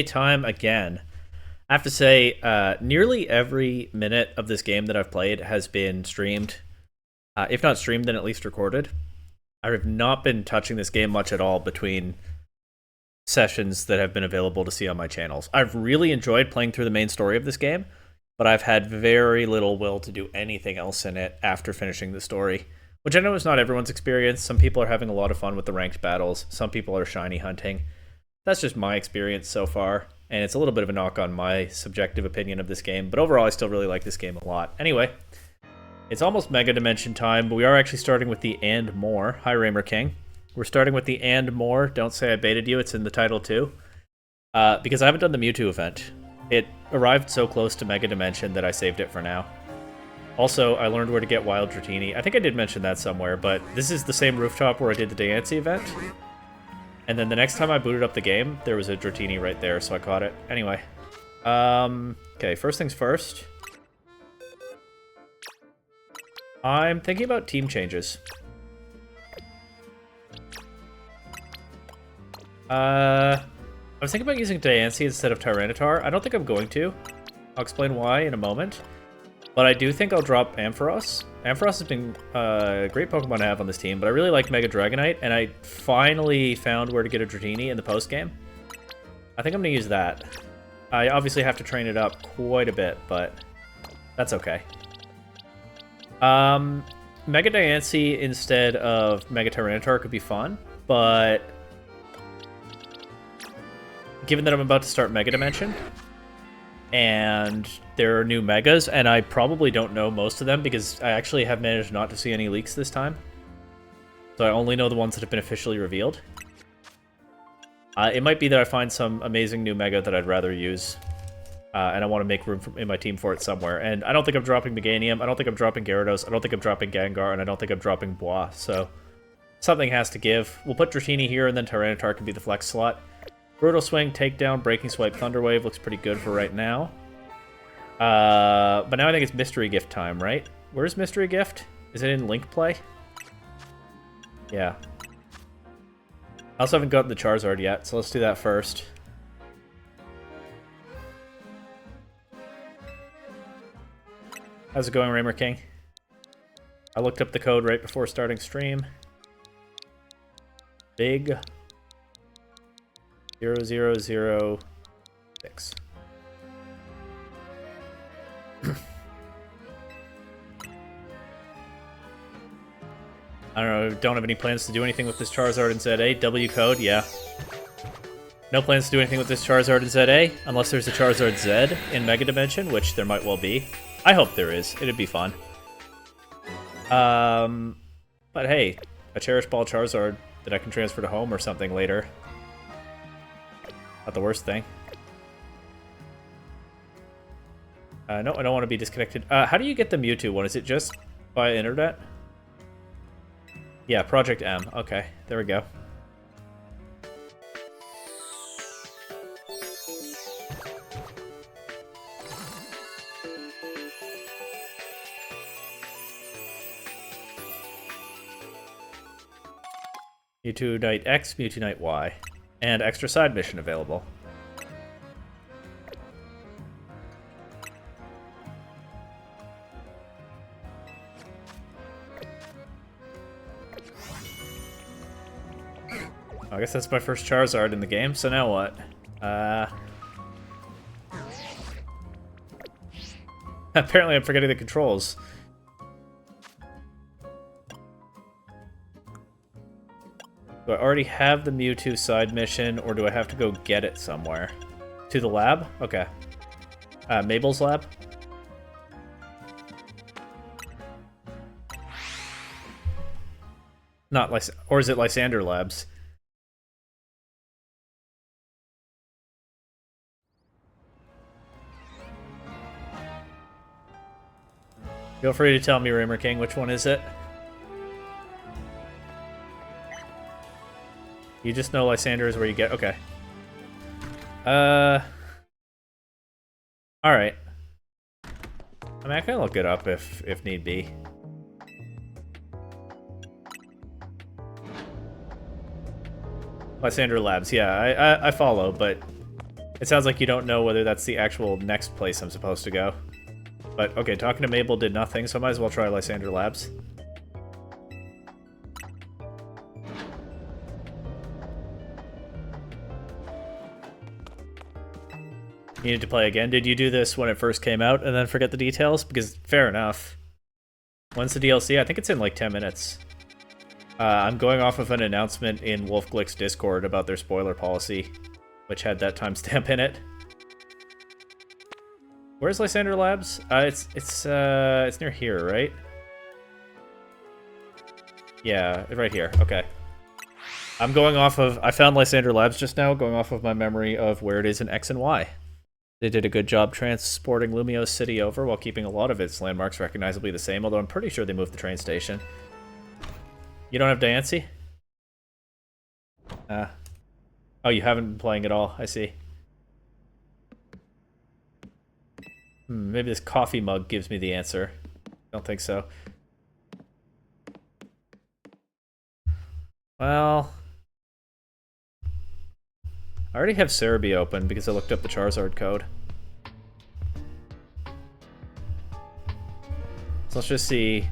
Time again. I have to say, nearly every minute of this game that I've played has been streamed. If not streamed, then at least recorded. I have not been touching this game much at all between sessions that have been available to see on my channels. I've really enjoyed playing through the main story of this game, but I've had very little will to do anything else in it after finishing the story, which I know is not everyone's experience. Some people are having a lot of fun with the ranked battles. Some people are shiny hunting. That's just my experience so far, and it's a little bit of a knock on my subjective opinion of this game, but overall I still really like this game a lot. Anyway, it's almost Mega Dimension time, but we are actually starting with the And More. Hi, Raymer King. We're starting with the And More. Don't say I baited you, it's in the title too. Because I haven't done the Mewtwo event. It arrived so close to Mega Dimension that I saved it for now. Also, I learned where to get Wild Dratini. I think I did mention that somewhere, but this is the same rooftop where I did the Diancie event. And then the next time I booted up the game, there was a Dratini right there, so I caught it. Anyway. Okay, first things first. I'm thinking about team changes. I was thinking about using Diancie instead of Tyranitar. I don't think I'm going to. I'll explain why in a moment. But I do think I'll drop Ampharos. Ampharos has been a great Pokemon to have on this team, but I really like Mega Dragonite, and I finally found where to get a Dratini in the post-game. I think I'm going to use that. I obviously have to train it up quite a bit, but that's okay. Mega Diancie instead of Mega Tyranitar could be fun, but given that I'm about to start Mega Dimension, and there are new Megas, and I probably don't know most of them because I actually have managed not to see any leaks this time. So I only know the ones that have been officially revealed. It might be that I find some amazing new Mega that I'd rather use, and I want to make room in my team for it somewhere. And I don't think I'm dropping Meganium, I don't think I'm dropping Gyarados, I don't think I'm dropping Gengar, and I don't think I'm dropping Bois, so something has to give. We'll put Dratini here, and then Tyranitar can be the flex slot. Brutal Swing, Takedown, Breaking Swipe, Thunder Wave looks pretty good for right now. But now I think it's Mystery Gift time, right? Where's Mystery Gift? Is it in Link Play? Yeah. I also haven't gotten the Charizard yet, so let's do that first. How's it going, Raymer King? I looked up the code right before starting stream. Big 0006. I don't have any plans to do anything with this Charizard in ZA. W code, yeah. No plans to do anything with this Charizard in ZA, unless there's a Charizard Z in Mega Dimension, which there might well be. I hope there is. It'd be fun. But hey, a Cherish Ball Charizard that I can transfer to home or something later. Not the worst thing. No, I don't want to be disconnected. How do you get the Mewtwo one? Is it just by internet? Yeah, Project M. Okay, there we go. Mewtwo Knight X, Mewtwo Knight Y. And extra side mission available. I guess that's my first Charizard in the game, so now what? Apparently I'm forgetting the controls. Do I already have the Mewtwo side mission, or do I have to go get it somewhere? To the lab? Okay. Mabel's lab? Not or is it Lysander Labs? Feel free to tell me, Raymer King, which one is it? You just know Lysander is where you get... Okay. Alright. I mean, I can look it up if need be. Lysander Labs, yeah, I follow, but It sounds like you don't know whether that's the actual next place I'm supposed to go. But, okay, talking to Mabel did nothing, so I might as well try Lysander Labs. You need to play again. Did you do this when it first came out and then forget the details? Because, fair enough. When's the DLC? I think it's in like 10 minutes. I'm going off of an announcement in Wolfglick's Discord about their spoiler policy, which had that timestamp in it. Where's Lysander Labs? It's near here, right? Yeah, right here. Okay. I'm going off of... I found Lysander Labs just now, going off of my memory of where it is in X and Y. They did a good job transporting Lumiose City over while keeping a lot of its landmarks recognizably the same, although I'm pretty sure they moved the train station. You don't have Diancie? Oh, you haven't been playing at all. I see. Maybe this coffee mug gives me the answer. Don't think so. Well... I already have Cerebi open because I looked up the Charizard code. So let's just see...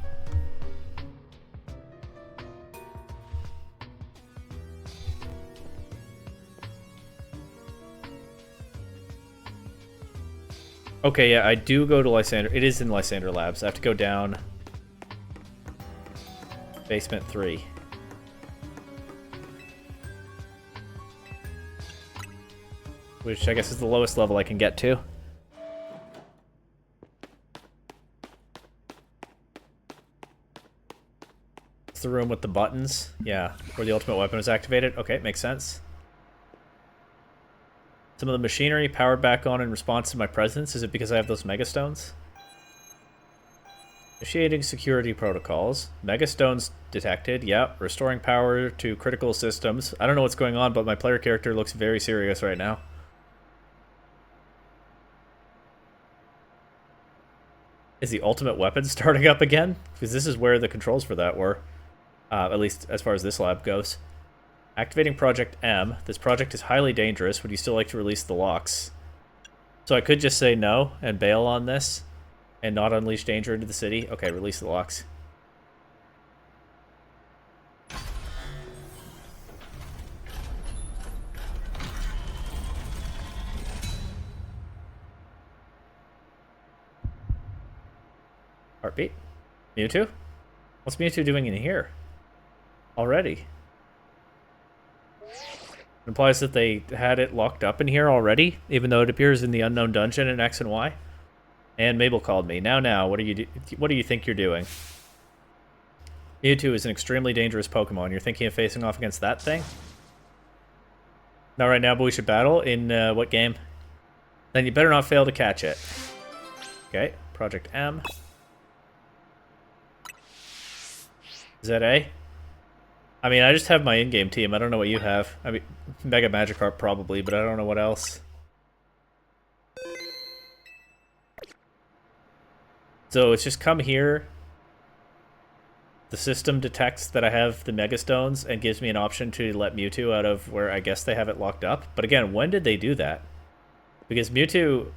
Okay, yeah, I do go to Lysander. It is in Lysander Labs. I have to go down... Basement 3. Which I guess is the lowest level I can get to. It's the room with the buttons. Yeah, where the ultimate weapon was activated. Okay, makes sense. Some of the machinery powered back on in response to my presence. Is it because I have those Megastones? Initiating security protocols. Megastones detected. Yep. Restoring power to critical systems. I don't know what's going on, but my player character looks very serious right now. Is the ultimate weapon starting up again? Because this is where the controls for that were. At least as far as this lab goes. Activating Project M. This project is highly dangerous. Would you still like to release the locks? So I could just say no and bail on this and not unleash danger into the city. Okay, release the locks. Heartbeat. Mewtwo? What's Mewtwo doing in here? Already. It implies that they had it locked up in here already, even though it appears in the unknown dungeon in X and Y. And Mabel called me. Now, what do you think you're doing? Mewtwo is an extremely dangerous Pokemon. You're thinking of facing off against that thing? Not right now, but we should battle. In what game? Then you better not fail to catch it. Okay, Project M. ZA? I mean, I just have my in-game team. I don't know what you have. I mean, Mega Magikarp probably, but I don't know what else. So it's just come here. The system detects that I have the Megastones and gives me an option to let Mewtwo out of where I guess they have it locked up. But again, when did they do that? Because Mewtwo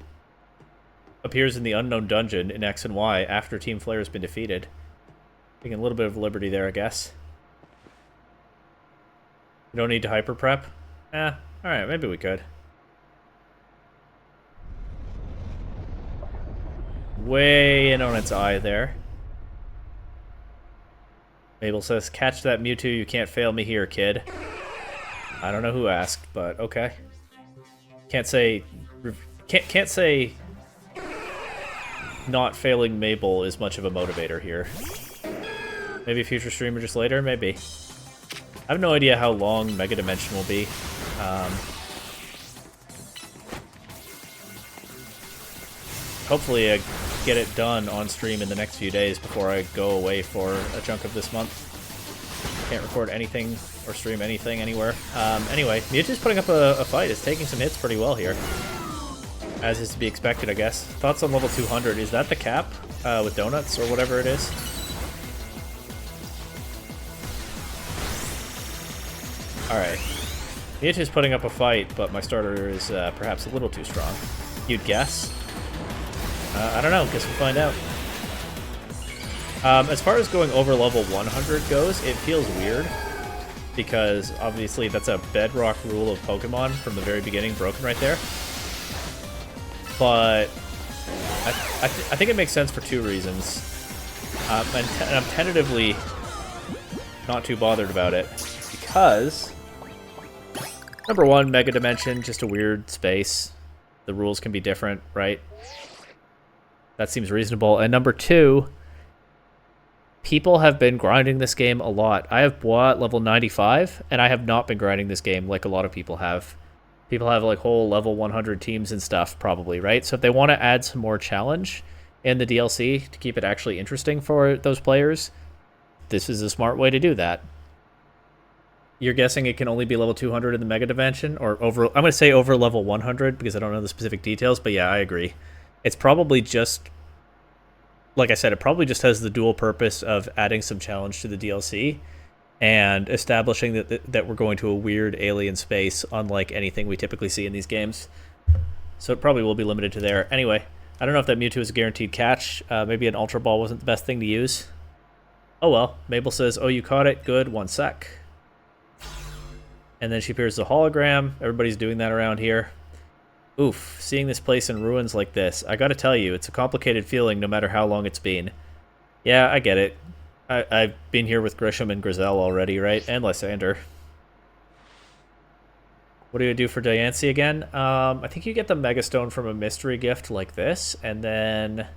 appears in the unknown dungeon in X and Y after Team Flare has been defeated. Taking a little bit of liberty there, I guess. We don't need to hyper prep? Alright, maybe we could. Way in on its eye there. Mabel says, catch that Mewtwo, you can't fail me here, kid. I don't know who asked, but okay. Can't say not failing Mabel is much of a motivator here. Maybe a future streamer just later? Maybe. I have no idea how long Mega Dimension will be. Hopefully I get it done on stream in the next few days before I go away for a chunk of this month. Can't record anything or stream anything anywhere. Anyway, Mewtwo's putting up a fight. It's taking some hits pretty well here. As is to be expected, I guess. Thoughts on level 200. Is that the cap with donuts or whatever it is? Alright. Mewtwo's putting up a fight, but my starter is perhaps a little too strong. You'd guess? I don't know. Guess we'll find out. As far as going over level 100 goes, it feels weird. Because, obviously, that's a bedrock rule of Pokemon from the very beginning, broken right there. But I think it makes sense for two reasons. And I'm tentatively not too bothered about it. Because, number one, Mega Dimension, just a weird space. The rules can be different, right? That seems reasonable. And number two, people have been grinding this game a lot. I have bought level 95, and I have not been grinding this game like a lot of people have. People have like whole level 100 teams and stuff, probably, right? So if they want to add some more challenge in the DLC to keep it actually interesting for those players, this is a smart way to do that. You're guessing it can only be level 200 in the Mega Dimension? Or over, I'm going to say over level 100 because I don't know the specific details, but yeah, I agree. It's probably just, like I said, it probably just has the dual purpose of adding some challenge to the DLC and establishing that we're going to a weird alien space unlike anything we typically see in these games. So it probably will be limited to there. Anyway, I don't know if that Mewtwo is a guaranteed catch. Maybe an Ultra Ball wasn't the best thing to use. Oh well. Mabel says, oh, you caught it. Good. 1 sec. And then she appears the hologram. Everybody's doing that around here. Oof, seeing this place in ruins like this, I gotta tell you, it's a complicated feeling no matter how long it's been. Yeah, I get it. I've been here with Grisham and Grizel already, right? And Lysander. What do you do for Diancie again? I think you get the Mega Stone from a mystery gift like this, and then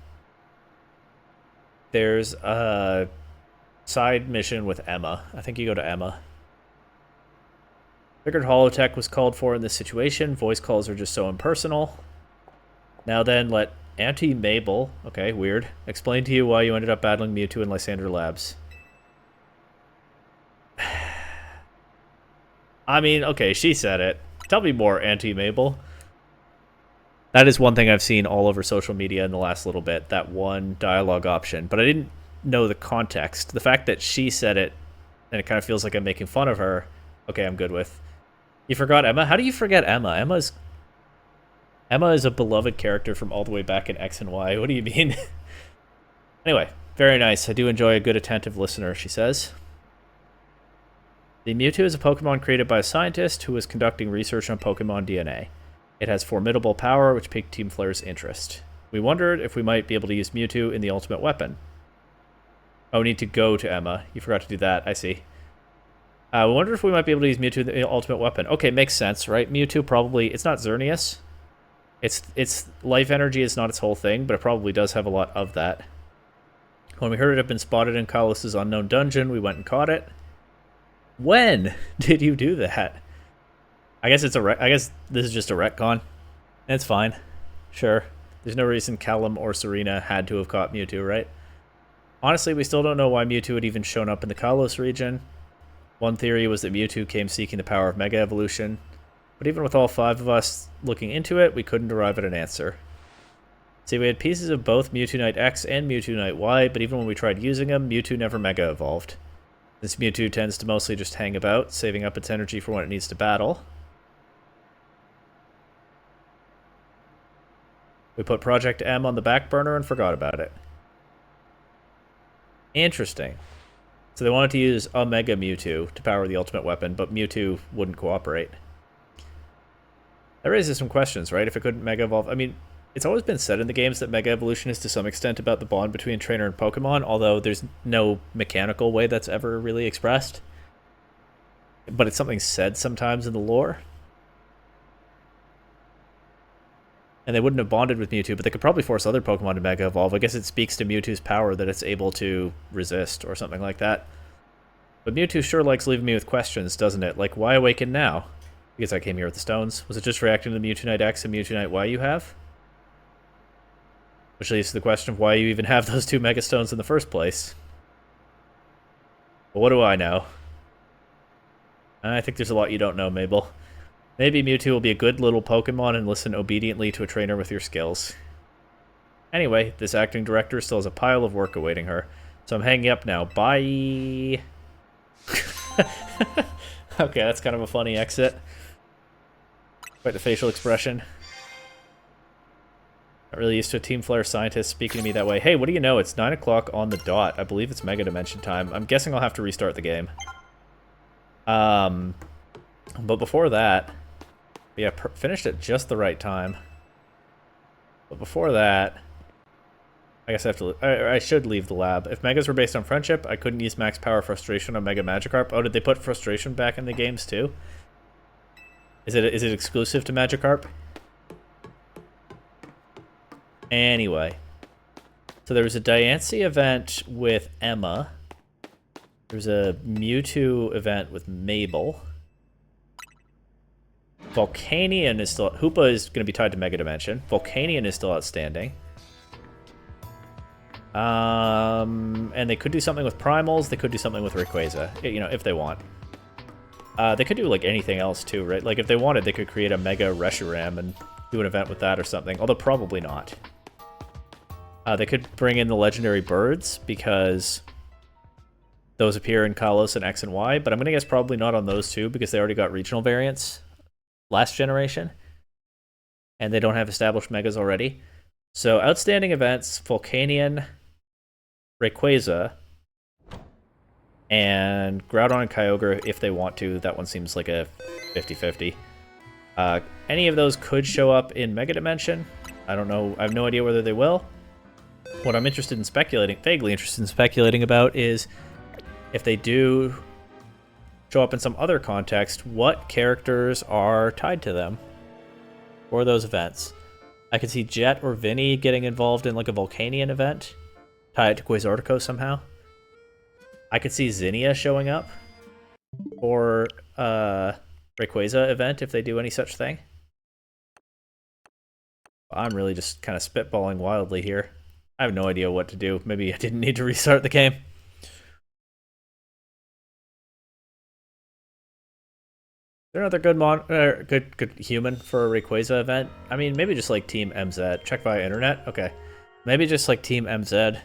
there's a side mission with Emma. I think you go to Emma. Figured Holotech was called for in this situation. Voice calls are just so impersonal. Now then, let Auntie Mabel, okay, weird, explain to you why you ended up battling Mewtwo in Lysander Labs. I mean, okay, she said it. Tell me more, Auntie Mabel. That is one thing I've seen all over social media in the last little bit, that one dialogue option. But I didn't know the context. The fact that she said it, and it kind of feels like I'm making fun of her, okay, I'm good with. You forgot Emma? How do you forget Emma? Emma is a beloved character from all the way back in X and Y. What do you mean? Anyway, very nice. I do enjoy a good attentive listener, she says. The Mewtwo is a Pokemon created by a scientist who was conducting research on Pokemon DNA. It has formidable power, which piqued Team Flare's interest. We wondered if we might be able to use Mewtwo in the ultimate weapon. Oh, need to go to Emma. You forgot to do that. I see. We wondered if we might be able to use Mewtwo in the ultimate weapon. Okay, makes sense, right? Mewtwo probably... It's not Xerneas. Its life energy is not its whole thing, but it probably does have a lot of that. When we heard it had been spotted in Kalos' unknown dungeon, we went and caught it. When did you do that? I guess I guess this is just a retcon. It's fine. Sure. There's no reason Callum or Serena had to have caught Mewtwo, right? Honestly, we still don't know why Mewtwo had even shown up in the Kalos region. One theory was that Mewtwo came seeking the power of Mega Evolution, but even with all 5 of us looking into it, we couldn't arrive at an answer. See, we had pieces of both Mewtwo Knight X and Mewtwo Knight Y, but even when we tried using them, Mewtwo never Mega Evolved. This Mewtwo tends to mostly just hang about, saving up its energy for when it needs to battle. We put Project M on the back burner and forgot about it. Interesting. So they wanted to use a Mega Mewtwo to power the ultimate weapon, but Mewtwo wouldn't cooperate. That raises some questions, right? If it couldn't Mega Evolve... I mean, it's always been said in the games that Mega Evolution is to some extent about the bond between trainer and Pokemon, although there's no mechanical way that's ever really expressed. But it's something said sometimes in the lore. And they wouldn't have bonded with Mewtwo, but they could probably force other Pokemon to Mega Evolve. I guess it speaks to Mewtwo's power that it's able to resist, or something like that. But Mewtwo sure likes leaving me with questions, doesn't it? Like, why awaken now? Because I came here with the stones. Was it just reacting to the Mewtwo Knight X and Mewtwo Knight Y you have? Which leads to the question of why you even have those 2 Mega Stones in the first place. But what do I know? I think there's a lot you don't know, Mabel. Maybe Mewtwo will be a good little Pokemon and listen obediently to a trainer with your skills. Anyway, this acting director still has a pile of work awaiting her, so I'm hanging up now. Bye! Okay, that's kind of a funny exit. Quite the facial expression. Not really used to a Team Flare scientist speaking to me that way. Hey, what do you know? It's 9 o'clock on the dot. I believe it's Mega Dimension time. I'm guessing I'll have to restart the game. But before that... Yeah, finished at just the right time. But before that... I guess I have to... I should leave the lab. If Megas were based on friendship, I couldn't use max power frustration on Mega Magikarp. Oh, did they put frustration back in the games too? Is it exclusive to Magikarp? Anyway. So there was a Diancie event with Emma. There was a Mewtwo event with Mabel. Volcanion is still... Hoopa is going to be tied to Mega Dimension. Volcanion is still outstanding. And they could do something with Primals. They could do something with Rayquaza, you know, if they want. They could do, like, anything else, too, right? Like, if they wanted, they could create a Mega Reshiram and do an event with that or something, although probably not. They could bring in the legendary birds, because those appear in Kalos and X and Y, but I'm going to guess probably not on those two, because they already got regional variants last generation, and they don't have established Megas already. So, outstanding events, Volcanion, Rayquaza, and Groudon and Kyogre if they want to. That one seems like a 50-50. Any of those could show up in Mega Dimension. I don't know. I have no idea whether they will. What I'm interested in speculating, vaguely interested in speculating about, is if they do show up in some other context, what characters are tied to them for those events. I could see Jet or Vinny getting involved in like a Volcanion event, tied to Quasartico somehow. I could see Zinnia showing up for Rayquaza event if they do any such thing. I'm really just kind of spitballing wildly here. I have no idea what to do. Maybe I didn't need to restart the game. Is there another good human for a Rayquaza event? I mean, maybe just like Team MZ. Check via internet? Okay. Maybe just like Team MZ.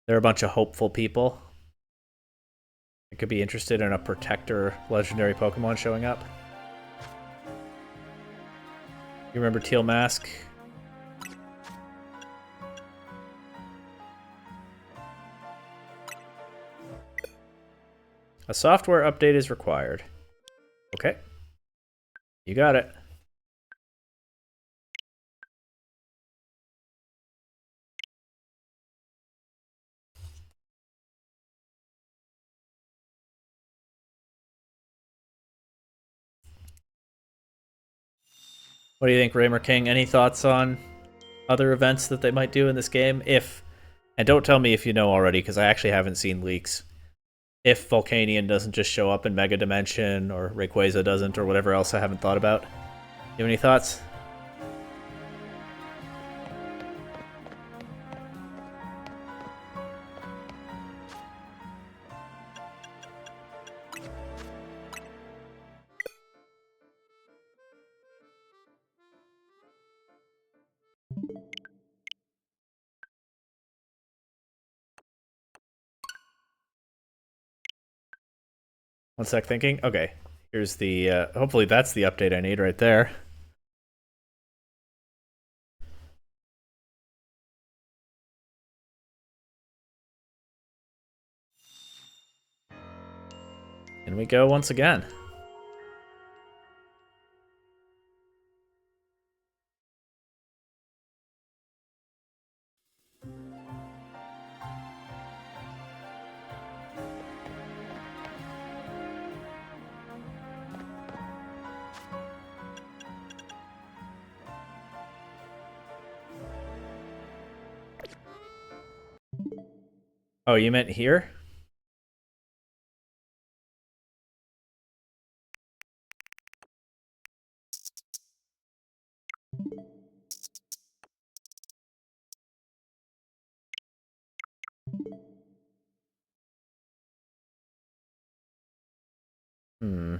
They're a bunch of hopeful people. I could be interested in a Protector legendary Pokemon showing up. You remember Teal Mask? A software update is required. Okay. You got it. What do you think, Raymer King? Any thoughts on other events that they might do in this game? And don't tell me if you know already, because I actually haven't seen leaks. If Volcanion doesn't just show up in Mega Dimension, or Rayquaza doesn't, or whatever else I haven't thought about. You have any thoughts? One sec thinking. Okay. Here's the, hopefully that's the update I need right there. In we go once again. Oh, you meant here? Hmm.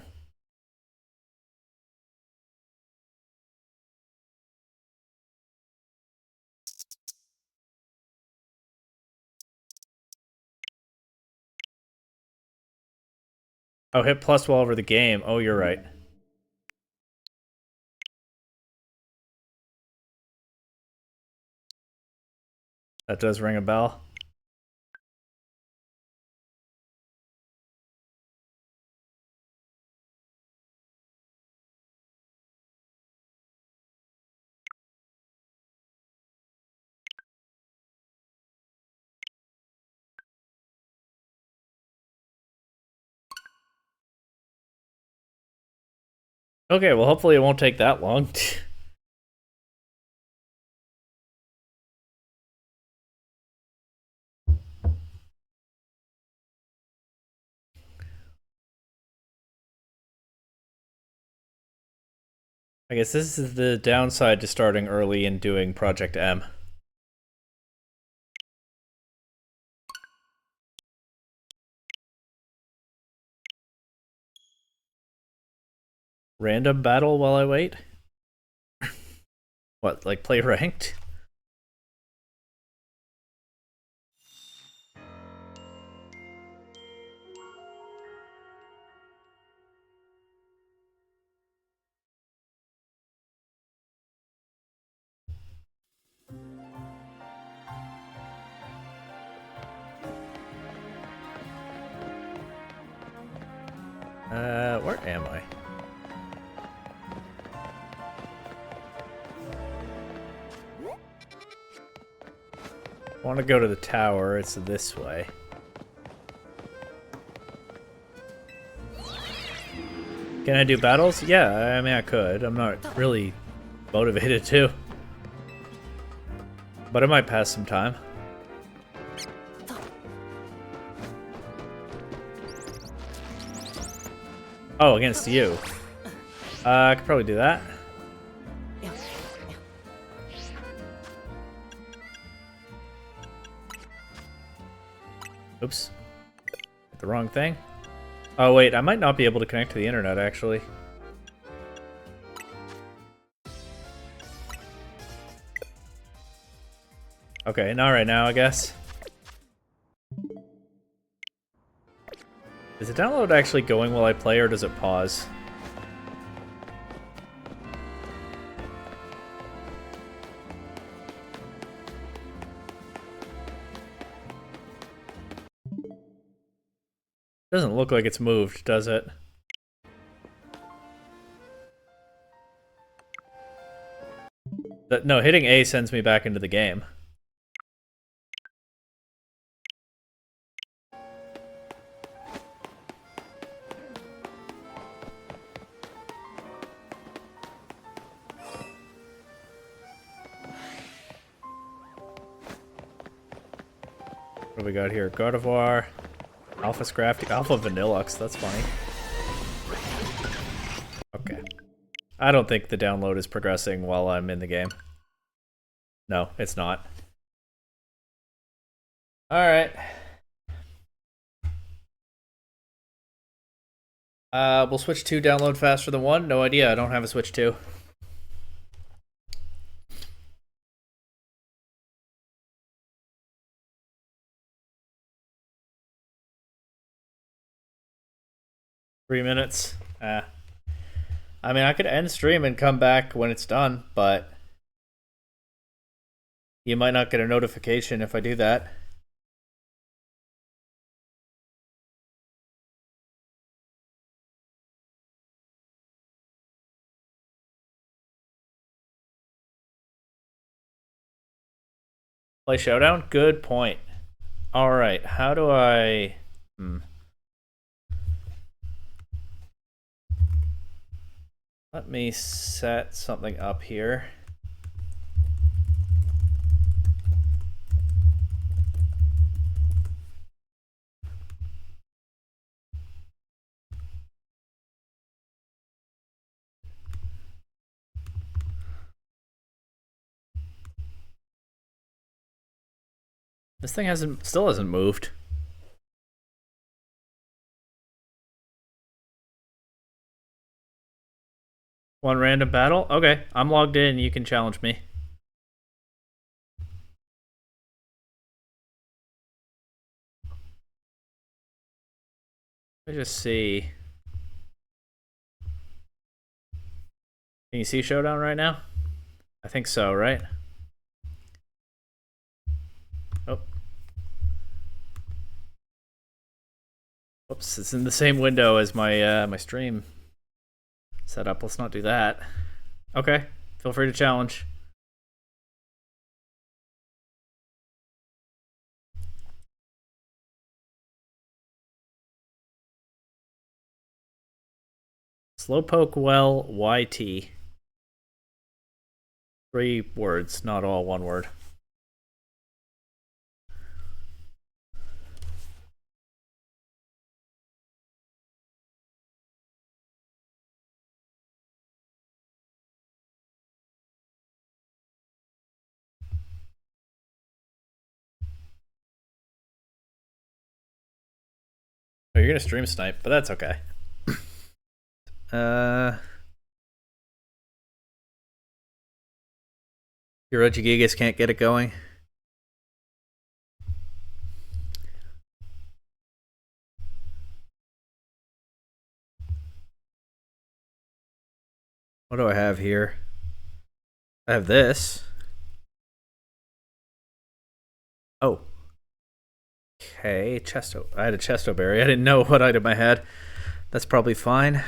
Oh, hit plus while over the game. Oh, you're right. That does ring a bell. Okay, well, hopefully it won't take that long. I guess this is the downside to starting early and doing Project M. Random battle while I wait? What, like play ranked? Where am I? I want to go to the tower. It's this way. Can I do battles? Yeah, I mean, I could. I'm not really motivated to. But I might pass some time. Oh, against you. I could probably do that. Oops. The wrong thing. Oh, wait, I might not be able to connect to the internet, actually. Okay, not right now, I guess. Is the download actually going while I play, or does it pause? Doesn't look like it's moved, does it? No, hitting A sends me back into the game. What do we got here? Gardevoir, Alpha Scrafty, Alpha Vanillux, that's funny. Okay. I don't think the download is progressing while I'm in the game. No, it's not. Alright. We'll switch 2 download faster than 1. No idea, I don't have a Switch 2. Three minutes. I mean, I could end stream and come back when it's done, but you might not get a notification if I do that. Play Showdown? Good point. Alright, how do I... Let me set something up here. This thing still hasn't moved. One random battle? Okay, I'm logged in. You can challenge me. Let me just see. Can you see Showdown right now? I think so, right? Oh. Oops, it's in the same window as my my stream setup. Let's not do that. Okay, feel free to challenge. Slowpoke well YT. 3 words, not all one word. Oh, you're gonna stream snipe, but that's okay. Your Regigigas can't get it going. What do I have here? I have this. Oh. Okay, Chesto. I had a Chesto Berry. I didn't know what item I had. That's probably fine.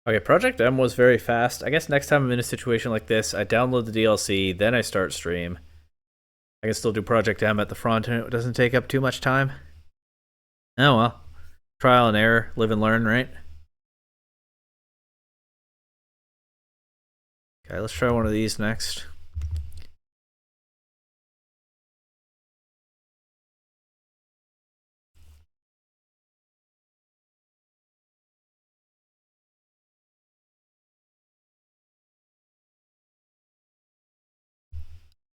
Okay, Project M was very fast. I guess next time I'm in a situation like this, I download the DLC, then I start stream. I can still do Project M at the front and it doesn't take up too much time. Oh well. Trial and error, live and learn, right? Okay, let's try one of these next.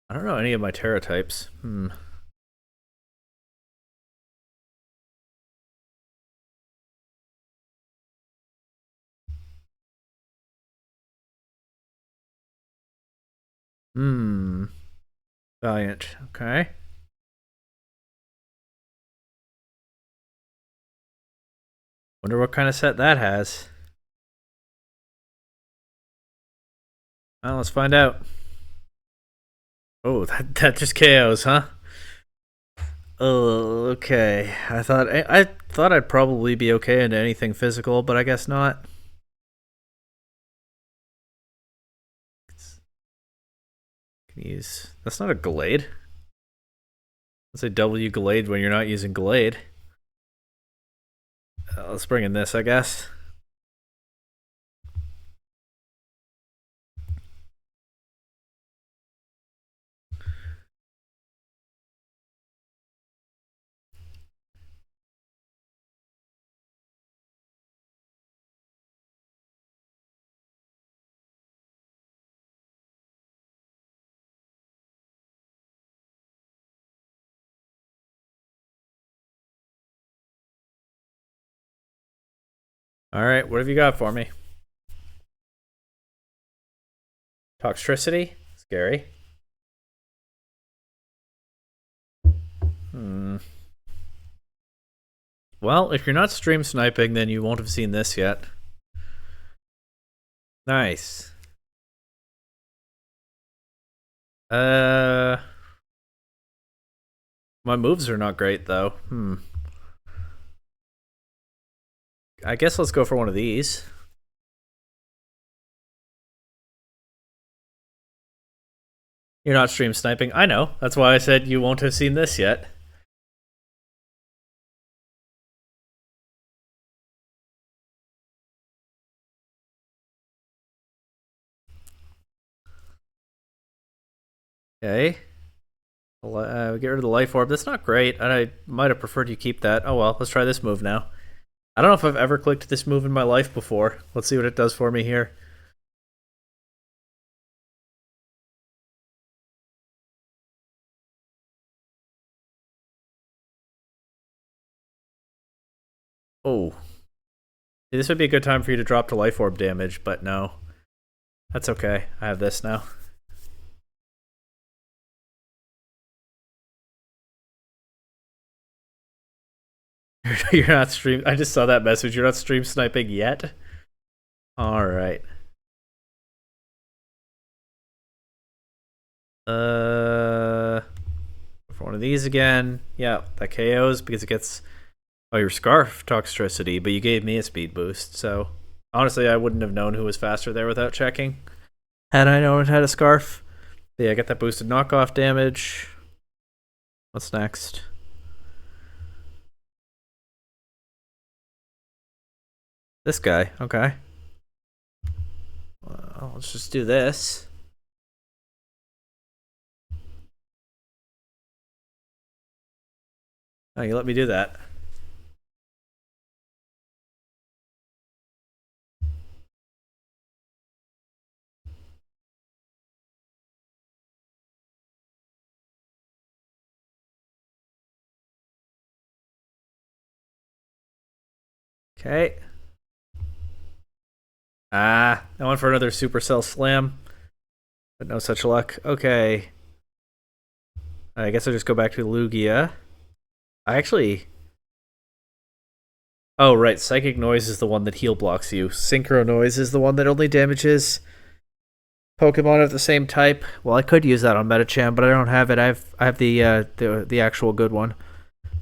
I don't know any of my Terra types. Valiant. Okay. Wonder what kind of set that has. Well, let's find out. Oh, that just KOs, huh? Oh, okay. I thought I'd probably be okay into anything physical, but I guess not. Can use. That's not a Glade. That's a W Glade when you're not using Glade. Let's bring in this, I guess. All right, what have you got for me? Toxtricity? Scary. Well, if you're not stream sniping, then you won't have seen this yet. Nice. My moves are not great though. I guess let's go for one of these. You're not stream sniping. I know. That's why I said you won't have seen this yet. Okay. Get rid of the life orb. That's not great. I might have preferred you keep that. Oh well, let's try this move now. I don't know if I've ever clicked this move in my life before. Let's see what it does for me here. Oh. This would be a good time for you to drop to life orb damage, but no. That's okay. I have this now. You're not stream. I just saw that message. You're not stream sniping yet. All right. For one of these again. Yeah, that KOs because it gets. Oh, your Scarf Toxtricity, but you gave me a speed boost. So honestly, I wouldn't have known who was faster there without checking. Had I known it had a Scarf. But yeah, I get that boosted knockoff damage. What's next? This guy. Okay. Well, let's just do this. Oh, you let me do that. Okay. I went for another Supercell Slam, but no such luck. Okay. I guess I'll just go back to Lugia. I actually... Oh, right. Psychic Noise is the one that heal blocks you. Synchro Noise is the one that only damages Pokemon of the same type. Well, I could use that on Medicham, but I don't have it. I have the actual good one.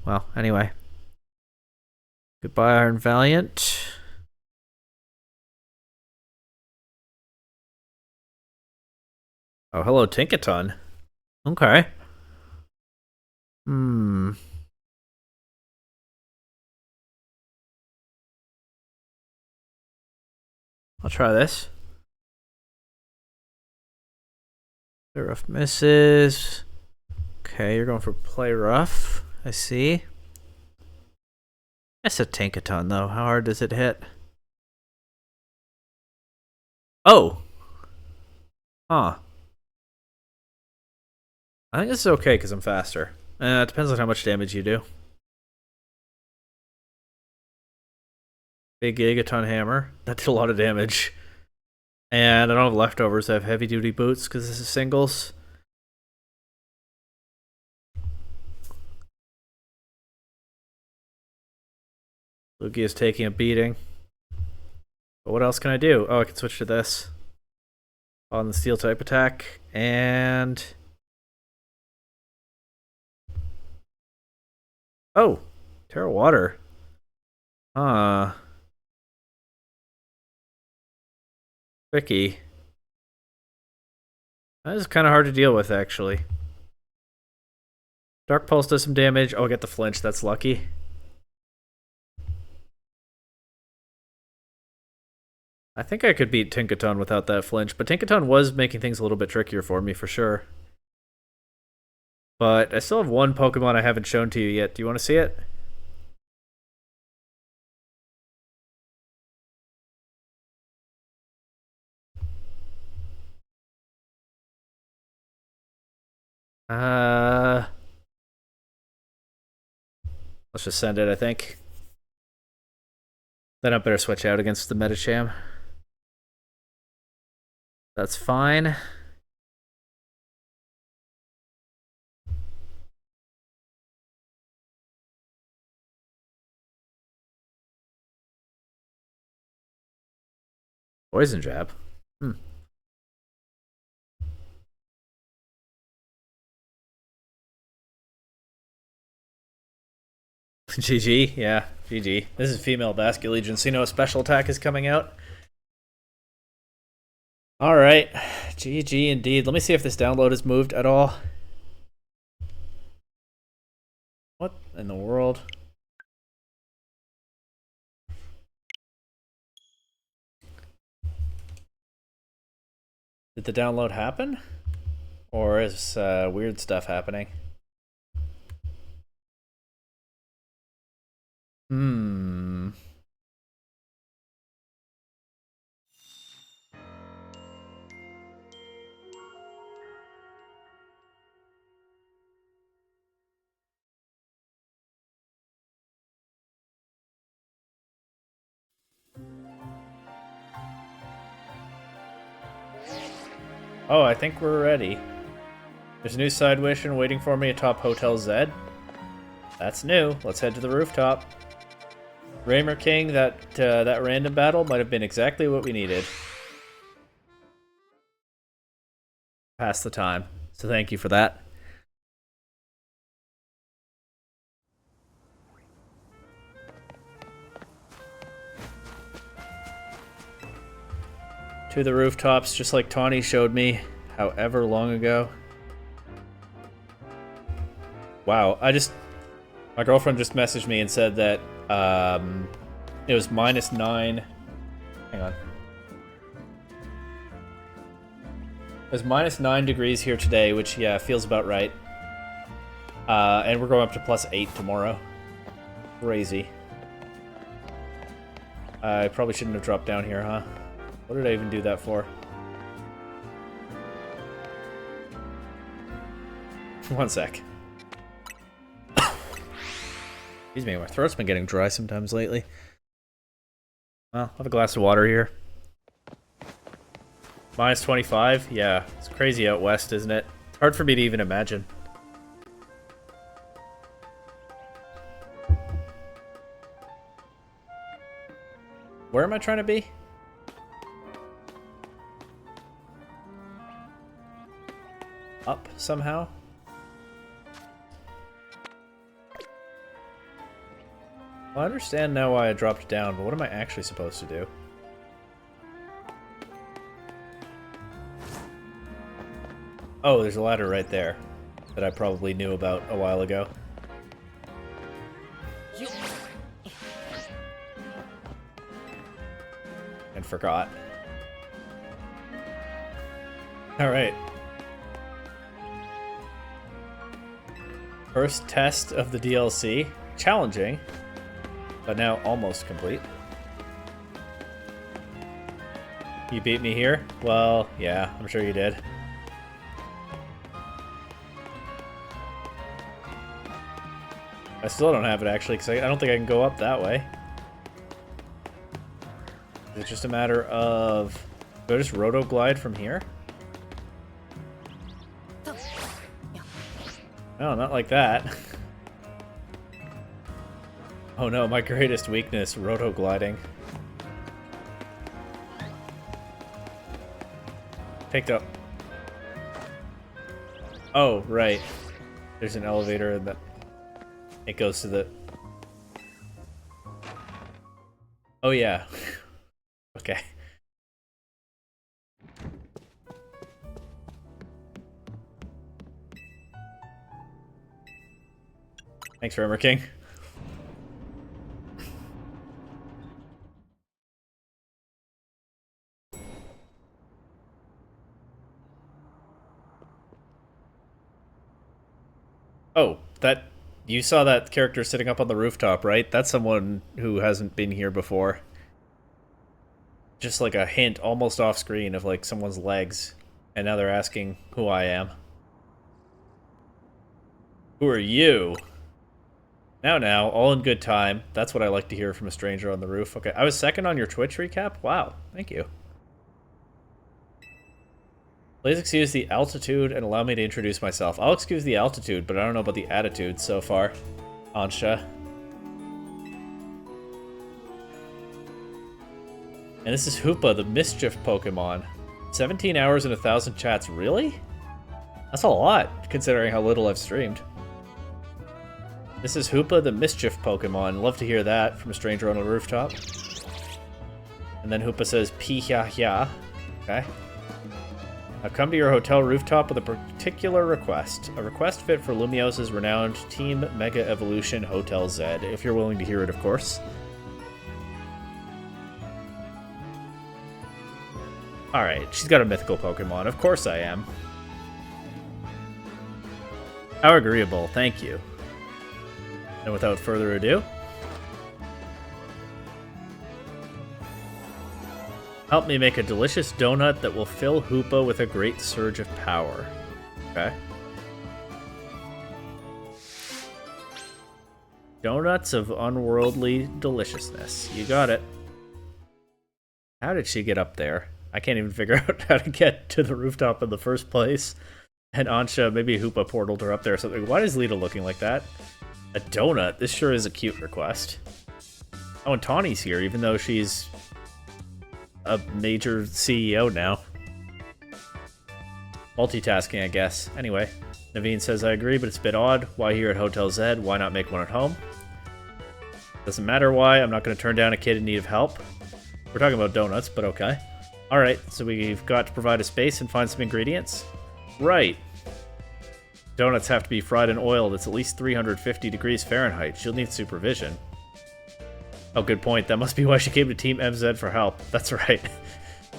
Well, anyway. Goodbye, Iron Valiant. Oh, hello, Tinkaton. Okay. I'll try this. Play Rough misses. Okay, you're going for Play Rough. I see. That's a Tinkaton, though. How hard does it hit? Oh! Huh. I think this is okay because I'm faster. It depends on how much damage you do. Big Gigaton Hammer. That did a lot of damage. And I don't have leftovers. I have heavy duty boots because this is singles. Lugia is taking a beating. But what else can I do? Oh, I can switch to this. On the steel type attack. And... Oh! Terra Water. Tricky. That is kind of hard to deal with, actually. Dark Pulse does some damage. Oh, I get the flinch. That's lucky. I think I could beat Tinkaton without that flinch, but Tinkaton was making things a little bit trickier for me, for sure. But I still have one Pokemon I haven't shown to you yet. Do you want to see it? Let's just send it, I think. Then I better switch out against the Medicham. That's fine. Poison Jab. GG, yeah, GG. This is Female Basket Legion, so you know a special attack is coming out. Alright, GG indeed. Let me see if this download has moved at all. What in the world? Did the download happen? Or is weird stuff happening? Oh, I think we're ready. There's a new side mission waiting for me atop Hotel Z. That's new. Let's head to the rooftop. Raymer King, that random battle might have been exactly what we needed. Pass the time. So thank you for that. To the rooftops, just like Tawny showed me however long ago. Wow, my girlfriend just messaged me and said that it was -9. Hang on. It was -9 degrees here today, which, yeah, feels about right. And we're going up to +8 tomorrow. Crazy. I probably shouldn't have dropped down here, huh? What did I even do that for? One sec. Excuse me, my throat's been getting dry sometimes lately. Well, I'll have a glass of water here. -25? Yeah, it's crazy out west, isn't it? It's hard for me to even imagine. Where am I trying to be? Up somehow? Well, I understand now why I dropped down, but what am I actually supposed to do? Oh, there's a ladder right there that I probably knew about a while ago. And forgot. Alright. First test of the DLC. Challenging, but now almost complete. You beat me here? Well, yeah, I'm sure you did. I still don't have it, actually, because I don't think I can go up that way. Is it just a matter of... Do I just roto-glide from here? No, not like that. Oh no, my greatest weakness, roto-gliding. Picked up. Oh, right. There's an elevator and that it goes to the... Oh yeah. Okay. Thanks, Raymer King. Oh, that... You saw that character sitting up on the rooftop, right? That's someone who hasn't been here before. Just like a hint, almost off screen, of like someone's legs. And now they're asking who I am. Who are you? Now, all in good time. That's what I like to hear from a stranger on the roof. Okay, I was second on your Twitch recap? Wow, thank you. Please excuse the altitude and allow me to introduce myself. I'll excuse the altitude, but I don't know about the attitude so far. Ansha. And this is Hoopa, the Mischief Pokemon. 17 hours and 1,000 chats, really? That's a lot, considering how little I've streamed. This is Hoopa, the Mischief Pokemon. Love to hear that from a stranger on a rooftop. And then Hoopa says, Pee-hya-hya. Okay. I've come to your hotel rooftop with a particular request. A request fit for Lumios's renowned Team Mega Evolution Hotel Z, if you're willing to hear it, of course. Alright, she's got a mythical Pokemon. Of course I am. How agreeable, thank you. And without further ado, help me make a delicious donut that will fill Hoopa with a great surge of power. Okay. Donuts of unworldly deliciousness. You got it. How did she get up there? I can't even figure out how to get to the rooftop in the first place. And Ansha, maybe Hoopa portaled her up there or something. Why is Lita looking like that? A donut? This sure is a cute request. Oh, and Tawny's here, even though she's a major CEO now. Multitasking, I guess. Anyway, Naveen says, I agree, but it's a bit odd. Why here at Hotel Zed? Why not make one at home? Doesn't matter why. I'm not going to turn down a kid in need of help. We're talking about donuts, but okay. Alright, so we've got to provide a space and find some ingredients. Right. Donuts have to be fried in oil that's at least 350 degrees Fahrenheit. She'll need supervision. Oh, good point. That must be why she came to Team MZ for help. That's right.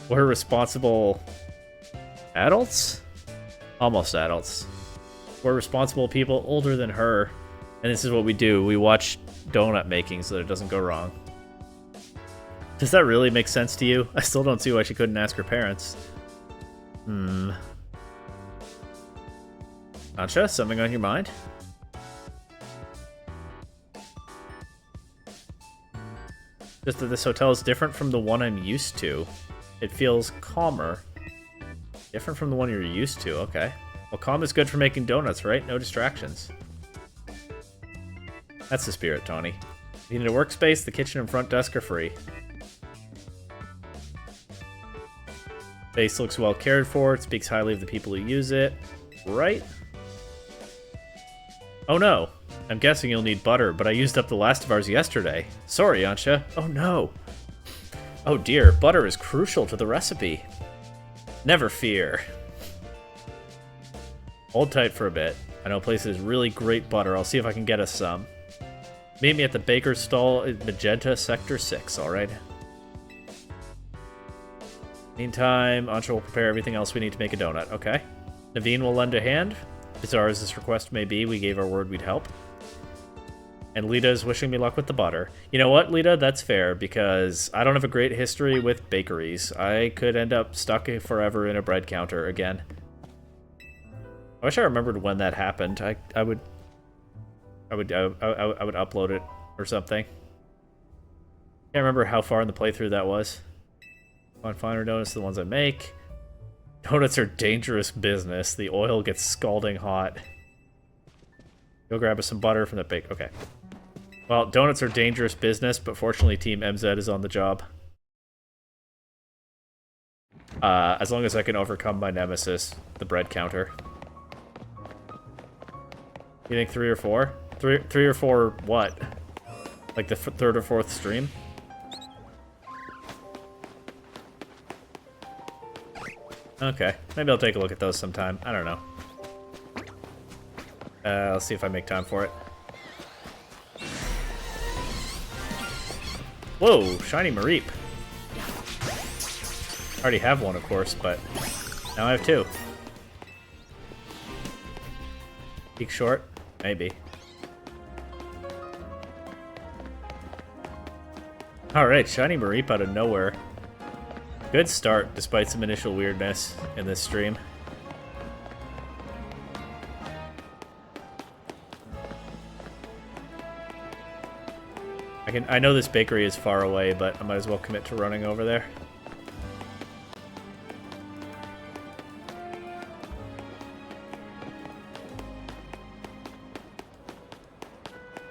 We're responsible adults? Almost adults. We're responsible people older than her. And this is what we do. We watch donut making so that it doesn't go wrong. Does that really make sense to you? I still don't see why she couldn't ask her parents. Ancha, something on your mind? Just that this hotel is different from the one I'm used to. It feels calmer. Different from the one you're used to, okay. Well, calm is good for making donuts, right? No distractions. That's the spirit, Tawny. You need a workspace, the kitchen and front desk are free. Base looks well cared for. It speaks highly of the people who use it. Right? Oh no. I'm guessing you'll need butter, but I used up the last of ours yesterday. Sorry, Ancha. Oh no. Oh dear, butter is crucial to the recipe. Never fear. Hold tight for a bit. I know a place that has really great butter. I'll see if I can get us some. Meet me at the baker's stall in Magenta Sector 6, alright? Meantime, Ancha will prepare everything else we need to make a donut, okay? Naveen will lend a hand. Bizarre as this request may be, we gave our word we'd help. And Lita is wishing me luck with the butter. You know what, Lita? That's fair, because I don't have a great history with bakeries. I could end up stuck forever in a bread counter again. I wish I remembered when that happened. I would upload it or something. Can't remember how far in the playthrough that was. On finer donuts, the ones I make. Donuts are dangerous business. The oil gets scalding hot. Go grab us some butter from the bake. Okay. Well, donuts are dangerous business, but fortunately Team MZ is on the job. As long as I can overcome my nemesis, the bread counter. You think 3 or 4? Three or 4 what? Like the third or fourth stream? Okay, maybe I'll take a look at those sometime. I don't know. Let's see if I make time for it. Whoa, shiny Mareep. I already have one, of course, but now I have 2. Peak short? Maybe. Alright, shiny Mareep out of nowhere. Good start, despite some initial weirdness in this stream. I know this bakery is far away, but I might as well commit to running over there.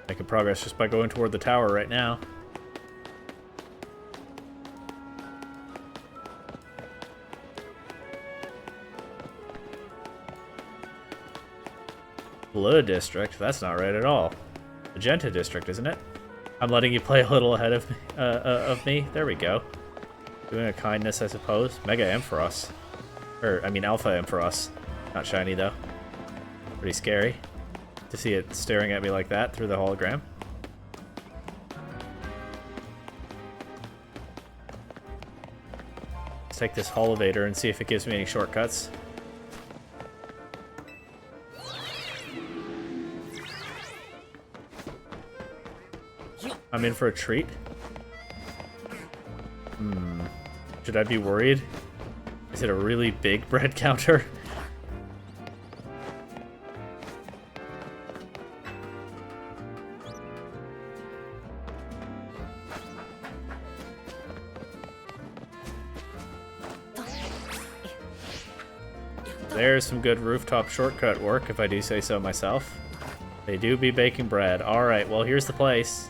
Making progress just by going toward the tower right now. Blue District? That's not right at all. Magenta District, isn't it? I'm letting you play a little ahead of me. There we go. Doing a kindness, I suppose. Mega Ampharos. I mean, Alpha Ampharos. Not shiny, though. Pretty scary to see it staring at me like that through the hologram. Let's take this Holovator and see if it gives me any shortcuts. I'm in for a treat. Should I be worried? Is it a really big bread counter? There's some good rooftop shortcut work, if I do say so myself. They do be baking bread. Alright, well, here's the place.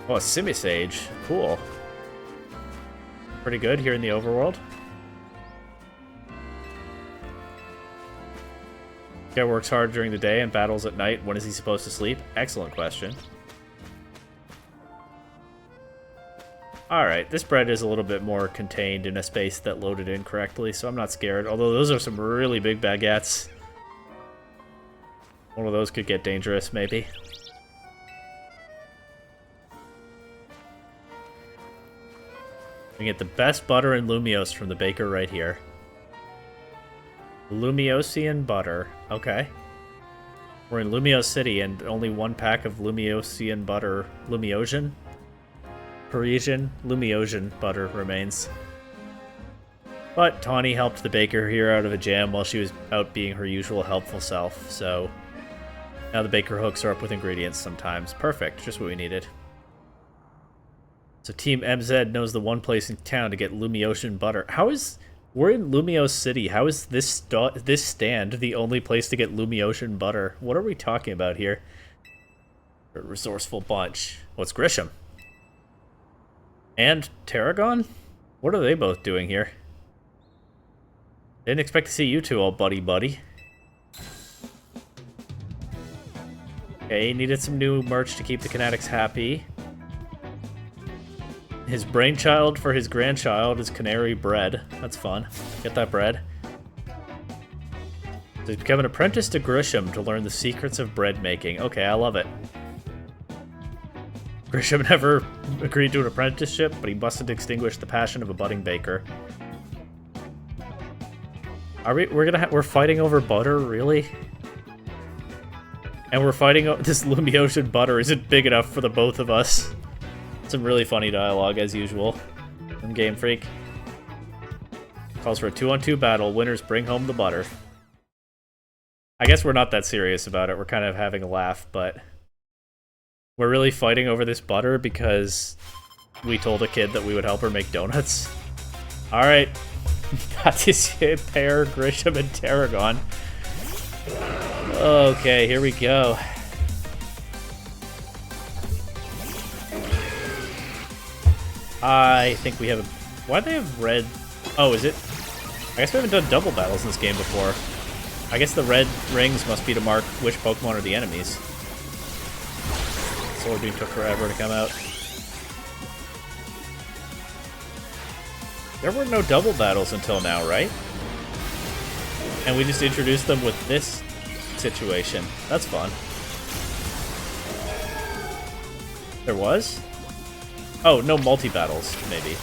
Oh, a Simisage. Cool. Pretty good here in the overworld. Guy works hard during the day and battles at night. When is he supposed to sleep? Excellent question. Alright, this bread is a little bit more contained in a space that loaded in correctly, so I'm not scared. Although those are some really big baguettes. One of those could get dangerous, maybe. We get the best butter in Lumiose from the baker right here. Lumiosian butter. Okay. We're in Lumiose City and only one pack of Lumiosian butter. Lumiosian? Parisian? Lumiosian butter remains. But Tawny helped the baker here out of a jam while she was out being her usual helpful self, so now the baker hooks her up with ingredients sometimes. Perfect, just what we needed. So Team MZ knows the one place in town to get Lumiosian butter. How is... We're in Lumiose City. How is this stand the only place to get Lumiosian butter? What are we talking about here? A resourceful bunch. What's Grisham? And Tarragon? What are they both doing here? Didn't expect to see you two all buddy-buddy. Okay, needed some new merch to keep the Kinetics happy. His brainchild for his grandchild is canary bread. That's fun. Get that bread. So he's become an apprentice to Grisham to learn the secrets of bread making. Okay, I love it. Grisham never agreed to an apprenticeship, but he mustn't extinguish the passion of a budding baker. Are we're fighting over butter, really? And we're fighting over this Lumiosian butter isn't big enough for the both of us. Some really funny dialogue, as usual, from Game Freak. Calls for a 2-on-2 battle. Winners bring home the butter. I guess we're not that serious about it. We're kind of having a laugh, but we're really fighting over this butter because we told a kid that we would help her make donuts. Alright. Patissier, Pear, Grisham, and Tarragon. Okay, here we go. I think we have a... Why do they have red... Oh, is it... I guess we haven't done double battles in this game before. I guess the red rings must be to mark which Pokemon are the enemies. Solar Beam took forever to come out. There were no double battles until now, right? And we just introduced them with this situation. That's fun. There was? Oh, no multi-battles, maybe.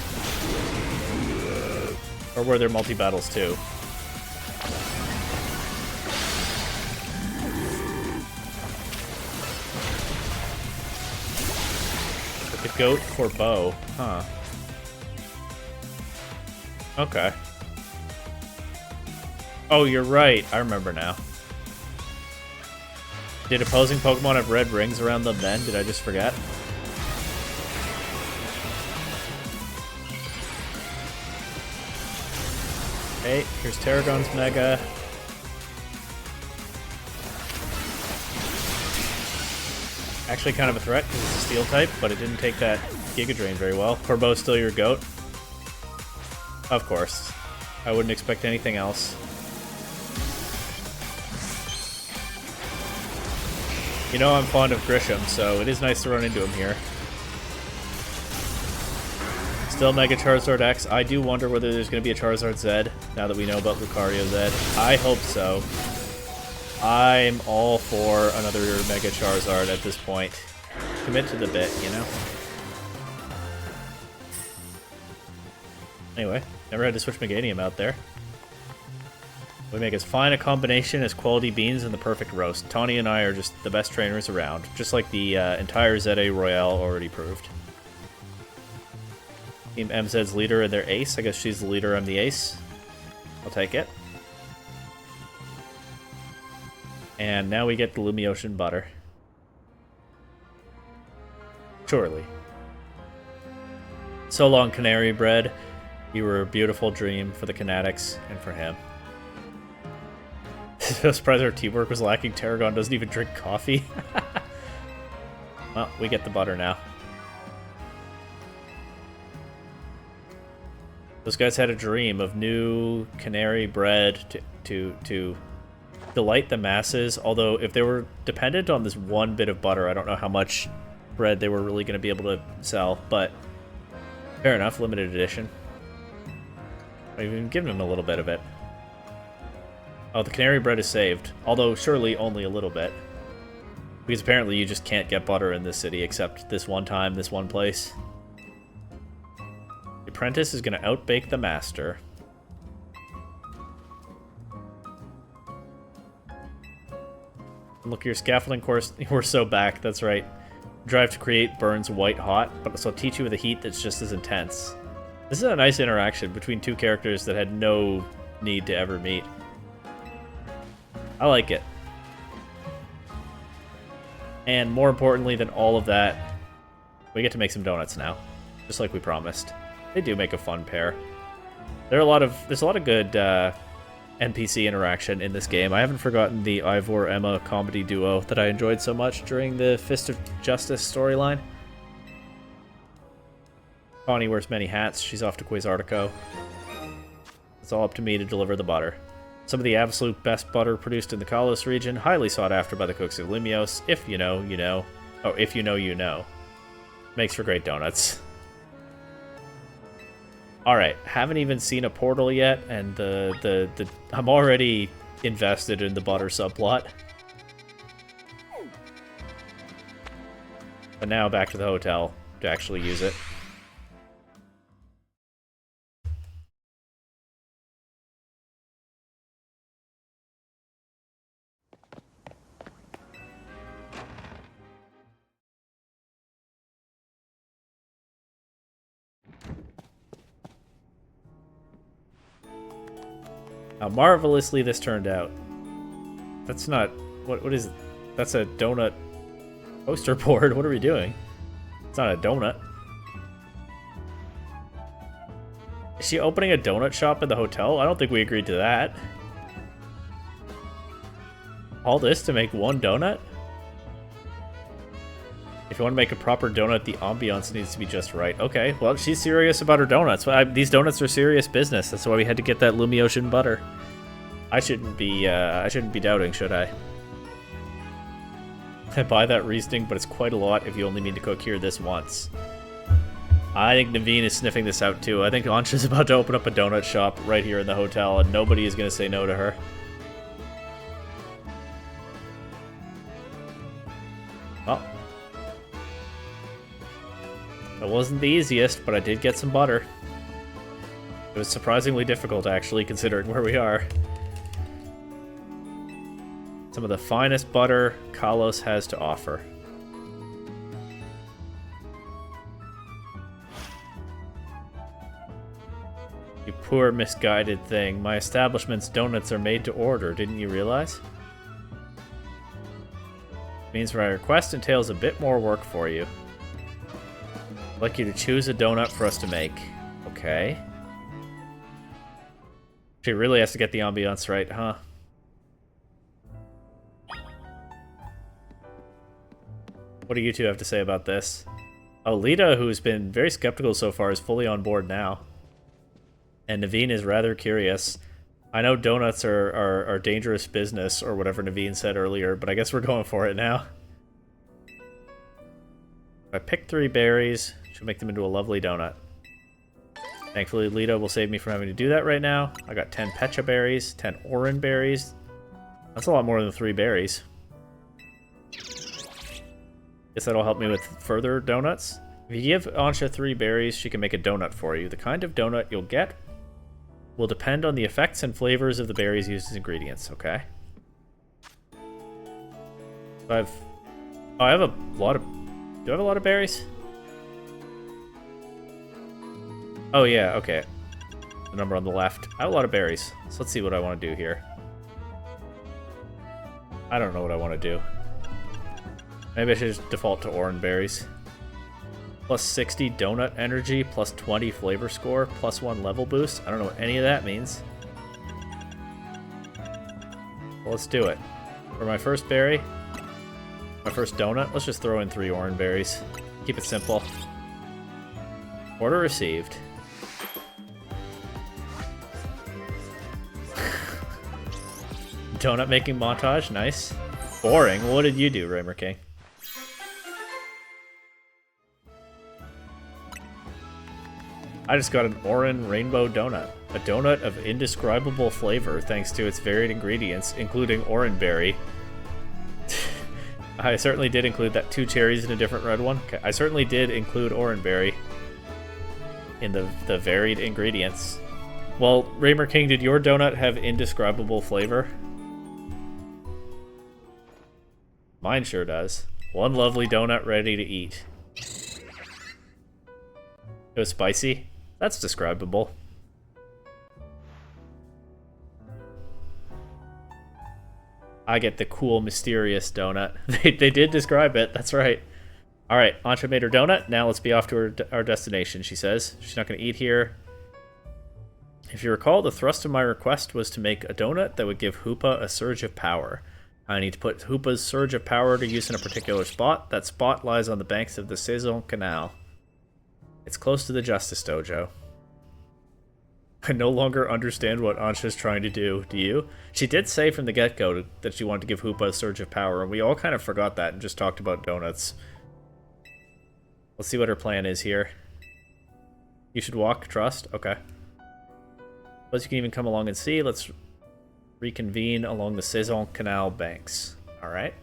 Or were there multi-battles too? With the goat for Bo. Huh. Okay. Oh, you're right. I remember now. Did opposing Pokemon have red rings around them then? Did I just forget? Okay, here's Tarragon's Mega. Actually kind of a threat because it's a Steel type, but it didn't take that Giga Drain very well. Corbo's still your goat? Of course. I wouldn't expect anything else. You know I'm fond of Grisham, so it is nice to run into him here. Still Mega Charizard X. I do wonder whether there's going to be a Charizard Z, now that we know about Lucario Z. I hope so. I'm all for another Mega Charizard at this point. Commit to the bit, you know? Anyway, never had to switch Meganium out there. We make as fine a combination as quality beans and the perfect roast. Tawny and I are just the best trainers around, just like the entire ZA Royale already proved. Team MZ's leader and their ace. I guess she's the leader, I'm the ace. I'll take it. And now we get the Lumiosian butter. Surely. So long, Canary Bread. You were a beautiful dream for the Kinetics and for him. So surprised our teamwork was lacking. Tarragon doesn't even drink coffee. Well, we get the butter now. Those guys had a dream of new canary bread to delight the masses, although if they were dependent on this one bit of butter, I don't know how much bread they were really going to be able to sell, but fair enough, limited edition. I've even given them a little bit of it. Oh, the canary bread is saved, although surely only a little bit. Because apparently you just can't get butter in this city except this one time, this one place. The apprentice is going to outbake the master. Look at your scaffolding course. We're so back, that's right. Drive to create burns white hot, but also teach you with a heat that's just as intense. This is a nice interaction between two characters that had no need to ever meet. I like it. And more importantly than all of that, we get to make some donuts now, just like we promised. They do make a fun pair. There's a lot of good NPC interaction in this game. I haven't forgotten the Ivor-Emma comedy duo that I enjoyed so much during the Fist of Justice storyline. Connie wears many hats. She's off to Quasartico. It's all up to me to deliver the butter. Some of the absolute best butter produced in the Kalos region, highly sought after by the cooks of Limios. If you know, you know. Oh, if you know, you know. Makes for great donuts. Alright, haven't even seen a portal yet, and I'm already invested in the butter subplot. But now back to the hotel to actually use it. How marvelously this turned out. That's not... What is it? That's a donut poster board. What are we doing? It's not a donut. Is she opening a donut shop in the hotel? I don't think we agreed to that. All this to make one donut? If you want to make a proper donut, the ambiance needs to be just right. Okay, well, she's serious about her donuts. These donuts are serious business. That's why we had to get that Lumiosian butter. I shouldn't be doubting, should I? I buy that reasoning, but it's quite a lot if you only need to cook here this once. I think Naveen is sniffing this out too. I think Ansha's about to open up a donut shop right here in the hotel, and nobody is going to say no to her. Well. It wasn't the easiest, but I did get some butter. It was surprisingly difficult, actually, considering where we are. Some of the finest butter Kalos has to offer. You poor, misguided thing. My establishment's donuts are made to order, didn't you realize? Means my request entails a bit more work for you. I'd like you to choose a donut for us to make. Okay. She really has to get the ambiance right, huh? What do you two have to say about this? Oh, Lita, who's been very skeptical so far, is fully on board now. And Naveen is rather curious. I know donuts are dangerous business, or whatever Naveen said earlier, but I guess we're going for it now. If I pick 3 berries, she'll make them into a lovely donut. Thankfully, Lita will save me from having to do that right now. I got 10 Pecha berries, 10 Oran berries. That's a lot more than 3 berries. Guess that'll help me with further donuts. If you give Ansha 3 berries, she can make a donut for you. The kind of donut you'll get will depend on the effects and flavors of the berries used as ingredients, okay? So I have a lot of... Do I have a lot of berries? Oh yeah, okay. The number on the left. I have a lot of berries. So let's see what I want to do here. I don't know what I want to do. Maybe I should just default to Oran berries. Plus 60 donut energy, plus 20 flavor score, plus 1 level boost. I don't know what any of that means. Well, let's do it. For my first berry, my first donut, let's just throw in 3 Oran berries. Keep it simple. Order received. donut making montage. Nice. Boring. What did you do, Raymer King? I just got an Orin Rainbow Donut. A donut of indescribable flavor thanks to its varied ingredients, including Orin Berry. I certainly did include that 2 cherries in a different red one. Okay, I certainly did include Orin Berry in the varied ingredients. Well, Raymer King, did your donut have indescribable flavor? Mine sure does. One lovely donut ready to eat. It was spicy? That's describable. I get the cool, mysterious donut. They did describe it, that's right. Alright, Ancha made her donut. Now let's be off to our destination, she says. She's not going to eat here. If you recall, the thrust of my request was to make a donut that would give Hoopa a surge of power. I need to put Hoopa's surge of power to use in a particular spot. That spot lies on the banks of the Saison Canal. It's close to the Justice Dojo. I no longer understand what Ancha's trying to do. Do you? She did say from the get-go that she wanted to give Hoopa a surge of power, and we all kind of forgot that and just talked about donuts. Let's see what her plan is here. You should walk, trust? Okay. Plus you can even come along and see. Let's reconvene along the Saison Canal banks. Alright.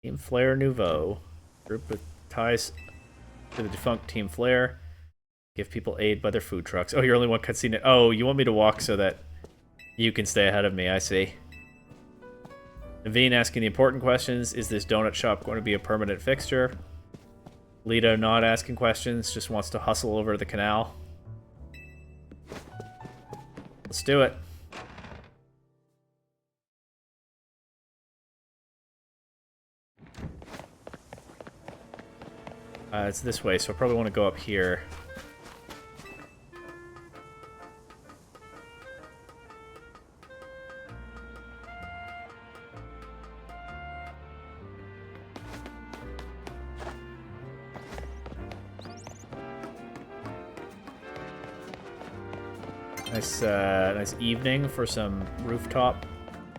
Team Flare Nouveau. Group with ties to the defunct Team Flare. Give people aid by their food trucks. Oh, you're only one cutscene. Oh, you want me to walk so that you can stay ahead of me. I see. Naveen asking the important questions. Is this donut shop going to be a permanent fixture? Lita not asking questions. Just wants to hustle over to the canal. Let's do it. It's this way, so I probably want to go up here. Nice evening for some rooftop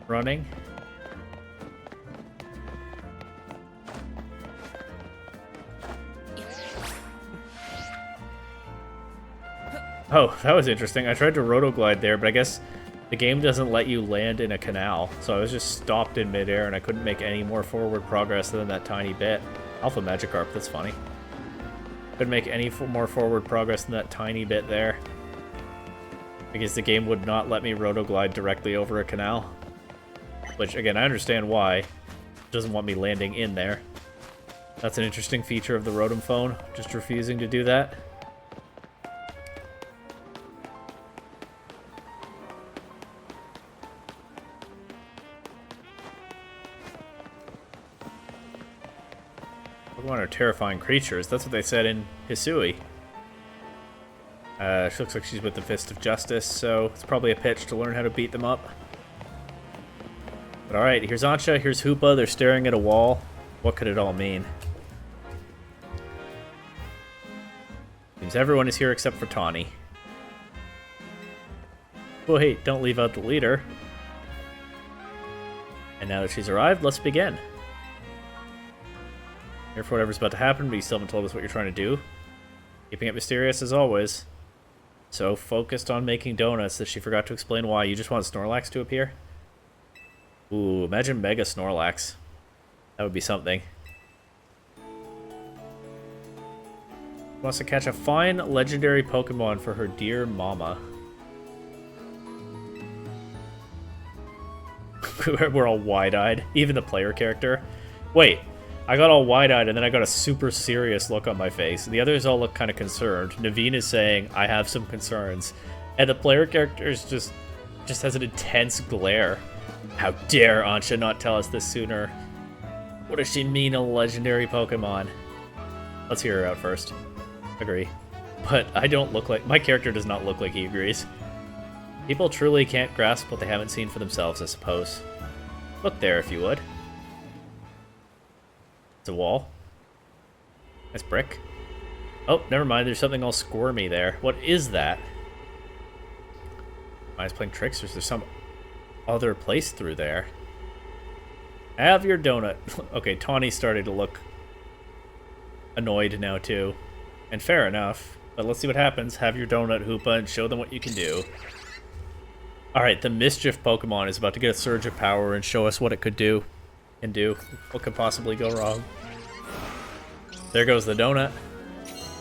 running. Oh, that was interesting. I tried to rotoglide there, but I guess the game doesn't let you land in a canal, so I was just stopped in midair and I couldn't make any more forward progress than that tiny bit. Alpha Magikarp, that's funny. Couldn't make any more forward progress than that tiny bit there. Because the game would not let me rotoglide directly over a canal. Which, again, I understand why. It doesn't want me landing in there. That's an interesting feature of the Rotom phone, just refusing to do that. Pokemon are terrifying creatures. That's what they said in Hisui. She looks like she's with the Fist of Justice, so it's probably a pitch to learn how to beat them up. But alright, here's Ancha, here's Hoopa. They're staring at a wall. What could it all mean? Seems everyone is here except for Tawny. Wait, don't leave out the leader. And now that she's arrived, let's begin. Here for whatever's about to happen, but you still haven't told us what you're trying to do. Keeping it mysterious as always. So focused on making donuts that she forgot to explain why. You just want Snorlax to appear? Ooh, imagine Mega Snorlax. That would be something. Wants to catch a fine legendary Pokemon for her dear mama. We're all wide-eyed. Even the player character. Wait. I got all wide-eyed and then I got a super serious look on my face. The others all look kind of concerned. Naveen is saying, I have some concerns. And the player character is just has an intense glare. How dare Ancha not tell us this sooner? What does she mean, a legendary Pokemon? Let's hear her out first. Agree. But I don't look like... My character does not look like he agrees. People truly can't grasp what they haven't seen for themselves, I suppose. Look there, if you would. It's a wall. Nice brick. Oh, never mind. There's something all squirmy there. What is that? Am I just playing tricks, or is there some other place through there? Have your donut. Okay, Tawny's starting to look annoyed now, too. And fair enough. But let's see what happens. Have your donut, Hoopa, and show them what you can do. Alright, the Mischief Pokemon is about to get a surge of power and show us what it could do. And do. What could possibly go wrong? There goes the donut.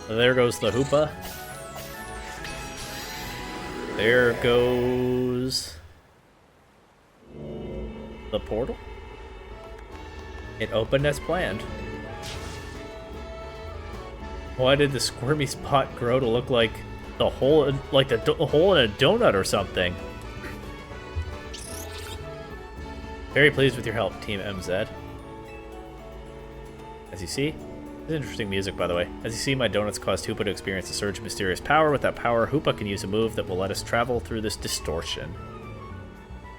There goes the Hoopa. There goes the portal. It opened as planned. Why did the squirmy spot grow to look like the hole, like the hole in a donut or something? Very pleased with your help, Team MZ. As you see, this is interesting music, by the way. As you see, my donuts caused Hoopa to experience a surge of mysterious power. With that power, Hoopa can use a move that will let us travel through this distortion.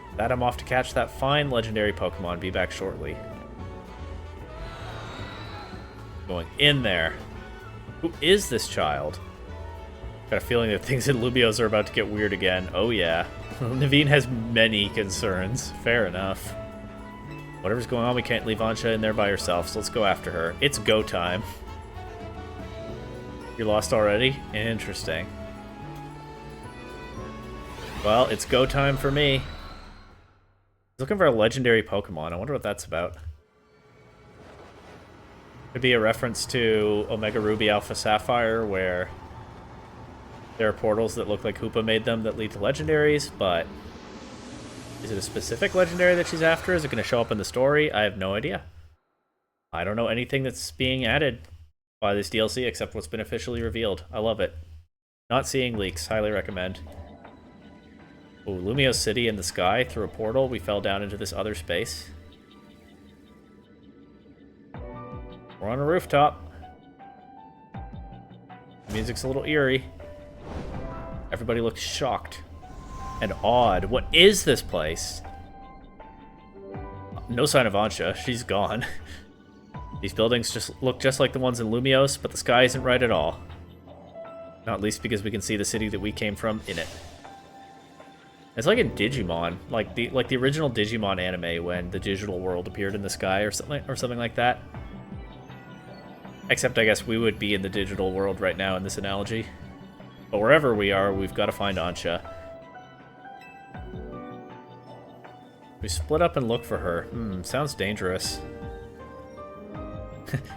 With that, I'm off to catch that fine legendary Pokemon. Be back shortly. Going in there. Who is this child? Got a feeling that things in Lumiose are about to get weird again. Oh yeah. Naveen has many concerns. Fair enough. Whatever's going on, we can't leave Ansha in there by herself, so let's go after her. It's go time. You're lost already? Interesting. Well, it's go time for me. I was looking for a legendary Pokemon. I wonder what that's about. Could be a reference to Omega Ruby Alpha Sapphire, where there are portals that look like Hoopa made them that lead to legendaries, but is it a specific legendary that she's after? Is it going to show up in the story? I have no idea. I don't know anything that's being added by this DLC except what's been officially revealed. I love it. Not seeing leaks. Highly recommend. Ooh, Lumiose City in the sky. Through a portal, we fell down into this other space. We're on a rooftop. The music's a little eerie. Everybody looks shocked and awed. What is this place? No sign of Ansha. She's gone. These buildings just look just like the ones in Lumiose, but the sky isn't right at all. Not least because we can see the city that we came from in it. It's like in Digimon, like the original Digimon anime when the digital world appeared in the sky or something like that. Except I guess we would be in the digital world right now in this analogy. But wherever we are, we've got to find Ansha. We split up and look for her. Sounds dangerous.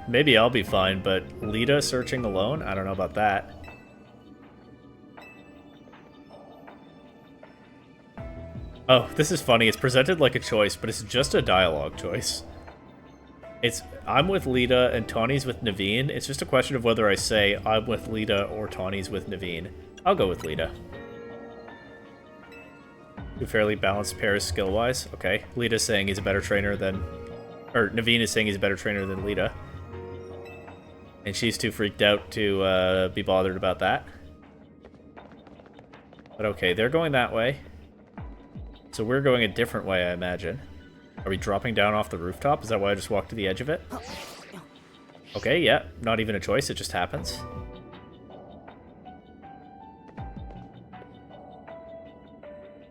Maybe I'll be fine, but Lita searching alone? I don't know about that. Oh, this is funny. It's presented like a choice, but it's just a dialogue choice. I'm with Lita and Tawny's with Naveen. It's just a question of whether I say I'm with Lita or Tawny's with Naveen. I'll go with Lita. Two fairly balanced pairs skill-wise. Okay. Lita's saying he's a better trainer than... Or Naveen is saying he's a better trainer than Lita. And she's too freaked out to be bothered about that. But okay, they're going that way. So we're going a different way, I imagine. Are we dropping down off the rooftop? Is that why I just walked to the edge of it? Okay, yeah. Not even a choice, it just happens.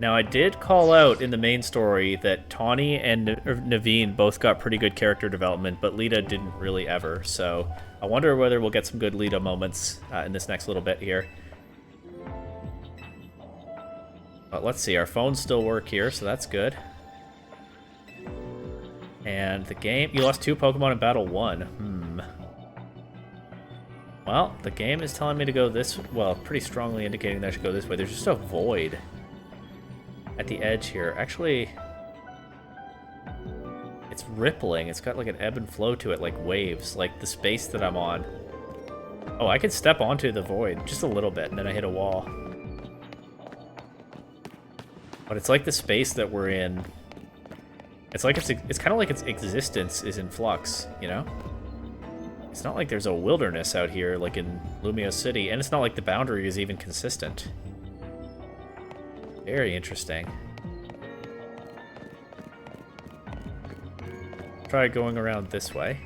Now, I did call out in the main story that Tawny and Naveen both got pretty good character development, but Lita didn't really ever, so I wonder whether we'll get some good Lita moments in this next little bit here. But let's see, our phones still work here, so that's good. And the game... You lost 2 Pokemon in Battle 1. Well, the game is telling me to go this... Well, pretty strongly indicating that I should go this way. There's just a void at the edge here. Actually, it's rippling. It's got like an ebb and flow to it, like waves, like the space that I'm on. Oh, I can step onto the void just a little bit, and then I hit a wall. But it's like the space that we're in... It's like it's kind of like its existence is in flux, you know? It's not like there's a wilderness out here like in Lumiose City, and it's not like the boundary is even consistent. Very interesting. Try going around this way.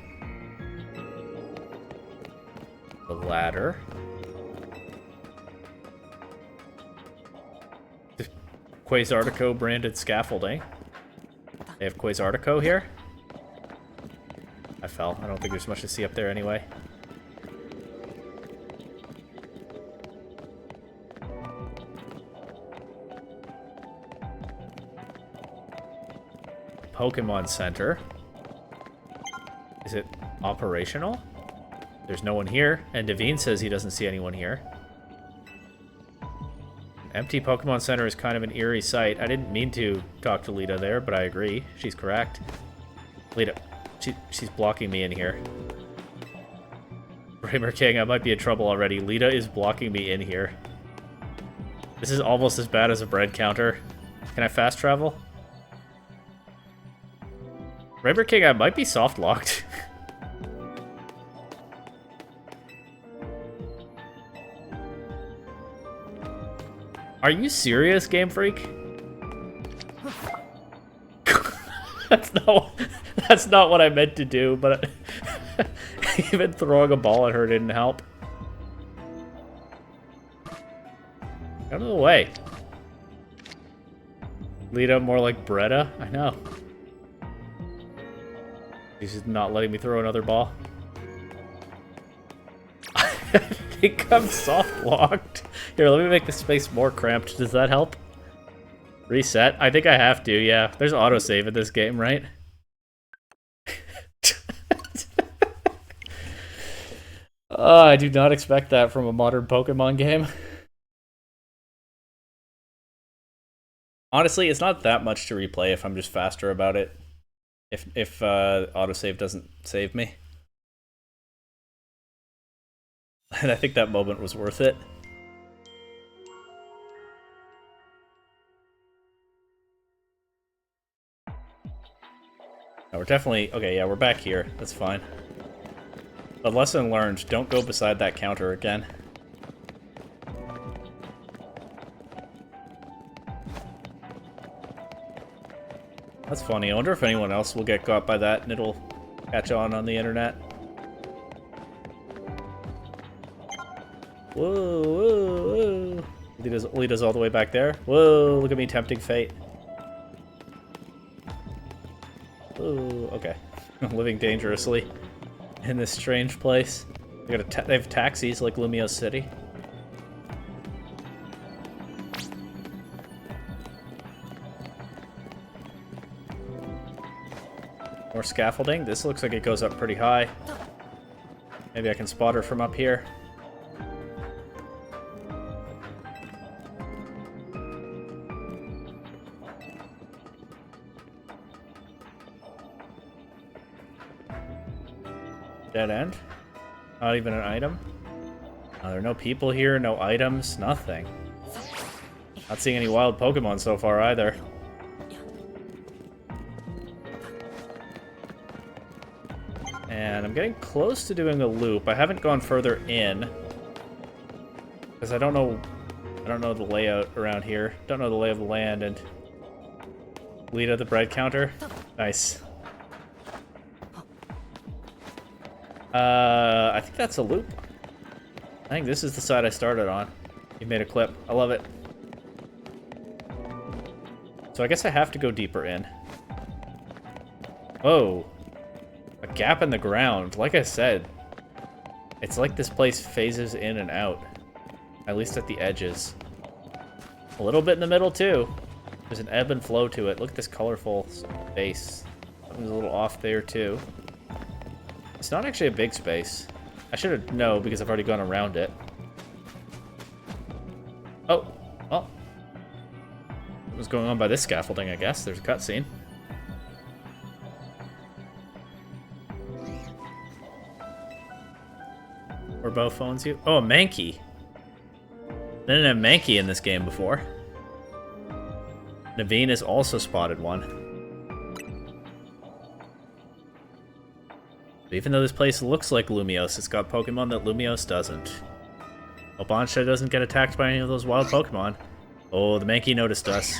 The ladder. Quasartico branded scaffolding. They have Quasartico here. I fell. I don't think there's much to see up there anyway. Pokemon Center. Is it operational? There's no one here, and Devine says he doesn't see anyone here. Empty Pokemon Center is kind of an eerie sight. I didn't mean to talk to Lita there, but I agree. She's correct. Lita, she's blocking me in here. Bramer King, I might be in trouble already. Lita is blocking me in here. This is almost as bad as a bread counter. Can I fast travel? Bramer King, I might be soft locked. Are you serious, Game Freak? That's not what I meant to do, but even throwing a ball at her didn't help. Out of the way. Lita, more like Bretta? I know. He's just not letting me throw another ball. I think I'm soft locked. Here, let me make the space more cramped. Does that help? Reset? I think I have to, yeah. There's autosave in this game, right? I do not expect that from a modern Pokemon game. Honestly, it's not that much to replay if I'm just faster about it. If autosave doesn't save me. And I think that moment was worth it. No, we're definitely... Okay, yeah, we're back here. That's fine. But lesson learned, don't go beside that counter again. That's funny. I wonder if anyone else will get caught by that and it'll catch on the internet. Whoa, whoa, whoa. Lita's all the way back there. Whoa, look at me tempting fate. Whoa, okay. I'm living dangerously in this strange place. They have taxis like Lumiose City. More scaffolding. This looks like it goes up pretty high. Maybe I can spot her from up here. Dead end. Not even an item. There are no people here, no items, nothing. Not seeing any wild Pokemon so far either. And I'm getting close to doing a loop. I haven't gone further in because I don't know the layout around here. Don't know the lay of the land. And Lita, the bread counter. Nice. I think that's a loop. I think this is the side I started on. You made a clip. I love it. So I guess I have to go deeper in. Oh. A gap in the ground. Like I said, it's like this place phases in and out. At least at the edges. A little bit in the middle, too. There's an ebb and flow to it. Look at this colorful space. Something's a little off there, too. It's not actually a big space. I should have known because I've already gone around it. Oh, well. What's going on by this scaffolding, I guess? There's a cutscene. Orbo phones you. Oh, a Mankey. Didn't have Mankey in this game before. Naveen has also spotted one. But even though this place looks like Lumiose, it's got Pokemon that Lumiose doesn't. Obansha doesn't get attacked by any of those wild Pokemon. Oh, the Mankey noticed us.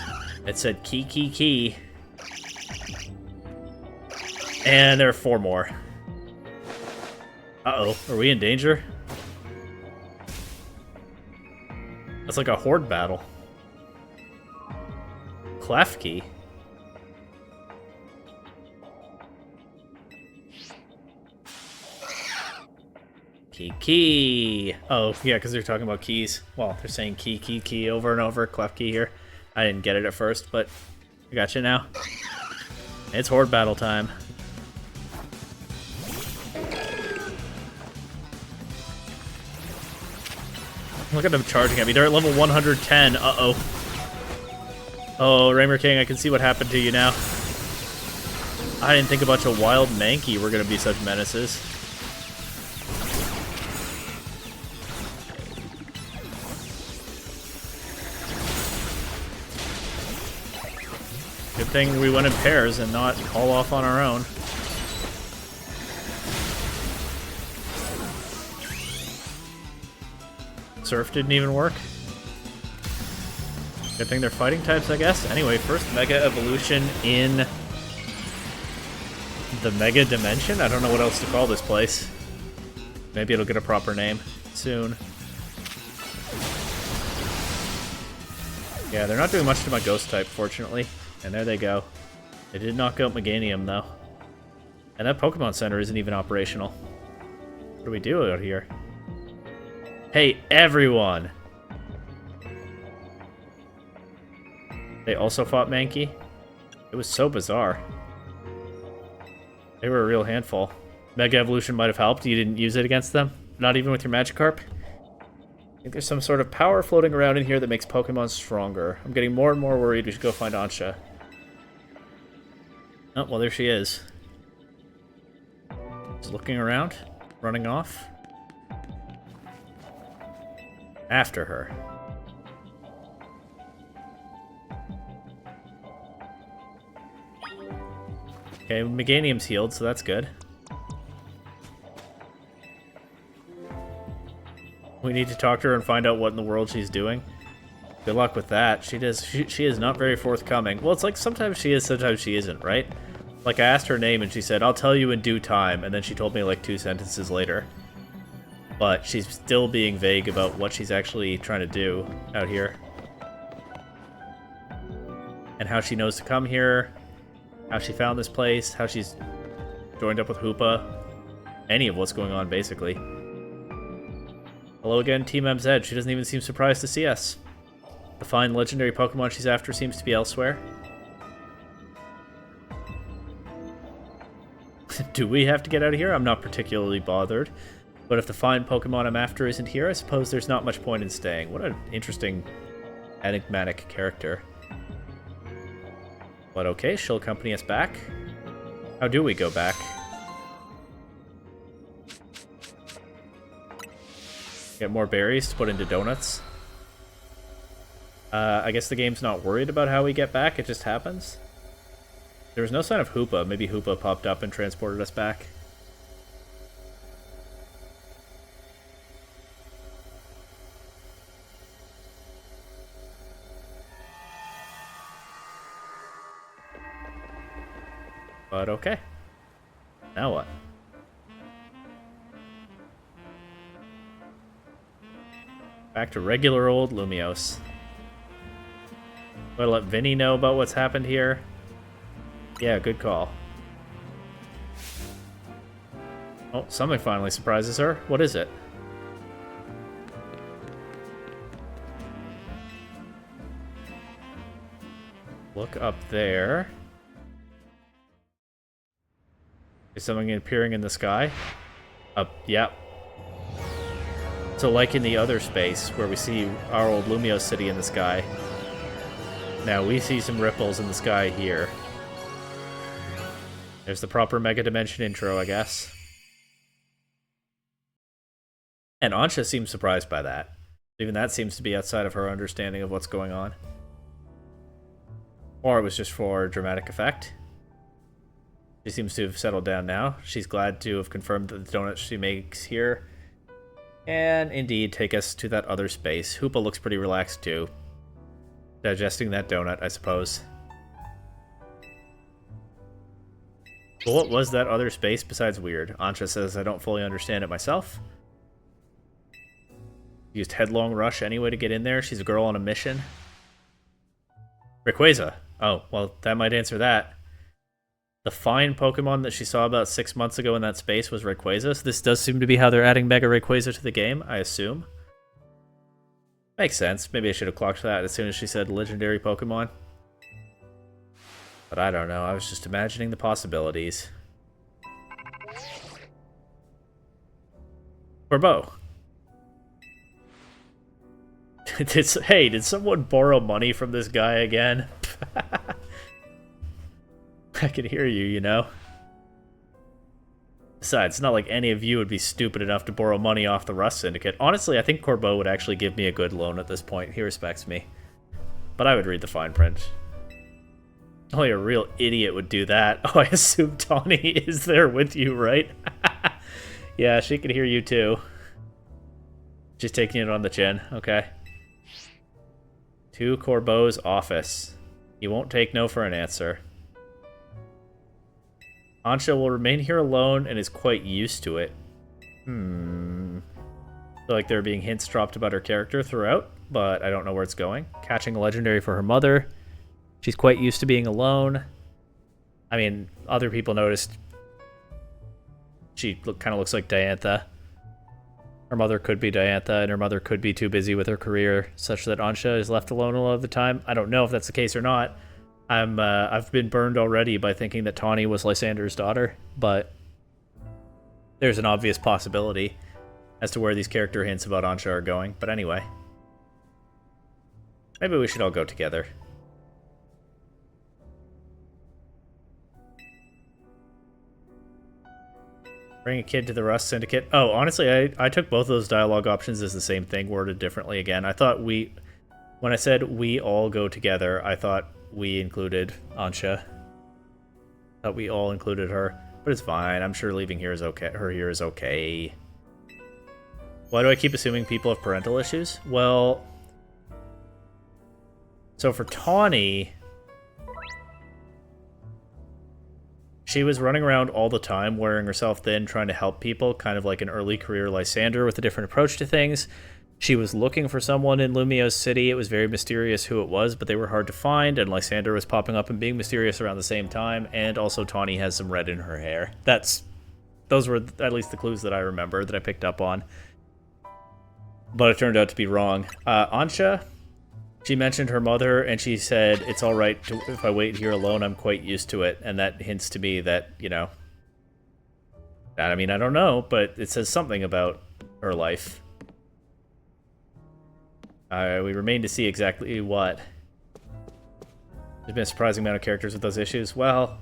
It said key, key, key. And there are 4 more. Uh-oh, are we in danger? That's like a horde battle. Klefki. Key. Oh, yeah, because they're talking about keys. Well, they're saying key over and over. Klefki here. I didn't get it at first, but I got you now. It's horde battle time. Look at them charging at me. They're at level 110. Uh-oh. Oh, Raymer King, I can see what happened to you now. I didn't think a bunch of wild Mankey were going to be such menaces. Good thing we went in pairs and not all off on our own. Surf didn't even work. Good thing they're fighting types, I guess. Anyway, first Mega Evolution in the Mega Dimension? I don't know what else to call this place. Maybe it'll get a proper name soon. Yeah, they're not doing much to my Ghost type, fortunately. And there they go. They did knock out Meganium, though. And that Pokemon Center isn't even operational. What do we do out here? Hey, everyone! They also fought Mankey? It was so bizarre. They were a real handful. Mega Evolution might have helped. You didn't use it against them? Not even with your Magikarp? I think there's some sort of power floating around in here that makes Pokemon stronger. I'm getting more and more worried. We should go find Ansha. Oh, well, there she is. Just looking around, running off. After her. Okay, Meganium's healed, so that's good. We need to talk to her and find out what in the world she's doing. Good luck with that. She is not very forthcoming. Well, it's like sometimes she is, sometimes she isn't, right? Like I asked her name and she said, "I'll tell you in due time," and then she told me like 2 sentences later. But she's still being vague about what she's actually trying to do out here. And how she knows to come here, how she found this place, how she's joined up with Hoopa. Any of what's going on, basically. Hello again, Team MZ. She doesn't even seem surprised to see us. The fine legendary Pokemon she's after seems to be elsewhere. Do we have to get out of here? I'm not particularly bothered. But if the fine Pokemon I'm after isn't here, I suppose there's not much point in staying. What an interesting, enigmatic character. But okay, she'll accompany us back. How do we go back? Get more berries to put into donuts. I guess the game's not worried about how we get back, it just happens. There was no sign of Hoopa. Maybe Hoopa popped up and transported us back. But okay. Now what? Back to regular old Lumiose. Gotta let Vinny know about what's happened here. Yeah, good call. Oh, something finally surprises her. What is it? Look up there. Is something appearing in the sky? Yep. So like in the other space, where we see our old Lumiose city in the sky, now we see some ripples in the sky here. There's the proper Mega Dimension intro, I guess. And Ansha seems surprised by that. Even that seems to be outside of her understanding of what's going on. Or it was just for dramatic effect. She seems to have settled down now. She's glad to have confirmed that the donuts she makes here can indeed take us to that other space. Hoopa looks pretty relaxed too. Digesting that donut, I suppose. Well, what was that other space besides weird? Ansha says I don't fully understand it myself. Used Headlong Rush anyway to get in there. She's a girl on a mission. Rayquaza. Oh, well, that might answer that. The fine Pokemon that she saw about 6 months ago in that space was Rayquaza, so this does seem to be how they're adding Mega Rayquaza to the game, I assume. Makes sense. Maybe I should have clocked that as soon as she said legendary Pokemon. But I don't know, I was just imagining the possibilities. Corbeau. Hey, did someone borrow money from this guy again? I can hear you, you know? Besides, it's not like any of you would be stupid enough to borrow money off the Rust Syndicate. Honestly, I think Corbeau would actually give me a good loan at this point. He respects me. But I would read the fine print. Only a real idiot would do that. Oh, I assume Tawny is there with you, right? Yeah, she can hear you too. Just taking it on the chin, okay. To Corbeau's office. He won't take no for an answer. Ansha will remain here alone and is quite used to it. I feel like there are being hints dropped about her character throughout, but I don't know where it's going. Catching a legendary for her mother. She's quite used to being alone. I mean, other people noticed she kind of looks like Diantha. Her mother could be Diantha, and her mother could be too busy with her career, such that Ansha is left alone a lot of the time. I don't know if that's the case or not. I've been burned already by thinking that Tawny was Lysander's daughter, but there's an obvious possibility as to where these character hints about Ansha are going. But anyway, maybe we should all go together. Bring a kid to the Rust Syndicate. Oh, honestly, I took both of those dialogue options as the same thing, worded differently again. I thought when I said we all go together, I thought we included Ansha. Thought we all included her, but it's fine. I'm sure leaving here is okay. Her here is okay. Why do I keep assuming people have parental issues? Well, so for Tawny, she was running around all the time, wearing herself thin, trying to help people, kind of like an early career Lysander with a different approach to things. She was looking for someone in Lumiose City. It was very mysterious who it was, but they were hard to find, and Lysander was popping up and being mysterious around the same time, and also Tawny has some red in her hair. Those were at least the clues that I remember, that I picked up on. But it turned out to be wrong. Ansha, she mentioned her mother, and she said, it's alright if I wait here alone, I'm quite used to it, and that hints to me that, you know, I mean, I don't know, but it says something about her life. We remain to see exactly what. There's been a surprising amount of characters with those issues. Well,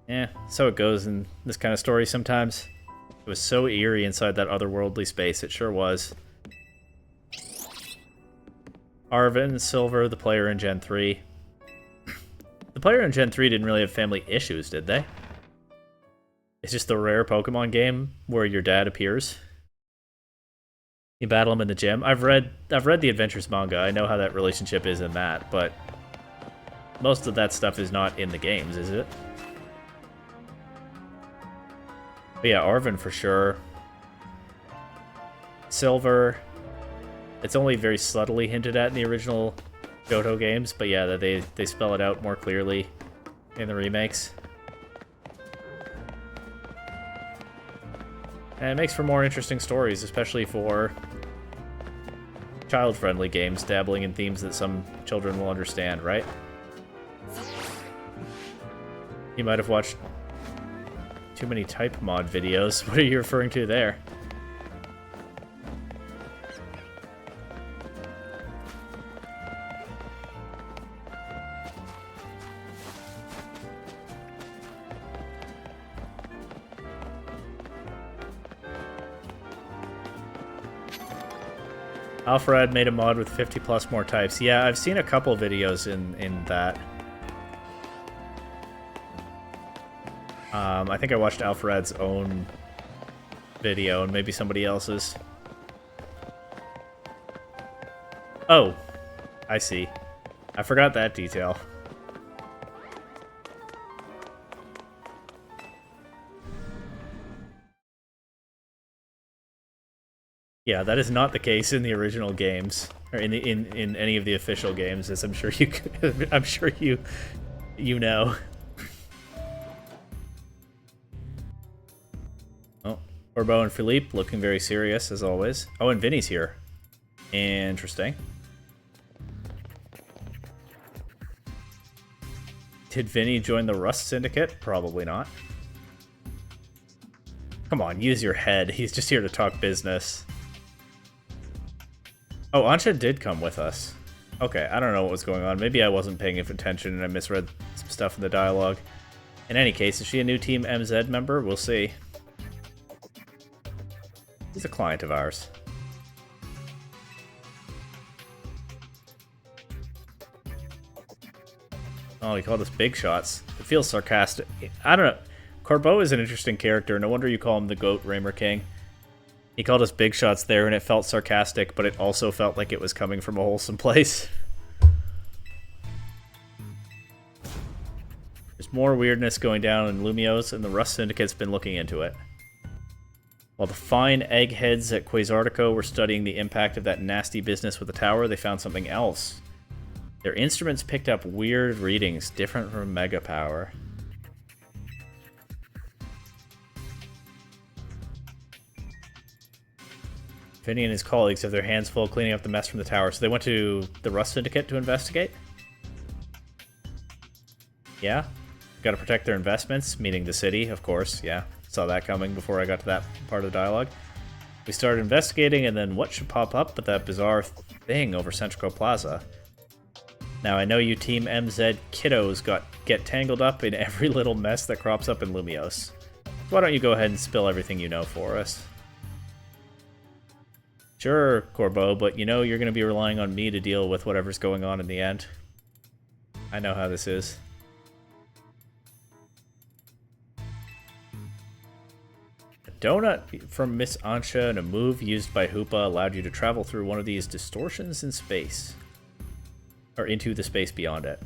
yeah, so it goes in this kind of story sometimes. It was so eerie inside that otherworldly space, it sure was. Arven, Silver, the player in Gen 3. The player in Gen 3 didn't really have family issues, did they? It's just the rare Pokemon game where your dad appears. You battle him in the gym. I've read the Adventures manga. I know how that relationship is in that, but most of that stuff is not in the games, is it? But yeah, Arven for sure. Silver. It's only very subtly hinted at in the original Johto games, but yeah, they spell it out more clearly in the remakes. And it makes for more interesting stories, especially for child-friendly games dabbling in themes that some children will understand, right? You might have watched too many type mod videos. What are you referring to there? Alfred made a mod with 50 plus more types. Yeah, I've seen a couple videos in that. I think I watched Alfred's own video and maybe somebody else's. Oh, I see. I forgot that detail. Yeah, that is not the case in the original games, or in any of the official games, as I'm sure you I'm sure you know. Oh, Corbeau and Philippe looking very serious as always. Oh, and Vinny's here. Interesting. Did Vinny join the Rust Syndicate? Probably not. Come on, use your head. He's just here to talk business. Oh, Ansha did come with us. Okay, I don't know what was going on. Maybe I wasn't paying attention and I misread some stuff in the dialogue. In any case, is she a new Team MZ member? We'll see. He's a client of ours. Oh, he called us big shots. It feels sarcastic. I don't know. Corbeau is an interesting character. No wonder you call him the GOAT Raymer King. He called us big shots there, and it felt sarcastic, but it also felt like it was coming from a wholesome place. There's more weirdness going down in Lumiose, and the Rust Syndicate's been looking into it. While the fine eggheads at Quasartico were studying the impact of that nasty business with the tower, they found something else. Their instruments picked up weird readings, different from Mega Power. Vinny and his colleagues have their hands full cleaning up the mess from the tower, so they went to the Rust Syndicate to investigate? Yeah? Gotta protect their investments, meaning the city, of course, yeah. Saw that coming before I got to that part of the dialogue. We started investigating, and then what should pop up but that bizarre thing over Centrico Plaza? Now, I know you Team MZ kiddos get tangled up in every little mess that crops up in Lumiose. Why don't you go ahead and spill everything you know for us? Sure, Corbeau, but you know you're going to be relying on me to deal with whatever's going on in the end. I know how this is. A donut from Miss Ansha and a move used by Hoopa allowed you to travel through one of these distortions in space. Or into the space beyond it.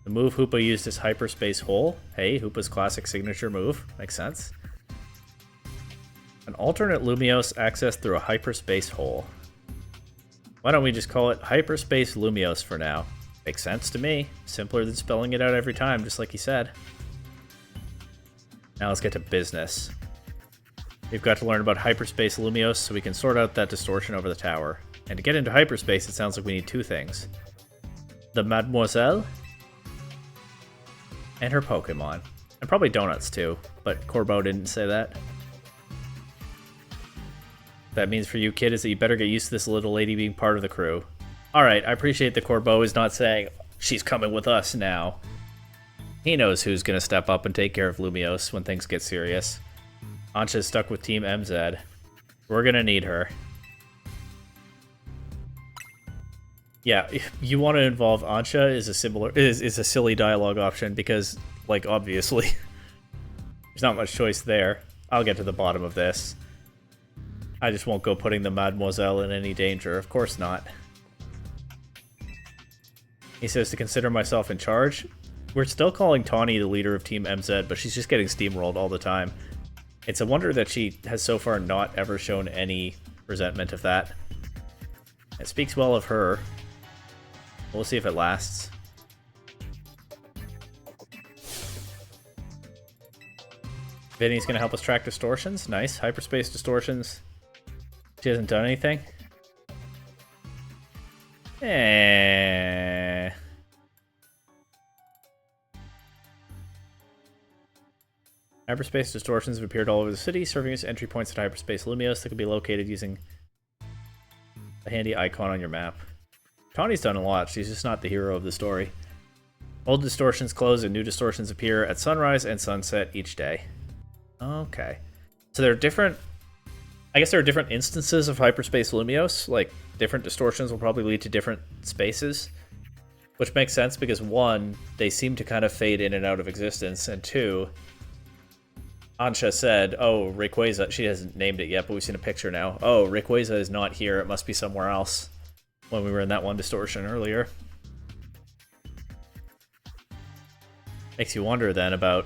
The move Hoopa used is Hyperspace Hole. Hey, Hoopa's classic signature move. Makes sense. An alternate Lumiose accessed through a hyperspace hole. Why don't we just call it Hyperspace Lumiose for now? Makes sense to me. Simpler than spelling it out every time, just like he said. Now let's get to business. We've got to learn about Hyperspace Lumiose so we can sort out that distortion over the tower. And to get into hyperspace, it sounds like we need two things. The Mademoiselle and her Pokemon. And probably donuts too, but Corbeau didn't say that. That means for you, kid, is that you better get used to this little lady being part of the crew. Alright, I appreciate that Corbeau is not saying, she's coming with us now. He knows who's going to step up and take care of Lumiose when things get serious. Ansha's stuck with Team MZ. We're going to need her. Yeah, if you want to involve Ansha is a silly dialogue option because, like, obviously, there's not much choice there. I'll get to the bottom of this. I just won't go putting the Mademoiselle in any danger. Of course not. He says to consider myself in charge. We're still calling Tawny the leader of Team MZ, but she's just getting steamrolled all the time. It's a wonder that she has so far not ever shown any resentment of that. It speaks well of her. We'll see if it lasts. Vinny's going to help us track distortions. Nice. Hyperspace distortions. She hasn't done anything. Hyperspace distortions have appeared all over the city, serving as entry points at Hyperspace Lumiose that can be located using a handy icon on your map. Tawny's done a lot, she's just not the hero of the story. Old distortions close and new distortions appear at sunrise and sunset each day. Okay. So there are different... I guess there are different instances of Hyperspace Lumiose, like different distortions will probably lead to different spaces, which makes sense because one, they seem to kind of fade in and out of existence, and two, Ansha said, oh, Rayquaza, she hasn't named it yet, but we've seen a picture now. Oh, Rayquaza is not here, it must be somewhere else, when we were in that one distortion earlier. Makes you wonder then about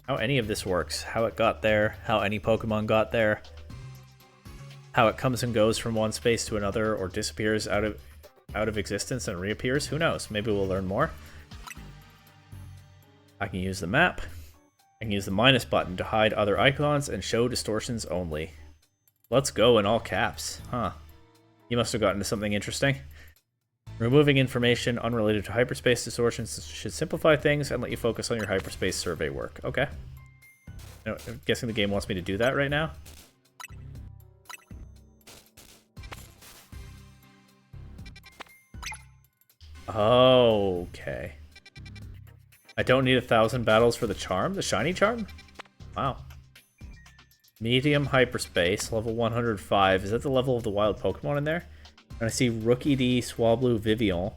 how any of this works, how it got there, how any Pokemon got there, how it comes and goes from one space to another or disappears out of existence and reappears. Who knows? Maybe we'll learn more. I can use the map. I can use the minus button to hide other icons and show distortions only. Let's go in all caps. Huh. You must have gotten to something interesting. Removing information unrelated to hyperspace distortions should simplify things and let you focus on your hyperspace survey work. Okay. Now, I'm guessing the game wants me to do that right now. Okay. I don't need 1,000 battles for the charm? The shiny charm? Wow. Medium hyperspace, level 105. Is that the level of the wild Pokemon in there? And I see Rookie D, Swablu, Vivillon.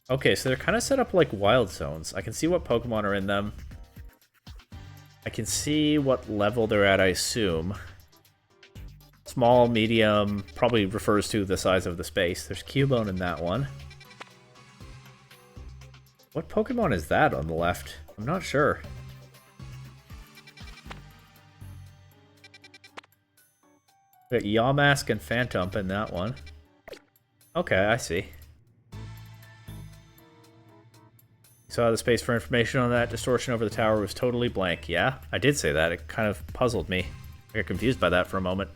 Okay, so they're kind of set up like wild zones. I can see what Pokemon are in them. I can see what level they're at, I assume. Small, medium, probably refers to the size of the space. There's Cubone in that one. What Pokemon is that on the left? I'm not sure. We got Yamask and Phantump in that one. Okay, I see. Saw the space for information on that. Distortion over the tower was totally blank. Yeah, I did say that. It kind of puzzled me. I got confused by that for a moment.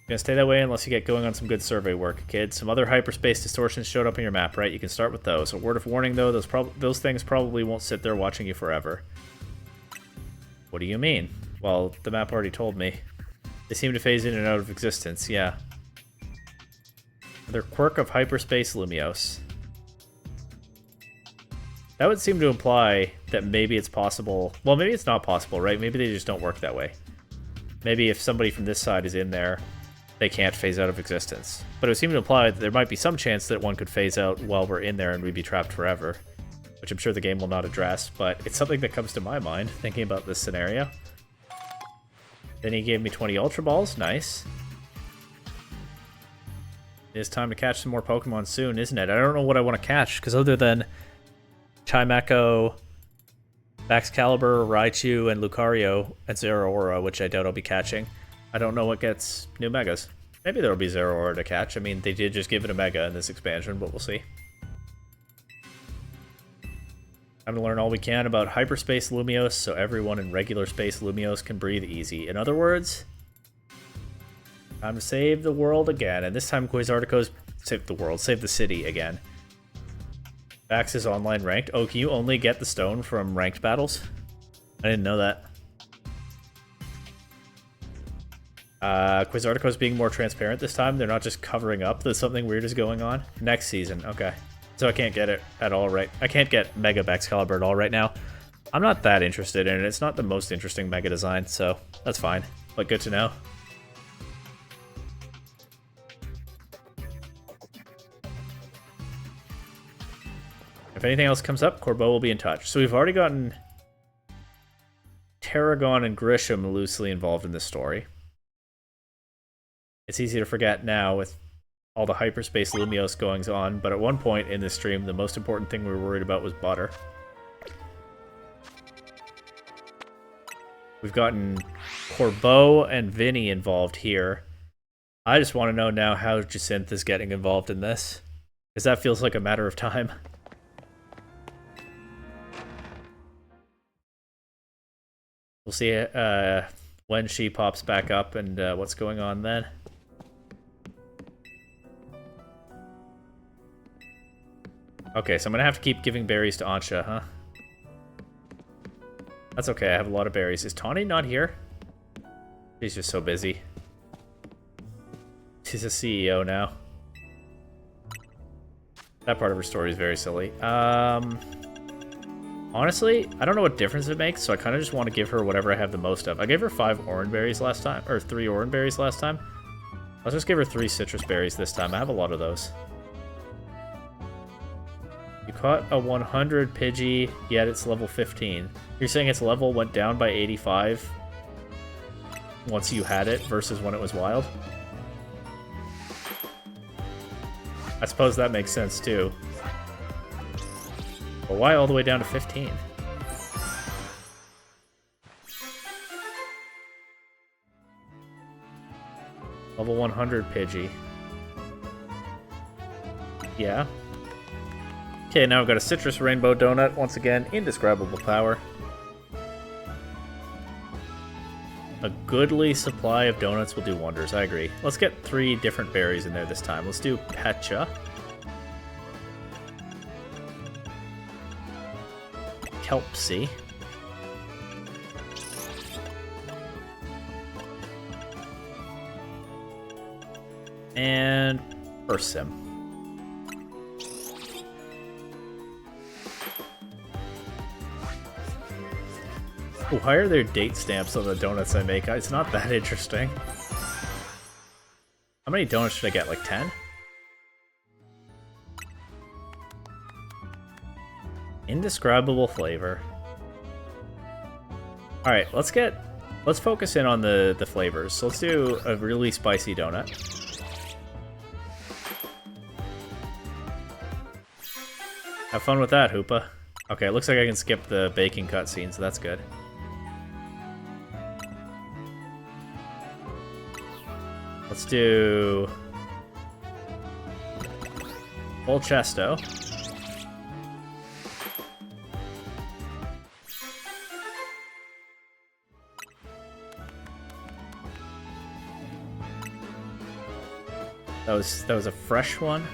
Gonna stay that way unless you get going on some good survey work, kids. Some other hyperspace distortions showed up on your map, right? You can start with those. A word of warning, though, those things probably won't sit there watching you forever. What do you mean? Well, the map already told me. They seem to phase in and out of existence, yeah. Another quirk of hyperspace Lumiose. That would seem to imply that maybe it's possible... Well, maybe it's not possible, right? Maybe they just don't work that way. Maybe if somebody from this side is in there, they can't phase out of existence. But it would seem to imply that there might be some chance that one could phase out while we're in there and we'd be trapped forever. Which I'm sure the game will not address, but it's something that comes to my mind, thinking about this scenario. Then he gave me 20 Ultra Balls, nice. It's time to catch some more Pokemon soon, isn't it? I don't know what I want to catch, because other than Chimecho, Baxcalibur, Raichu, and Lucario, and Zeraora, which I doubt I'll be catching, I don't know what gets new Megas. Maybe there'll be Zeraora to catch. I mean, they did just give it a Mega in this expansion, but we'll see. Time to learn all we can about Hyperspace Lumiose so everyone in regular space Lumiose can breathe easy. In other words, time to save the world again. And this time Quasartico's save the world, save the city again. Bax is online ranked. Oh, can you only get the stone from ranked battles? I didn't know that. Quasartico's being more transparent this time. They're not just covering up that something weird is going on. Next season, okay. So I can't get it at all right. I can't get Mega Baxcalibur at all right now. I'm not that interested in it. It's not the most interesting Mega design, so that's fine. But good to know. If anything else comes up, Corbeau will be in touch. So we've already gotten Tarragon and Grisham loosely involved in this story. It's easy to forget now with all the hyperspace Lumiose goings on, but at one point in this stream, the most important thing we were worried about was butter. We've gotten Corbeau and Vinny involved here. I just want to know now how Jacinth is getting involved in this, because that feels like a matter of time. We'll see when she pops back up and what's going on then. Okay, so I'm gonna have to keep giving berries to Ancha, huh? That's okay, I have a lot of berries. Is Tawny not here? She's just so busy. She's a CEO now. That part of her story is very silly. Honestly, I don't know what difference it makes, so I kind of just want to give her whatever I have the most of. I gave her 5 orange berries last time, or 3 orange berries last time. Let's just give her 3 citrus berries this time. I have a lot of those. You caught a 100 Pidgey, yet it's level 15. You're saying its level went down by 85 once you had it versus when it was wild? I suppose that makes sense too. But why all the way down to 15? Level 100 Pidgey. Yeah. Okay, now I've got a Citrus Rainbow Donut. Once again, indescribable power. A goodly supply of donuts will do wonders, I agree. Let's get 3 different berries in there this time. Let's do Pecha. Kelpsy. And Ursim. Oh, why are there date stamps on the donuts I make? It's not that interesting. How many donuts should I get? Like 10? Indescribable flavor. Alright, let's focus in on the flavors. So let's do a really spicy donut. Have fun with that, Hoopa. Okay, it looks like I can skip the baking cutscene, so that's good. Let's do Full Chesto. That was a fresh one.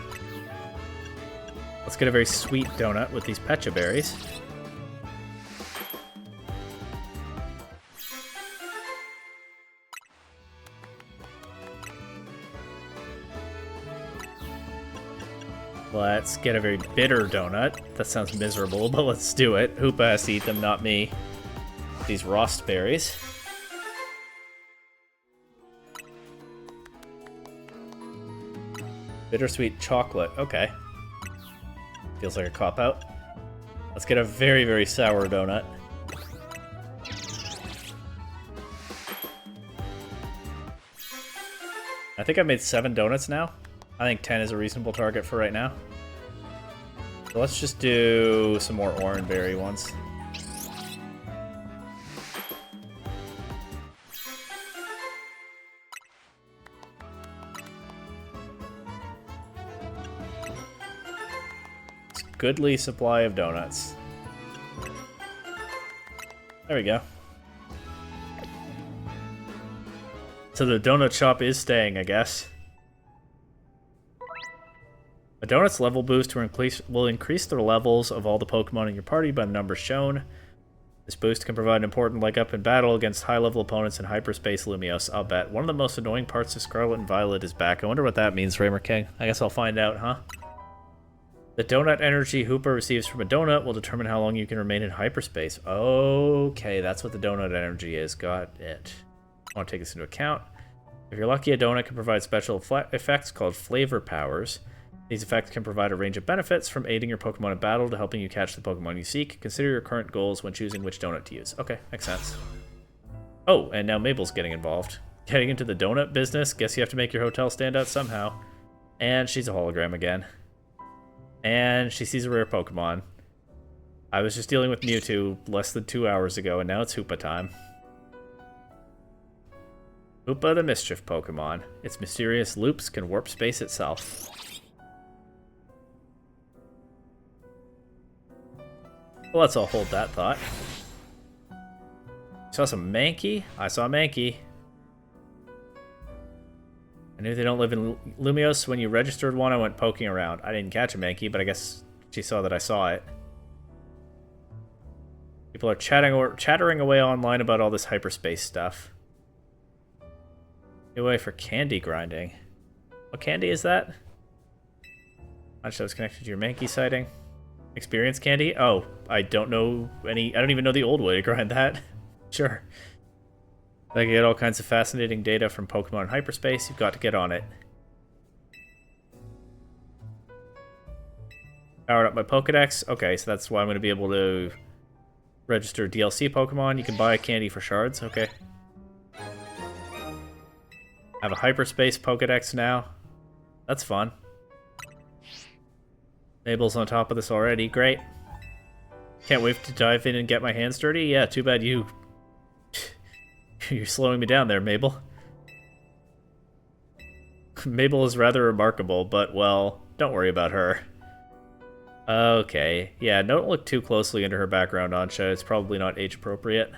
Let's get a very sweet donut with these Pecha berries. Let's get a very bitter donut. That sounds miserable, but let's do it. Hoopa has to eat them, not me. These Rost berries. Bittersweet chocolate. Okay. Feels like a cop-out. Let's get a very, very sour donut. I think I've made 7 donuts now. I think 10 is a reasonable target for right now. So let's just do some more orangeberry ones. It's a goodly supply of donuts. There we go. So the donut shop is staying, I guess. A donut's level boost will increase the levels of all the Pokemon in your party by the numbers shown. This boost can provide an important leg up in battle against high-level opponents in Hyperspace Lumiose. I'll bet. One of the most annoying parts of Scarlet and Violet is back. I wonder what that means, Raymer King. I guess I'll find out, huh? The donut energy Hoopa receives from a donut will determine how long you can remain in hyperspace. Okay, that's what the donut energy is. Got it. I want to take this into account. If you're lucky, a donut can provide special effects called flavor powers. These effects can provide a range of benefits, from aiding your Pokemon in battle to helping you catch the Pokemon you seek. Consider your current goals when choosing which donut to use. Okay, makes sense. Oh, and now Mabel's getting involved. Getting into the donut business? Guess you have to make your hotel stand out somehow. And she's a hologram again. And she sees a rare Pokemon. I was just dealing with Mewtwo less than 2 hours ago, and now it's Hoopa time. Hoopa the Mischief Pokemon. Its mysterious loops can warp space itself. Well, let's all hold that thought. Saw some Mankey? I saw Mankey. I knew they don't live in Lumiose. When you registered one, I went poking around. I didn't catch a Mankey, but I guess she saw that I saw it. People are chattering away online about all this hyperspace stuff. New way for candy grinding. What candy is that? Much that was connected to your Mankey sighting. Experience candy? Oh, I don't know any. I don't even know the old way to grind that. Sure. I can get all kinds of fascinating data from Pokemon in hyperspace. You've got to get on it. Powered up my Pokedex. Okay, so that's why I'm going to be able to register DLC Pokemon. You can buy candy for shards. Okay. I have a hyperspace Pokedex now. That's fun. Mabel's on top of this already. Great. Can't wait to dive in and get my hands dirty. Yeah, too bad you're slowing me down there, Mabel. Mabel is rather remarkable, but, well, don't worry about her. Okay, yeah, don't look too closely into her background, Ansha. It's probably not age appropriate.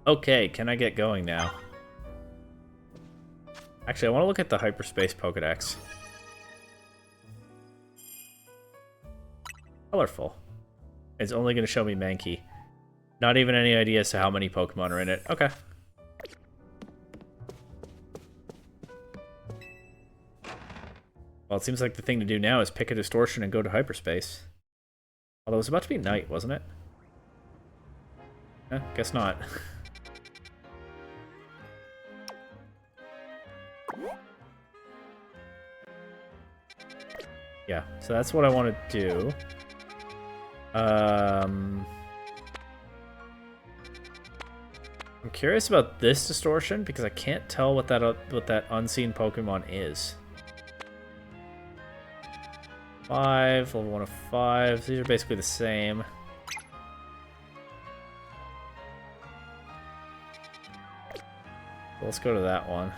Okay, can I get going now? Actually, I want to look at the hyperspace Pokedex. Colorful. It's only going to show me Mankey. Not even any idea as to how many Pokemon are in it. Okay. Well, it seems like the thing to do now is pick a distortion and go to hyperspace. Although it was about to be night, wasn't it? Guess not. Yeah, so that's what I want to do. I'm curious about this distortion because I can't tell what that unseen Pokemon is. 5, level 1 of 5. These are basically the same. Let's go to that one.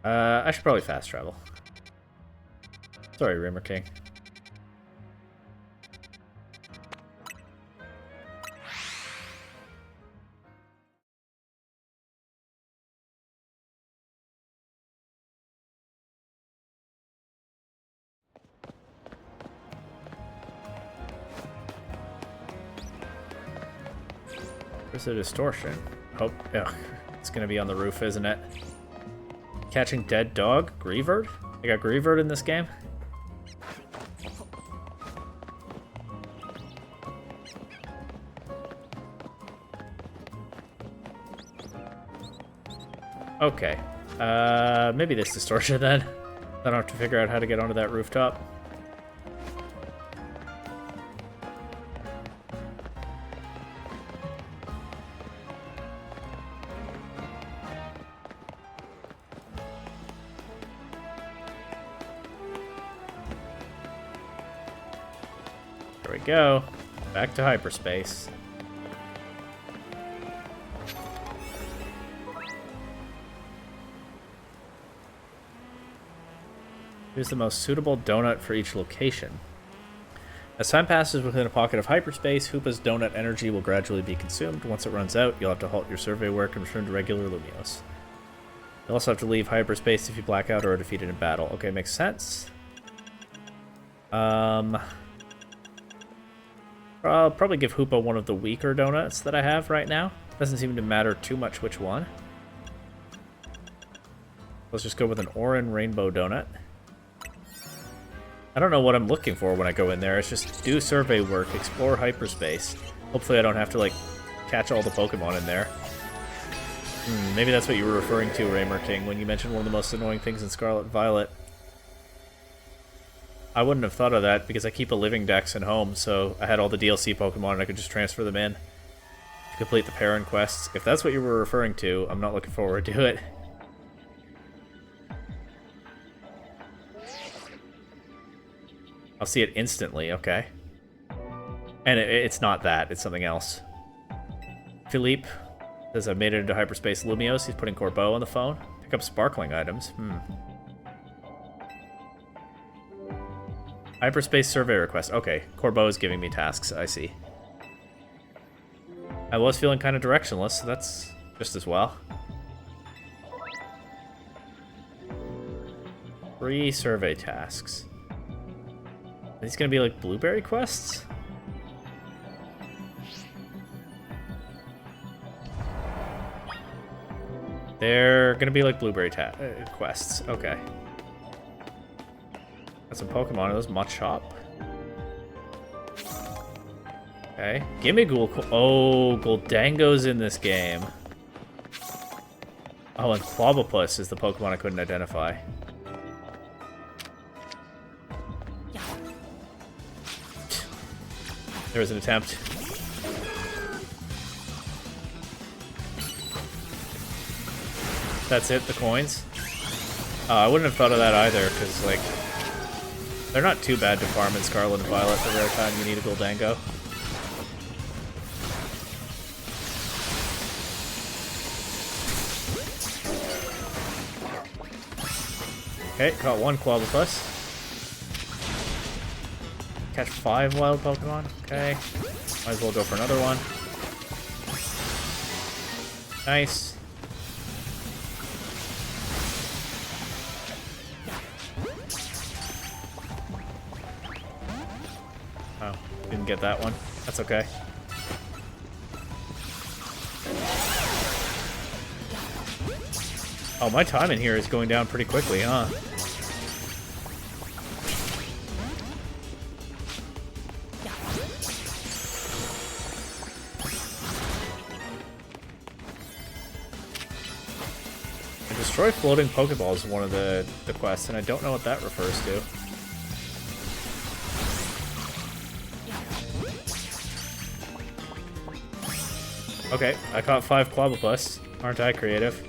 I should probably fast travel. Sorry, Rimmer King. Where's the distortion? Hope it's gonna be on the roof, isn't it? Catching dead dog? Greavard? I got Greavard in this game? Okay. Maybe this distortion then. I don't have to figure out how to get onto that rooftop. There we go. Back to hyperspace. Choose the most suitable donut for each location. As time passes within a pocket of hyperspace, Hoopa's donut energy will gradually be consumed. Once it runs out, you'll have to halt your survey work and return to regular Lumiose. You'll also have to leave hyperspace if you black out or are defeated in battle. Okay, makes sense. I'll probably give Hoopa one of the weaker donuts that I have right now. Doesn't seem to matter too much which one. Let's just go with an Oran Rainbow Donut. I don't know what I'm looking for when I go in there. It's just do survey work, explore hyperspace. Hopefully I don't have to, like, catch all the Pokemon in there. Maybe that's what you were referring to, Raymer King, when you mentioned one of the most annoying things in Scarlet and Violet. I wouldn't have thought of that because I keep a living dex at home, so I had all the DLC Pokemon and I could just transfer them in to complete the Perrin quests. If that's what you were referring to, I'm not looking forward to it. I'll see it instantly, okay. And it's not that, it's something else. Philippe says I've made it into hyperspace Lumiose. He's putting Corbeau on the phone. Pick up sparkling items. Hyperspace survey request. Okay, Corbeau is giving me tasks, I see. I was feeling kind of directionless, so that's just as well. 3 survey tasks. Are these gonna be like blueberry quests? They're gonna be like blueberry quests. Okay. Got some Pokemon in those. Machop. Okay. Gimme Oh, Goldango's in this game. Oh, and Clobbopus is the Pokemon I couldn't identify. There was an attempt. That's it, the coins. I wouldn't have thought of that either, because, like, they're not too bad to farm in Scarlet and Violet the rare time you need a Gholdengo. Okay, caught one Quabblepuss. Catch 5 wild Pokemon. Okay. Might as well go for another one. Nice. Oh, didn't get that one. That's okay. Oh, my time in here is going down pretty quickly, huh? Destroy floating Pokeballs is one of the quests, and I don't know what that refers to. Okay, I caught 5 Quabblepuss. Aren't I creative?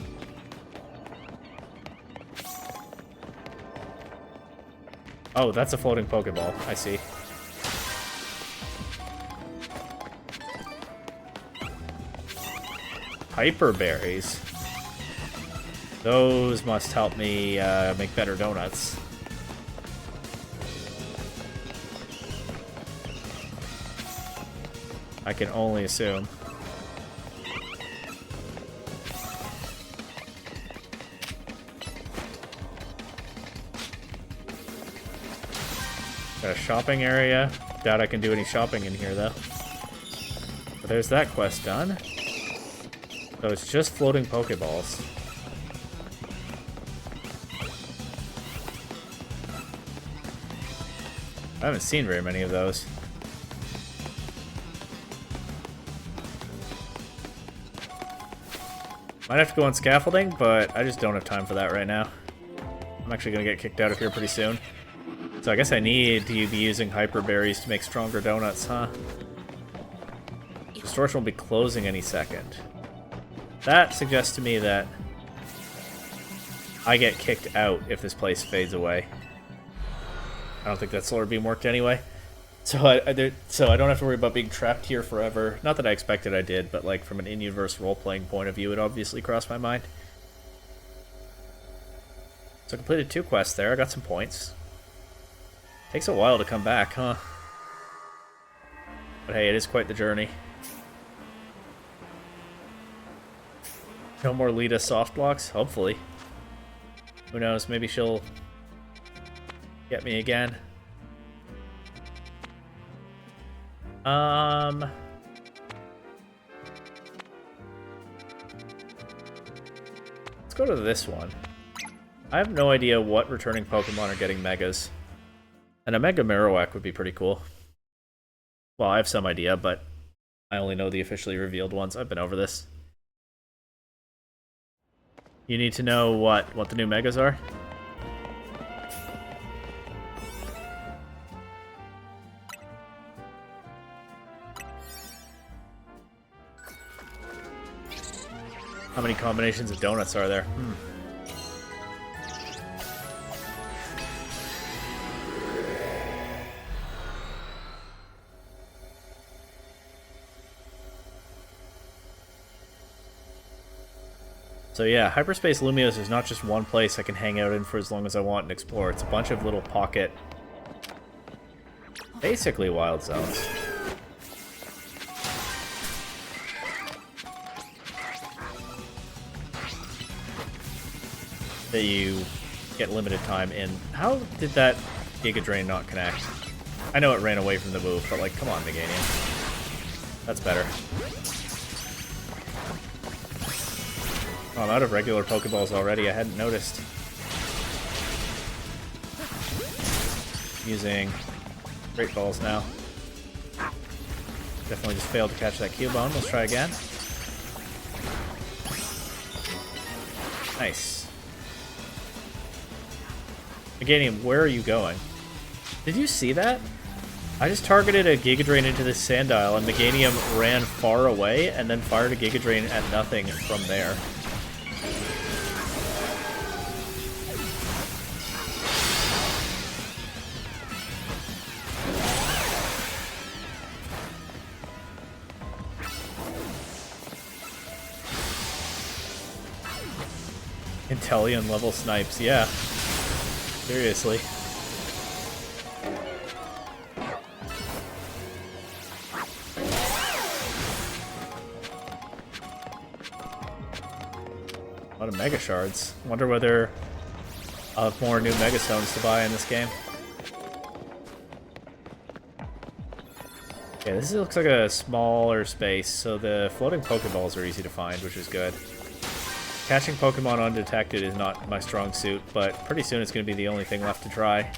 Oh, that's a floating Pokeball. I see. Hyper Berries. Those must help me make better donuts. I can only assume. Got a shopping area. Doubt I can do any shopping in here, though. But there's that quest done. So it's just floating Pokeballs. I haven't seen very many of those. Might have to go on scaffolding, but I just don't have time for that right now. I'm actually going to get kicked out of here pretty soon. So I guess I need to be using Hyper Berries to make stronger donuts, huh? Distortion will be closing any second. That suggests to me that I get kicked out if this place fades away. I don't think that Solar Beam worked anyway. So I don't have to worry about being trapped here forever. Not that I expected I did, but like from an in-universe role-playing point of view, it obviously crossed my mind. So I completed 2 quests there, I got some points. Takes a while to come back, huh? But hey, it is quite the journey. No more Lita soft blocks? Hopefully. Who knows, maybe she'll get me again. Let's go to this one. I have no idea what returning Pokemon are getting Megas. And a Mega Marowak would be pretty cool. Well, I have some idea, but I only know the officially revealed ones. I've been over this. You need to know what the new Megas are? How many combinations of donuts are there? So yeah, Hyperspace Lumiose is not just one place I can hang out in for as long as I want and explore. It's a bunch of little pocket, basically wild zones. That you get limited time in. How did that Giga Drain not connect? I know it ran away from the move, but like, come on, Meganium. That's better. Oh, I'm out of regular Pokeballs already, I hadn't noticed. Using Great Balls now. Definitely just failed to catch that Cubone. Let's try again. Nice. Meganium, where are you going? Did you see that? I just targeted a Giga Drain into this Sandile, and Meganium ran far away, and then fired a Giga Drain at nothing from there. Inteleon level snipes, yeah. Seriously. A lot of Mega Shards. Wonder whether I'll have more new Mega Stones to buy in this game. Yeah, this looks like a smaller space, so the floating Pokeballs are easy to find, which is good. Catching Pokemon undetected is not my strong suit, but pretty soon it's going to be the only thing left to try.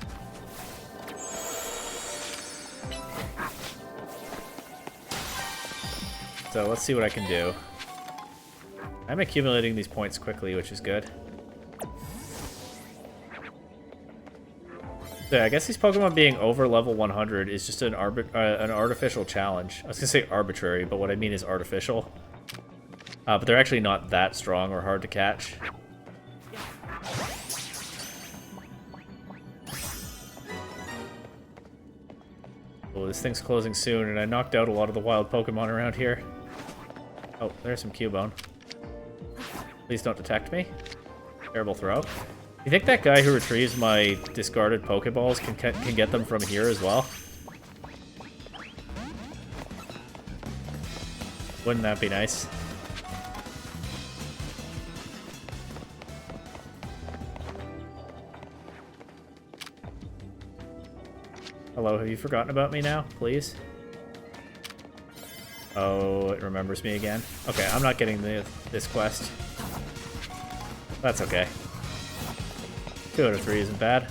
So let's see what I can do. I'm accumulating these points quickly, which is good. So yeah, I guess these Pokemon being over level 100 is just an artificial challenge. I was going to say arbitrary, but what I mean is artificial. But they're actually not that strong or hard to catch. Oh, this thing's closing soon, and I knocked out a lot of the wild Pokemon around here. Oh, there's some Cubone. Please don't detect me. Terrible throw. You think that guy who retrieves my discarded Pokeballs can get them from here as well? Wouldn't that be nice? Hello, have you forgotten about me now, please? Oh, it remembers me again. Okay, I'm not getting this quest. That's okay. 2 out of 3 isn't bad.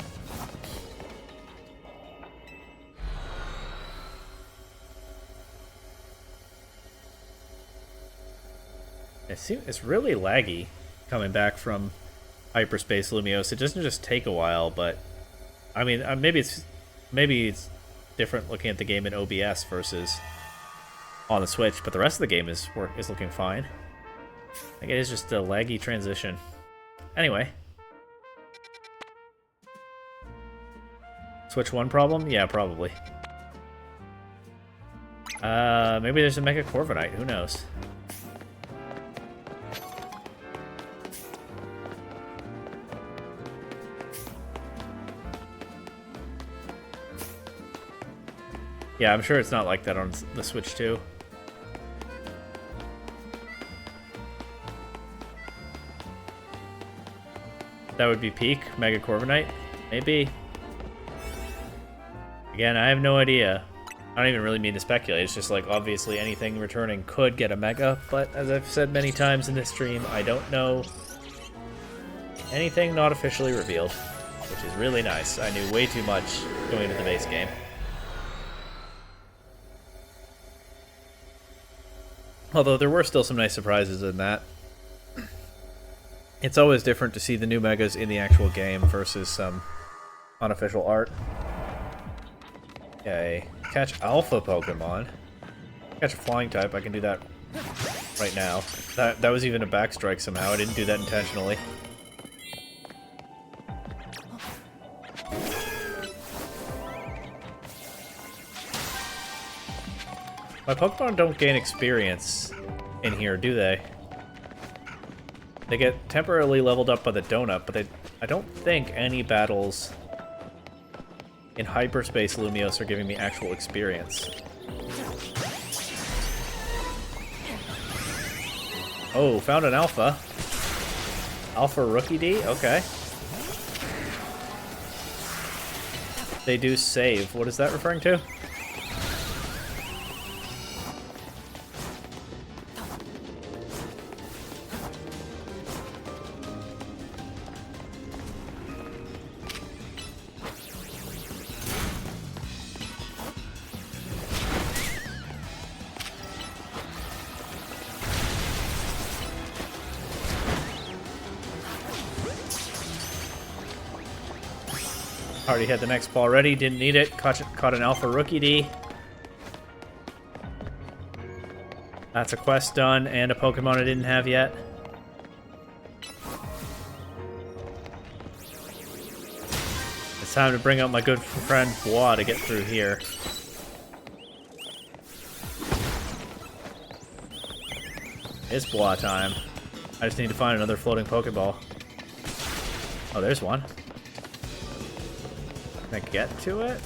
It's really laggy coming back from Hyperspace Lumiose. It doesn't just take a while, but I mean, maybe it's different looking at the game in OBS versus on the Switch, but the rest of the game is looking fine. I think it is just a laggy transition. Anyway. Switch 1 problem? Yeah, probably. Maybe there's a Mega Corviknight, who knows? Yeah, I'm sure it's not like that on the Switch 2. That would be peak Mega Corviknight? Maybe. Again, I have no idea. I don't even really mean to speculate. It's just like, obviously anything returning could get a Mega, but as I've said many times in this stream, I don't know anything not officially revealed, which is really nice. I knew way too much going into the base game. Although there were still some nice surprises in that. It's always different to see the new Megas in the actual game versus some unofficial art. Okay, catch Alpha Pokemon. Catch a flying type, I can do that right now. That was even a backstrike somehow, I didn't do that intentionally. My Pokemon don't gain experience in here, do they? They get temporarily leveled up by the donut, but I don't think any battles in Hyperspace Lumiose are giving me actual experience. Oh, found an Alpha. Alpha Rookidee? Okay. They do save. What is that referring to? Already had the next ball ready, didn't need it. Caught an Alpha Rookidee. That's a quest done, and a Pokemon I didn't have yet. It's time to bring out my good friend Bois to get through here. It's Bois time. I just need to find another floating Pokeball. Oh, there's one. Can I get to it?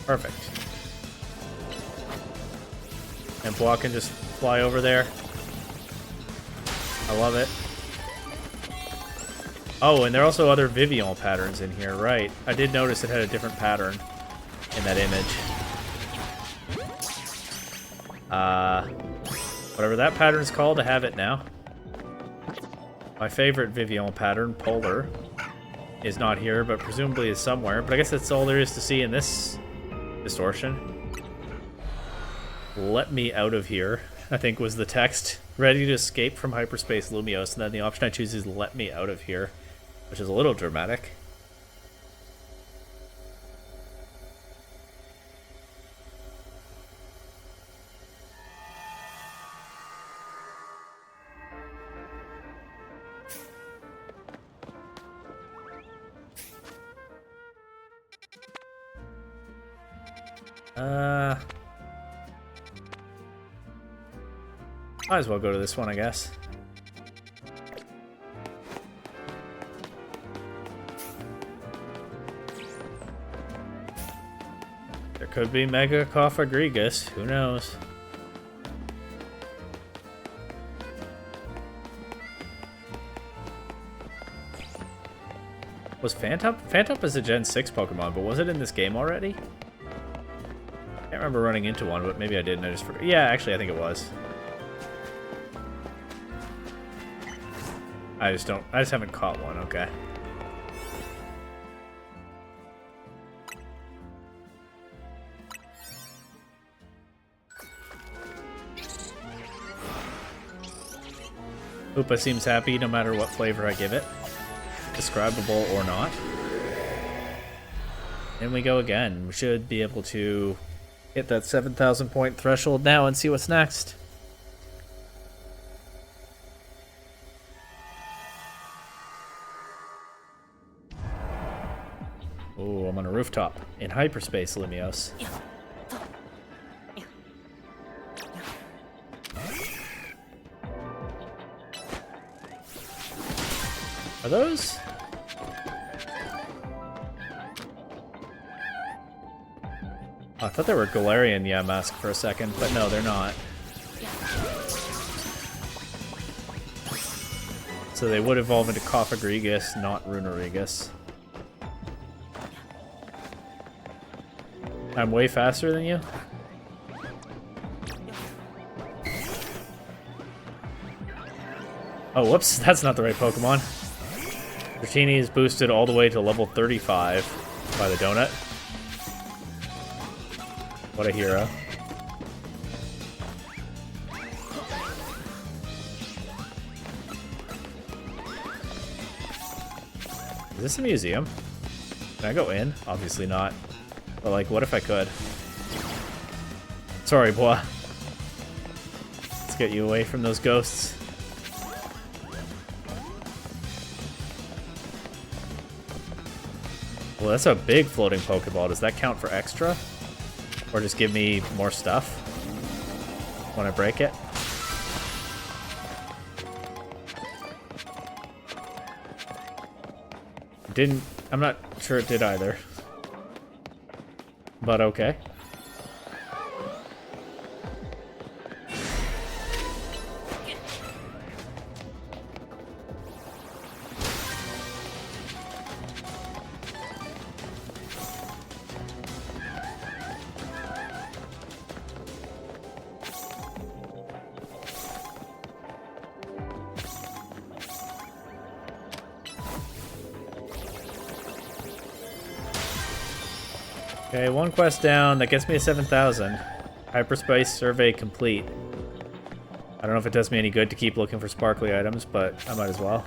Perfect. And Bois can just fly over there. I love it. Oh, and there are also other Vivillon patterns in here, right? I did notice it had a different pattern in that image. Whatever that pattern is called, I have it now. My favorite Vivillon pattern, Polar, is not here, but presumably is somewhere. But I guess that's all there is to see in this distortion. Let me out of here, I think was the text. Ready to escape from hyperspace Lumiose, and then the option I choose is let me out of here, which is a little dramatic. Might as well go to this one, I guess. There could be Mega Cophagrigus, who knows? Was Phantom? Phantom is a Gen 6 Pokemon, but was it in this game already? Can't remember running into one, but maybe I didn't. I just forgot. Yeah, actually, I think it was. I just haven't caught one, okay. Hoopa seems happy no matter what flavor I give it. Describable or not. In we go again. We should be able to hit that 7,000 point threshold now and see what's next. Oh, I'm on a rooftop in hyperspace, Lumiose. Are those? Oh, I thought they were Galarian Yamask for a second, but no, they're not. So they would evolve into Cophagrigus, not Runerigus. I'm way faster than you? Oh, whoops, that's not the right Pokemon. Dratini is boosted all the way to level 35 by the donut. What a hero. Is this a museum? Can I go in? Obviously not. But like, what if I could? Sorry, Bois. Let's get you away from those ghosts. Well, that's a big floating Pokeball. Does that count for extra? Or just give me more stuff when I break it? I'm not sure it did either. But okay. Okay, one quest down. That gets me a 7,000. Hyperspace survey complete. I don't know if it does me any good to keep looking for sparkly items, but I might as well.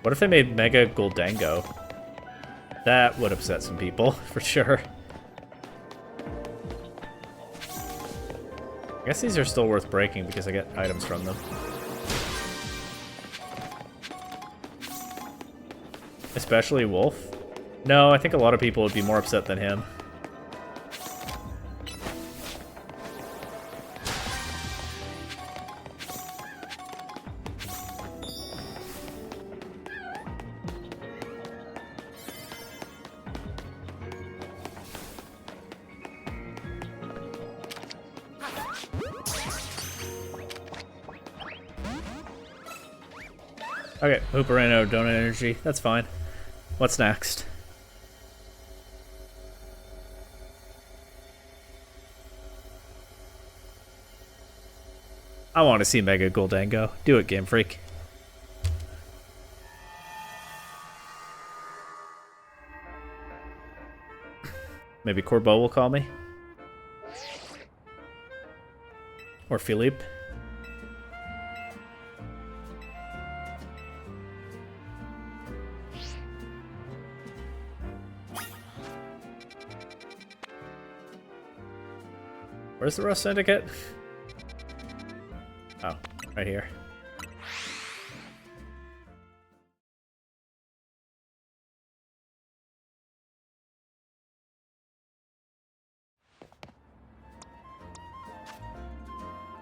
What if they made Mega Gholdengo? That would upset some people, for sure. I guess these are still worth breaking because I get items from them. Especially Wolf. No, I think a lot of people would be more upset than him. Okay, Hooper ran out of donut energy. That's fine. What's next? I want to see Mega Goldango. Do it, Game Freak. Maybe Corbeau will call me. Or Philippe. Where's the Rust Syndicate? Oh, right here.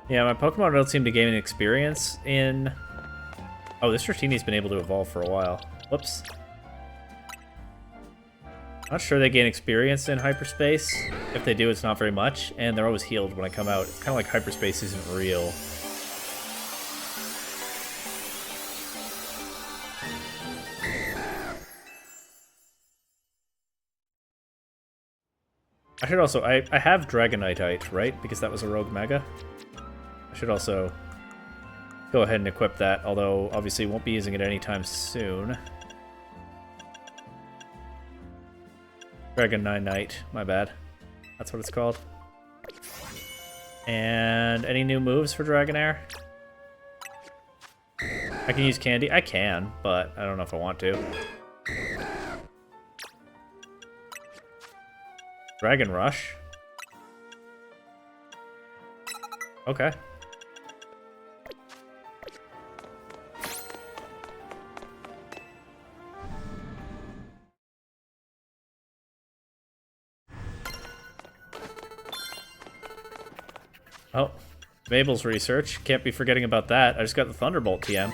Yeah, my Pokemon don't seem to gain experience in... Oh, this Dratini's been able to evolve for a while. Whoops. Not sure they gain experience in hyperspace. If they do, it's not very much, and they're always healed when I come out. It's kind of like hyperspace isn't real. I should also... I have Dragonite, right? Because that was a Rogue Mega. I should also go ahead and equip that, although obviously won't be using it anytime soon. Dragonite, my bad. That's what it's called. And any new moves for Dragonair? I can use Candy. I can, but I don't know if I want to. Dragon Rush. Okay. Oh, Mabel's research. Can't be forgetting about that. I just got the Thunderbolt TM.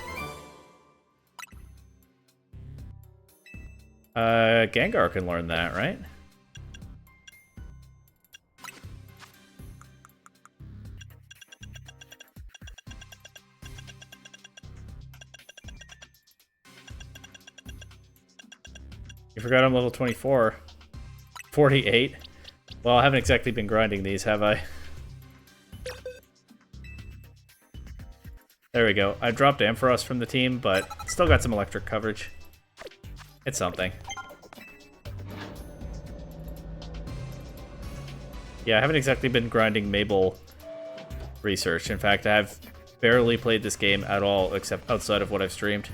Gengar can learn that, right? You forgot I'm level 24. 48. Well, I haven't exactly been grinding these, have I? There we go. I dropped Ampharos from the team, but still got some electric coverage. It's something. Yeah, I haven't exactly been grinding Mabel research. In fact, I have barely played this game at all, except outside of what I've streamed.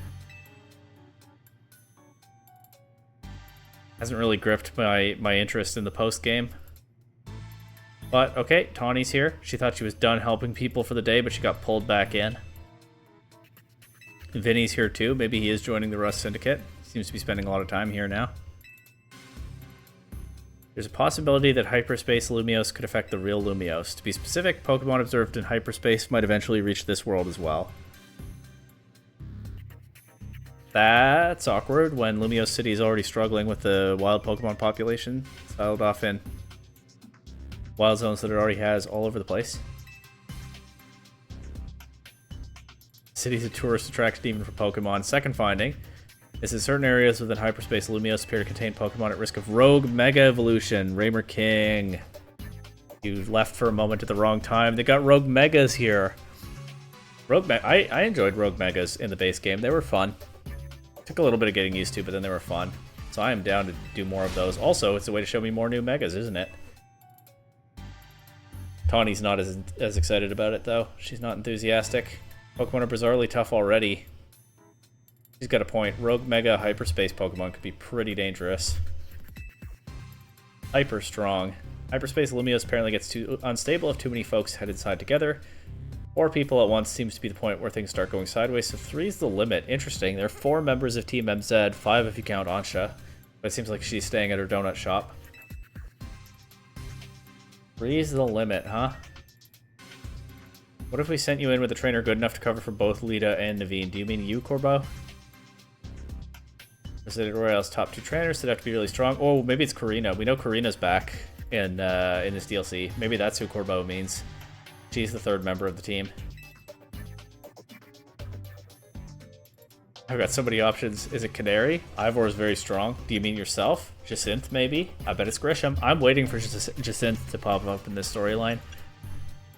Hasn't really gripped my interest in the post-game. But, okay, Tawny's here. She thought she was done helping people for the day, but she got pulled back in. Vinny's here too. Maybe he is joining the Rust Syndicate. Seems to be spending a lot of time here now. There's a possibility that hyperspace Lumiose could affect the real Lumiose. To be specific, Pokemon observed in hyperspace might eventually reach this world as well. That's awkward when Lumiose City is already struggling with the wild Pokemon population, settled off in wild zones that it already has all over the place. City's a tourist attraction even for Pokemon. Second finding is that certain areas within hyperspace Lumiose appear to contain Pokemon at risk of Rogue Mega Evolution. Raymer King. You left for a moment at the wrong time. They got Rogue Megas here. I enjoyed Rogue Megas in the base game. They were fun. Took a little bit of getting used to, but then they were fun. So I am down to do more of those. Also, it's a way to show me more new Megas, isn't it? Tawny's not as excited about it, though. She's not enthusiastic. Pokemon are bizarrely tough already. She's got a point. Rogue Mega Hyperspace Pokemon could be pretty dangerous. Hyper strong. Hyperspace Lumios apparently gets too unstable if too many folks head inside together. 4 people at once seems to be the point where things start going sideways, so 3 is the limit. Interesting. There are 4 members of Team MZ, 5 if you count Ansha. But it seems like she's staying at her donut shop. 3 is the limit, huh? What if we sent you in with a trainer good enough to cover for both Lita and Naveen? Do you mean you, Corbo? Resident Royale's top 2 trainers, so they have to be really strong. Oh, maybe it's Karina. We know Karina's back in this DLC. Maybe that's who Corbo means. She's the 3rd member of the team. I've got so many options. Is it Canary? Ivor is very strong. Do you mean yourself? Jacinth, maybe? I bet it's Grisham. I'm waiting for Jacinth to pop up in this storyline.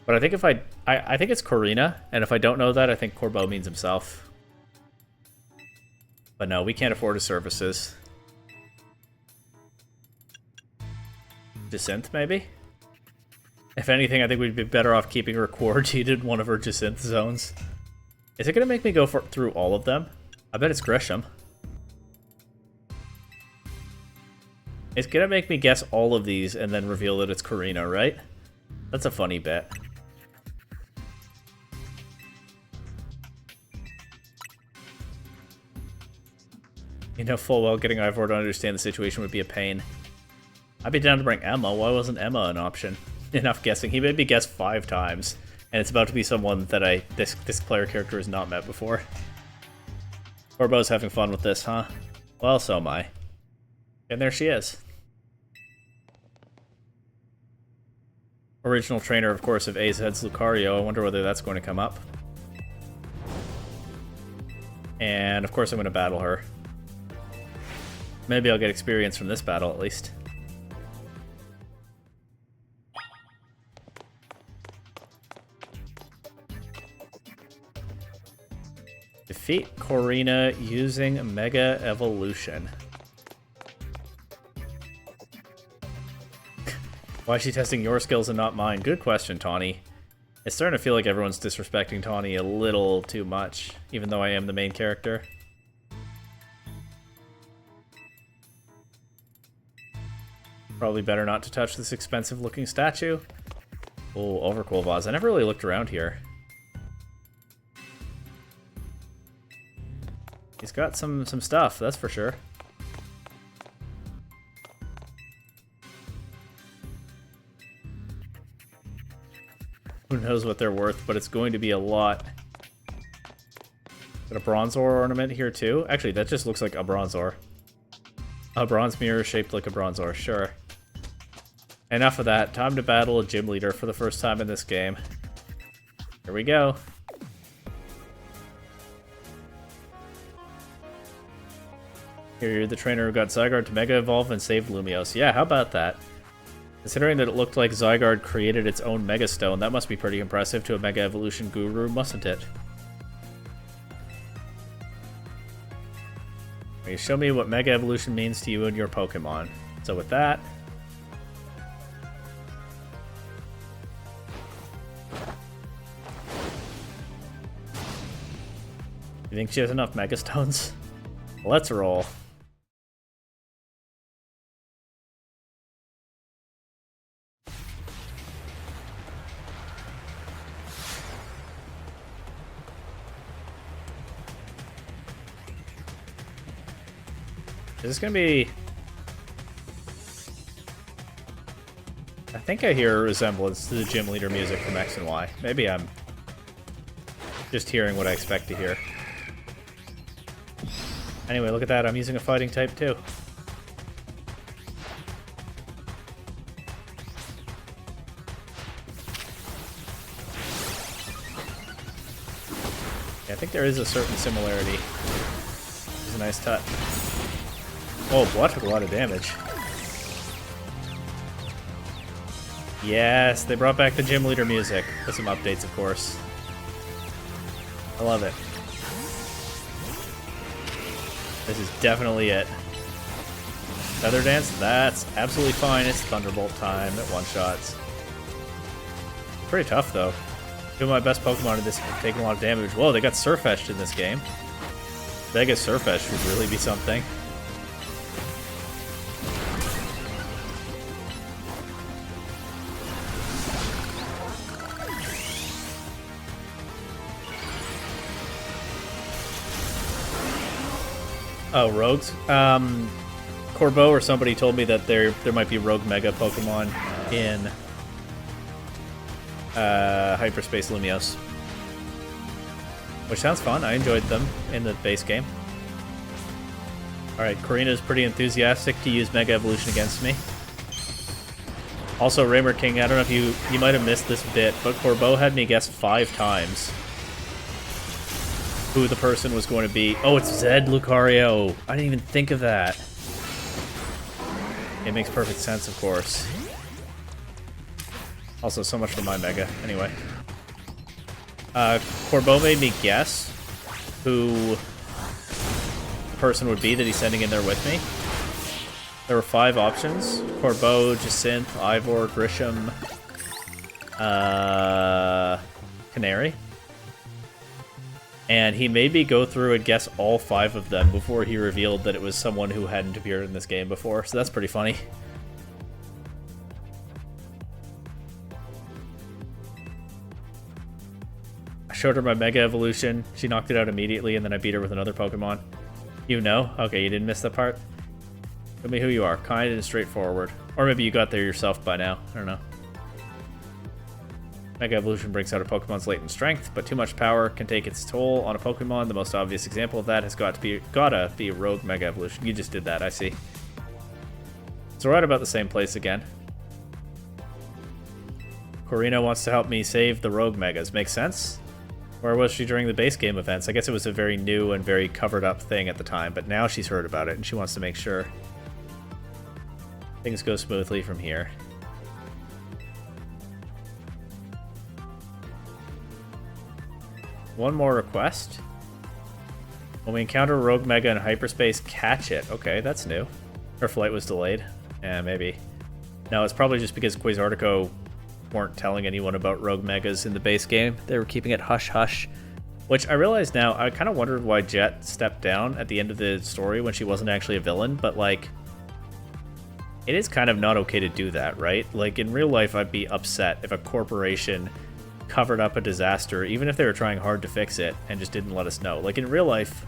But I think if I think it's Karina, and if I don't know that, I think Corbo means himself. But no, we can't afford his services. Jacinth, maybe? If anything, I think we'd be better off keeping her quarantined in one of her Jacinth zones. Is it going to make me go through all of them? I bet it's Grisham. It's going to make me guess all of these and then reveal that it's Karina, right? That's a funny bet. You know full well getting Ivor to understand the situation would be a pain. I'd be down to bring Emma. Why wasn't Emma an option? Enough guessing. He made me guess 5 times, and it's about to be someone that this player character has not met before. Corbo's having fun with this, huh? Well, so am I. And there she is. Original trainer, of course, of AZ's Lucario. I wonder whether that's going to come up. And, of course, I'm going to battle her. Maybe I'll get experience from this battle, at least. Defeat Corina using Mega Evolution. Why is she testing your skills and not mine? Good question, Tawny. It's starting to feel like everyone's disrespecting Tawny a little too much, even though I am the main character. Probably better not to touch this expensive-looking statue. Oh, Overcool Vase. I never really looked around here. He's got some stuff, that's for sure. Who knows what they're worth, but it's going to be a lot. Got a Bronzor ornament here too. Actually, that just looks like a Bronzor. A bronze mirror shaped like a Bronzor, sure. Enough of that. Time to battle a gym leader for the first time in this game. Here we go. Here, you're the trainer who got Zygarde to Mega Evolve and saved Lumios. Yeah, how about that? Considering that it looked like Zygarde created its own Mega Stone, that must be pretty impressive to a Mega Evolution guru, mustn't it? Okay, show me what Mega Evolution means to you and your Pokemon. So with that... You think she has enough Mega Stones? Let's roll. Is this gonna be... I think I hear a resemblance to the gym leader music from X and Y. Maybe I'm just hearing what I expect to hear. Anyway, look at that. I'm using a fighting type too. Yeah, I think there is a certain similarity. It's a nice touch. Oh, blood took a lot of damage. Yes, they brought back the gym leader music. With some updates, of course. I love it. This is definitely it. Feather Dance, that's absolutely fine. It's Thunderbolt time at one-shots. Pretty tough, though. Two of my best Pokemon in this are taking a lot of damage. Whoa, they got Surfetched in this game. Vegas Surfetched would really be something. Oh, rogues. Corbeau or somebody told me that there might be rogue mega Pokemon in Hyperspace Lumiose, which sounds fun. I enjoyed them in the base game. Alright, Korrina's pretty enthusiastic to use Mega Evolution against me. Also, Raymer King, I don't know if you might have missed this bit, but Corbeau had me guess 5 times who the person was going to be. Oh, it's Zed Lucario. I didn't even think of that. It makes perfect sense, of course. Also, so much for my Mega. Anyway. Corbeau made me guess who the person would be that he's sending in there with me. There were 5 options. Corbeau, Jacinthe, Ivor, Grisham, Canary. And he made me go through and guess all 5 of them before he revealed that it was someone who hadn't appeared in this game before, so that's pretty funny. I showed her my Mega Evolution, she knocked it out immediately, and then I beat her with another Pokemon. You know? Okay, you didn't miss that part? Tell me who you are. Kind and straightforward. Or maybe you got there yourself by now. I don't know. Mega Evolution brings out a Pokemon's latent strength, but too much power can take its toll on a Pokemon. The most obvious example of that has gotta be Rogue Mega Evolution. You just did that, I see. So we're at about the same place again. Korrina wants to help me save the Rogue Megas. Makes sense? Where was she during the base game events? I guess it was a very new and very covered up thing at the time, but now she's heard about it and she wants to make sure things go smoothly from here. One more request. When we encounter Rogue Mega in hyperspace, catch it. Okay, that's new. Her flight was delayed. Yeah, maybe. No, it's probably just because Quasartico weren't telling anyone about Rogue Megas in the base game. They were keeping it hush-hush. Which I realize now, I kind of wondered why Jet stepped down at the end of the story when she wasn't actually a villain, but like, it is kind of not okay to do that, right? Like, in real life, I'd be upset if a corporation covered up a disaster, even if they were trying hard to fix it, and just didn't let us know. Like, in real life,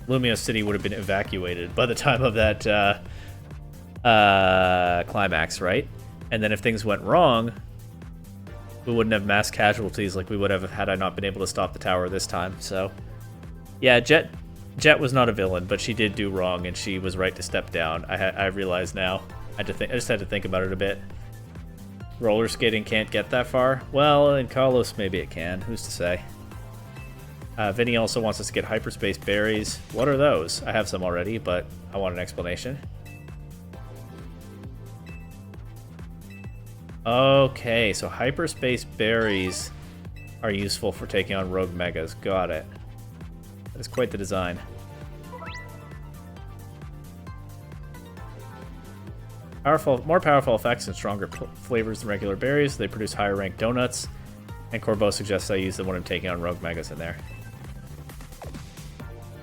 Lumiose City would have been evacuated by the time of that climax, right? And then if things went wrong, we wouldn't have mass casualties like we would have had I not been able to stop the tower this time. So, yeah, Jet was not a villain, but she did do wrong, and she was right to step down. I realize now. I just had to think about it a bit. Roller skating can't get that far? Well, in Kalos, maybe it can. Who's to say? Vinny also wants us to get hyperspace berries. What are those? I have some already, but I want an explanation. Okay, so hyperspace berries are useful for taking on Rogue Megas. Got it. That is quite the design. More powerful effects and stronger flavors than regular berries. They produce higher ranked donuts. And Corbeau suggests I use them when I'm taking on Rogue Megas in there.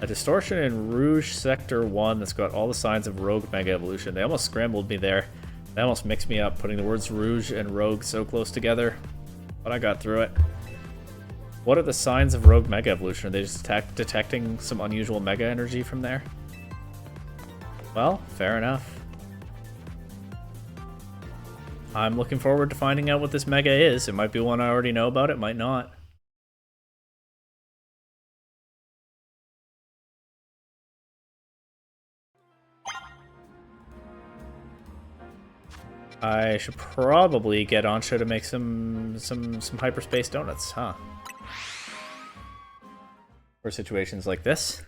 A distortion in Rouge Sector 1 that's got all the signs of Rogue Mega Evolution. They almost scrambled me there. They almost mixed me up, putting the words Rouge and Rogue so close together. But I got through it. What are the signs of Rogue Mega Evolution? Are they just detecting some unusual Mega energy from there? Well, fair enough. I'm looking forward to finding out what this Mega is. It might be one I already know about, it might not. I should probably get Ansha to make some hyperspace donuts, huh? For situations like this.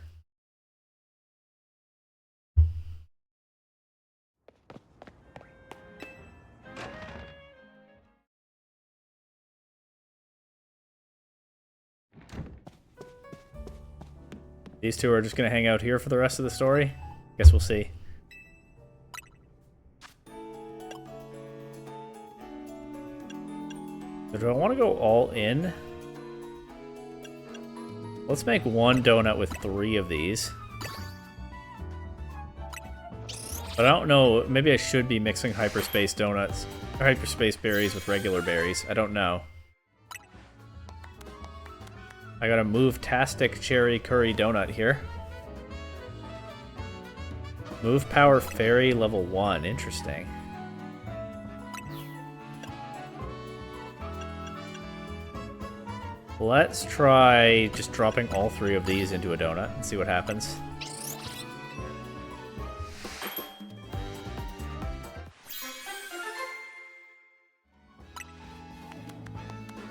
These two are just going to hang out here for the rest of the story? Guess we'll see. So do I want to go all in? Let's make one donut with 3 of these. But I don't know, maybe I should be mixing hyperspace donuts, or hyperspace berries with regular berries. I don't know. I got a Move-tastic Cherry Curry Donut here. Move power fairy level 1. Interesting. Let's try just dropping all 3 of these into a donut and see what happens.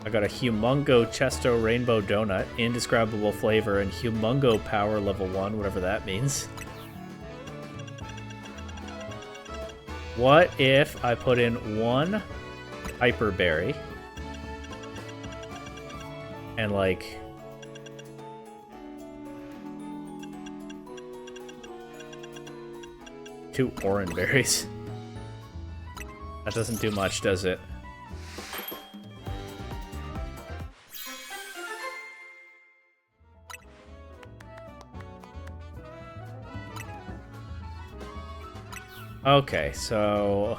I got a Humongo Chesto Rainbow Donut, indescribable flavor, and Humongo Power level 1, whatever that means. What if I put in 1 Hyper Berry and like 2 Oran Berries? That doesn't do much, does it? Okay, so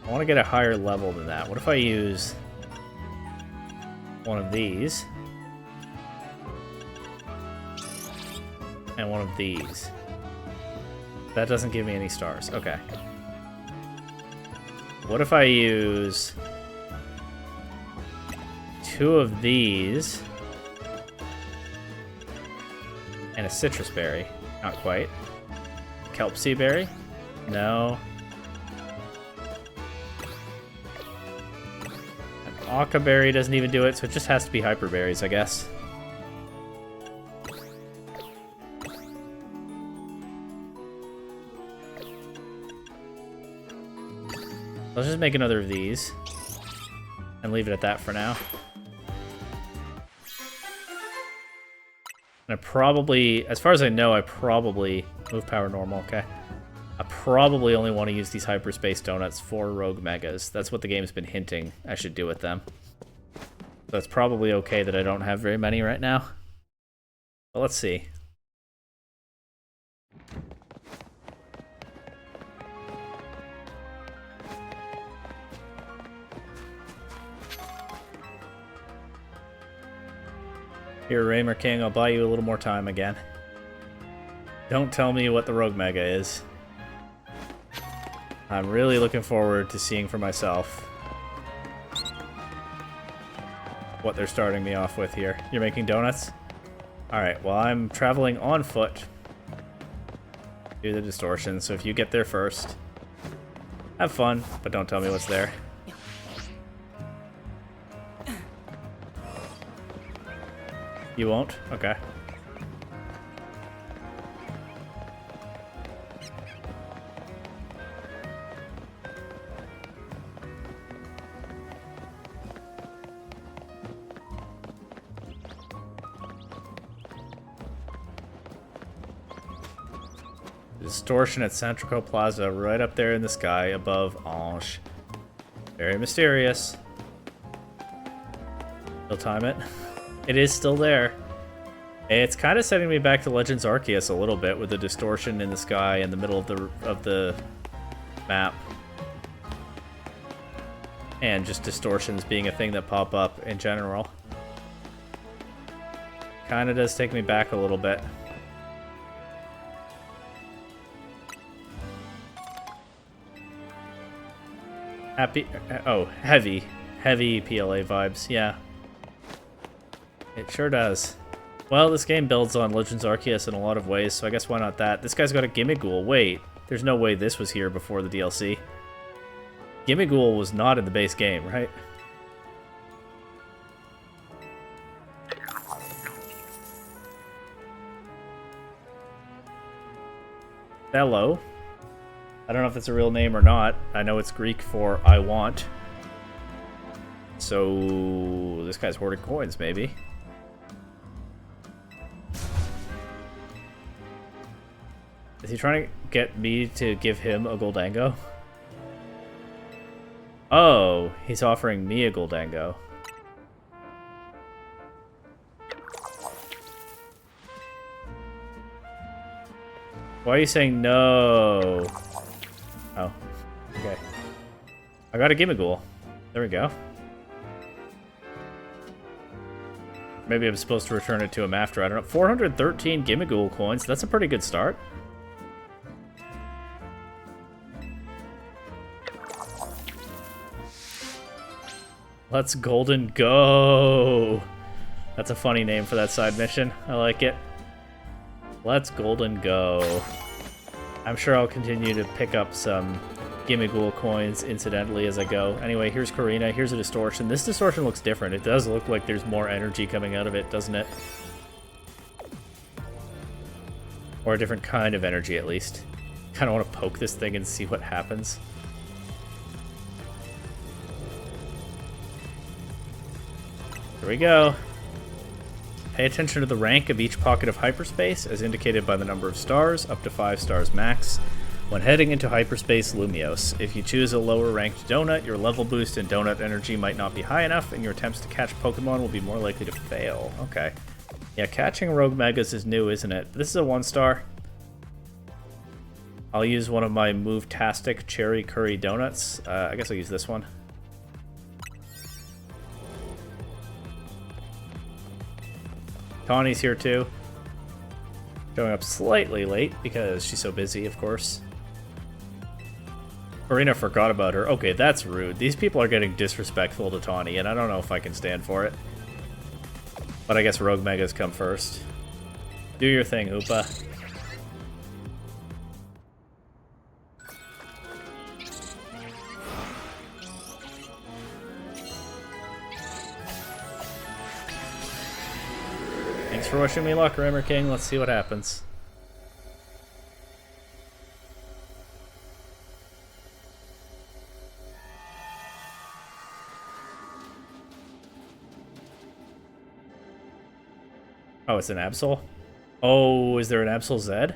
I want to get a higher level than that. What if I use one of these and one of these? That doesn't give me any stars. Okay. What if I use 2 of these and a citrus berry? Not quite. Kelp sea berry? No. An Occa berry doesn't even do it, so it just has to be hyper berries, I guess. Let's just make another of these and leave it at that for now. And I probably, as far as I know, I probably move power normal, okay. I probably only want to use these hyperspace donuts for Rogue Megas. That's what the game's been hinting I should do with them. So it's probably okay that I don't have very many right now. But let's see. Here, Raymer King, I'll buy you a little more time again. Don't tell me what the Rogue Mega is. I'm really looking forward to seeing for myself what they're starting me off with here. You're making donuts? Alright, well I'm traveling on foot. Do the distortion, so if you get there first, have fun, but don't tell me what's there. You won't? Okay. Distortion at Centrico Plaza, right up there in the sky above Ange. Very mysterious. You'll time it. It is still there. It's kind of setting me back to Legends Arceus a little bit with the distortion in the sky in the middle of the map. And just distortions being a thing that pop up in general. Kind of does take me back a little bit. Heavy PLA vibes, yeah. It sure does. Well, this game builds on Legends Arceus in a lot of ways, so I guess why not that? This guy's got a Gimmighoul. Wait, there's no way this was here before the DLC. Gimmighoul was not in the base game, right? Hello. I don't know if that's a real name or not. I know it's Greek for I want. So this guy's hoarding coins, maybe. Is he trying to get me to give him a Goldango? Oh, he's offering me a Goldango. Why are you saying no? Oh, okay. I got a Gimmighoul. There we go. maybe I'm supposed to return it to him after. I don't know. 413 Gimmighoul coins. That's a pretty good start. Let's golden go. That's a funny name for that side mission. I like it. Let's golden go. I'm sure I'll continue to pick up some Gimmighoul coins incidentally as I go. Anyway, here's Korrina. Here's a distortion. This distortion looks different. It does look like there's more energy coming out of it, doesn't it? Or a different kind of energy, at least. Kind of want to poke this thing and see what happens. Here we go. Pay attention to the rank of each pocket of hyperspace, as indicated by the number of stars, up to 5 stars max. When heading into hyperspace Lumiose, if you choose a lower ranked donut, your level boost and donut energy might not be high enough, and your attempts to catch Pokemon will be more likely to fail. Okay. Yeah, catching Rogue Megas is new, isn't it? This is a 1-star. I'll use one of my Move-tastic Cherry Curry Donuts. I guess I'll use this one. Tawny's here too. Showing up slightly late because she's so busy, of course. Korrina forgot about her. Okay, that's rude. These people are getting disrespectful to Tawny, and I don't know if I can stand for it. But I guess Rogue Megas come first. Do your thing, Hoopa. Thanks for wishing me luck, Rimmer King. Let's see what happens. Oh, it's an Absol? Oh, is there an Absol Z?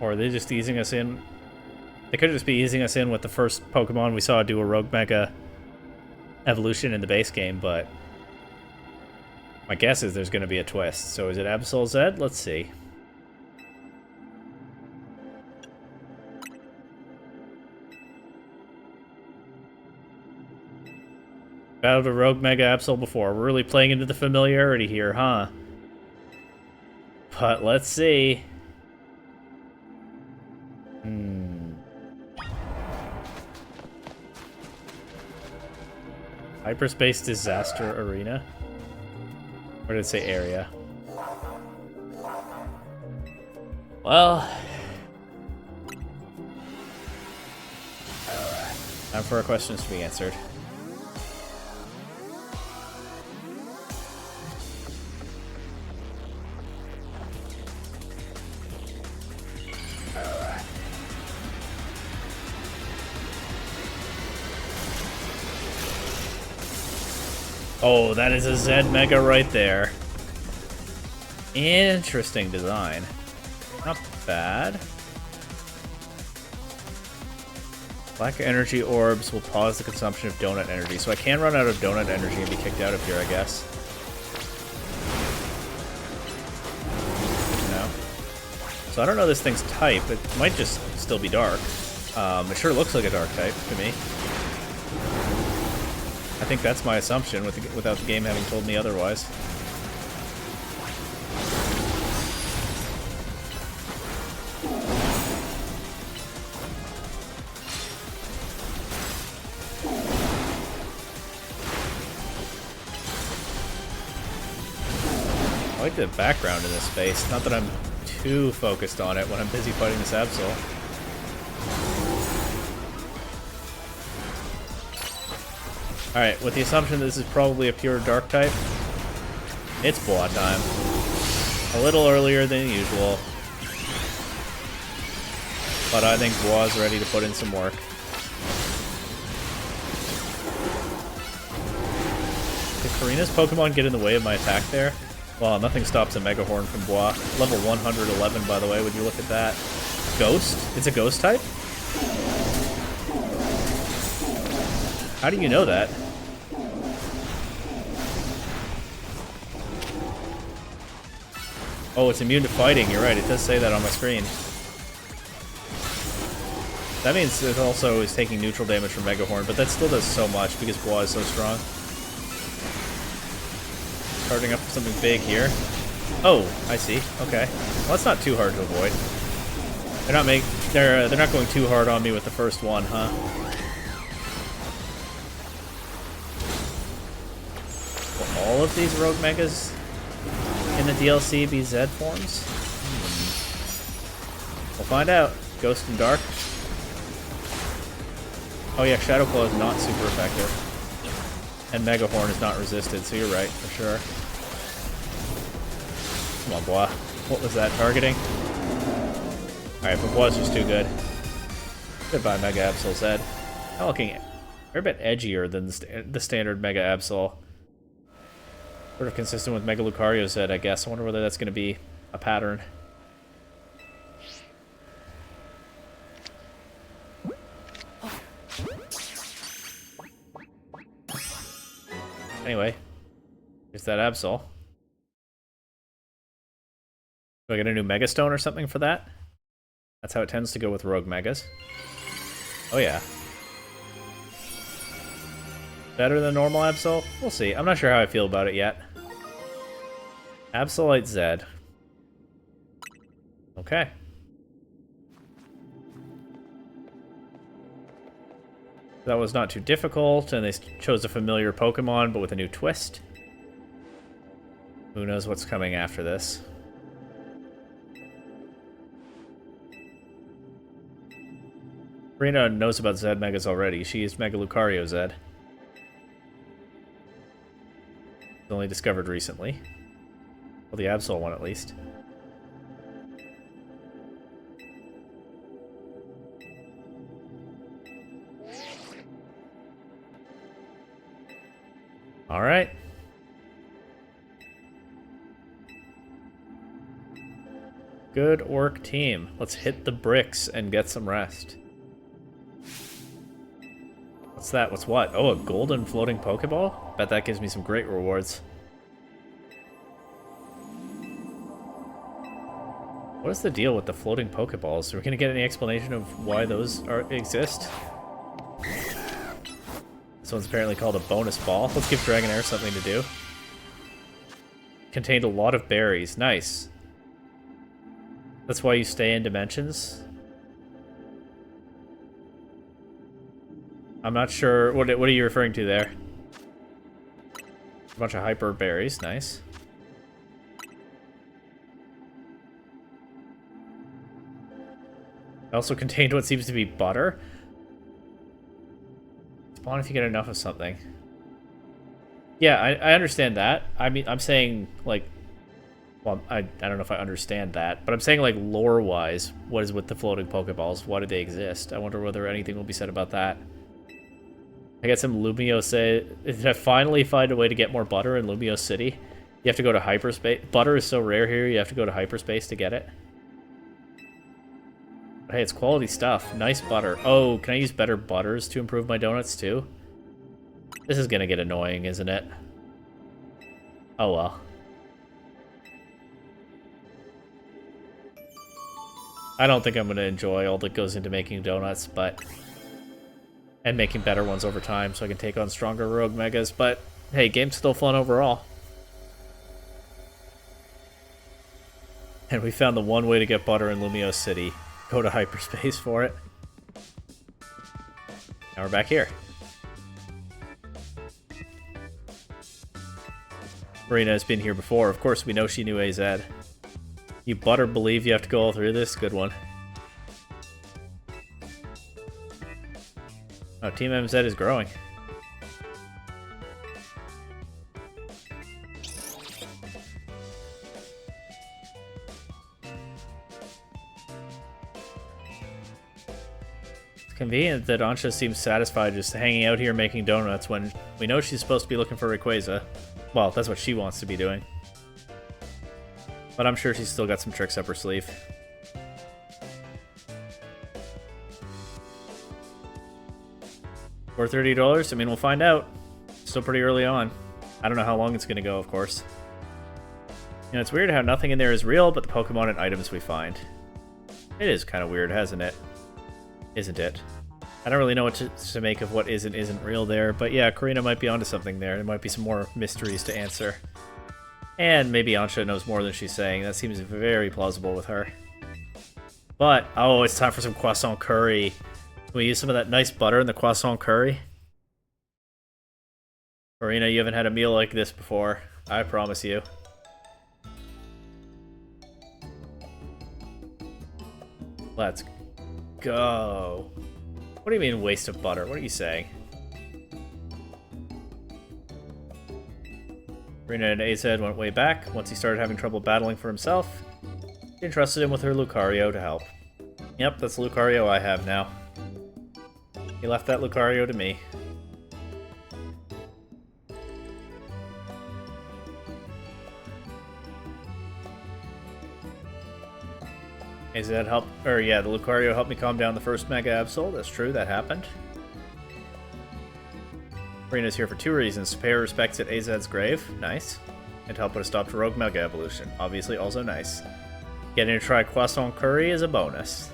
Or are they just easing us in? They could just be easing us in with the first Pokemon we saw do a Rogue Mega evolution in the base game, but my guess is there's going to be a twist. So is it Absol Z? Let's see. Battled a Rogue Mega Absol before. We're really playing into the familiarity here, huh? But let's see. Hyperspace Disaster Arena? Or did it say area? Well, time for our questions to be answered. Oh, that is a Z Mega right there. Interesting design. Not bad. Black energy orbs will pause the consumption of donut energy. So I can run out of donut energy and be kicked out of here, I guess. No. So I don't know this thing's type. It might just still be dark. It sure looks like a dark type to me. I think that's my assumption without the game having told me otherwise. I like the background in this space. Not that I'm too focused on it when I'm busy fighting this Absol. Alright, with the assumption this is probably a pure dark type, it's Bois time. A little earlier than usual. But I think Bois is ready to put in some work. Did Korrina's Pokemon get in the way of my attack there? Well, nothing stops a Mega Horn from Bois. Level 111, by the way, would you look at that. Ghost? It's a ghost type? How do you know that? Oh, it's immune to fighting. You're right. It does say that on my screen. That means it also is taking neutral damage from Mega Horn, but that still does so much because Bois is so strong. Starting up something big here. Oh, I see. Okay. Well, that's not too hard to avoid. They're not going too hard on me with the first one, huh? Will all of these Rogue Megas in the DLC be Zed forms? We'll find out. Ghost and Dark. Oh yeah, Shadow Claw is not super effective. And Mega Horn is not resisted, so you're right, for sure. Come on, Bois. What was that, targeting? Alright, but Bois was too good. Goodbye, Mega Absol Zed. Now looking a bit edgier than the standard Mega Absol. Sort of consistent with Mega Lucario Zed, I guess. I wonder whether that's going to be a pattern. Anyway, here's that Absol. Do I get a new Mega Stone or something for that? That's how it tends to go with Rogue Megas. Oh yeah. Better than normal Absol? We'll see. I'm not sure how I feel about it yet. Absolite Zed. Okay. That was not too difficult, and they chose a familiar Pokemon, but with a new twist. Who knows what's coming after this? Rena knows about Zed Megas already. She is Mega Lucario Zed. Only discovered recently. Well, the Absol one at least. Alright. Good work, team. Let's hit the bricks and get some rest. What's that? What's what? Oh, a golden floating Pokeball? Bet that gives me some great rewards. What is the deal with the floating Pokeballs? Are we gonna get any explanation of why those exist? This one's apparently called a bonus ball. Let's give Dragonair something to do. Contained a lot of berries. Nice. That's why you stay in dimensions? I'm not sure. What are you referring to there? A bunch of hyper berries. Nice. It also contained what seems to be butter. Spawn if you get enough of something. Yeah, I understand that. I mean, I'm saying, like... Well, I don't know if I understand that, but I'm saying, like, lore-wise, what is with the floating Pokeballs? Why do they exist? I wonder whether anything will be said about that. I get some Lumio say... Did I finally find a way to get more butter in Lumio City? You have to go to hyperspace. Butter is so rare here, you have to go to hyperspace to get it. But hey, it's quality stuff. Nice butter. Oh, can I use better butters to improve my donuts too? This is gonna get annoying, isn't it? Oh well. I don't think I'm gonna enjoy all that goes into making donuts, but... And making better ones over time so I can take on stronger Rogue Megas, but hey, game's still fun overall. And we found the one way to get butter in Lumio City. Go to hyperspace for it. Now we're back here. Marina has been here before. Of course, we know she knew AZ. You butter believe you have to go all through this? Good one. Oh, Team MZ is growing. Convenient that Ansha seems satisfied just hanging out here making donuts when we know she's supposed to be looking for Rayquaza. Well, that's what she wants to be doing. But I'm sure she's still got some tricks up her sleeve. For $30? I mean, we'll find out. Still pretty early on. I don't know how long it's going to go, of course. You know, it's weird how nothing in there is real but the Pokemon and items we find. It is kind of weird, hasn't it? Isn't it? I don't really know what to make of what is and isn't real there, but yeah, Karina might be onto something there. There might be some more mysteries to answer. And maybe Ansha knows more than she's saying. That seems very plausible with her. But, oh, it's time for some croissant curry. Can we use some of that nice butter in the croissant curry? Marina, you haven't had a meal like this before. I promise you. Let's go. What do you mean waste of butter? What are you saying? Marina and AZ went way back. Once he started having trouble battling for himself, she entrusted him with her Lucario to help. Yep, that's the Lucario I have now. He left that Lucario to me. AZ helped, or yeah, the Lucario helped me calm down the first Mega Absol. That's true, that happened. Marina's here for two reasons: to pay her respects at AZ's grave, nice, and to help put a stop to Rogue Mega Evolution, obviously also nice. Getting to try croissant curry is a bonus.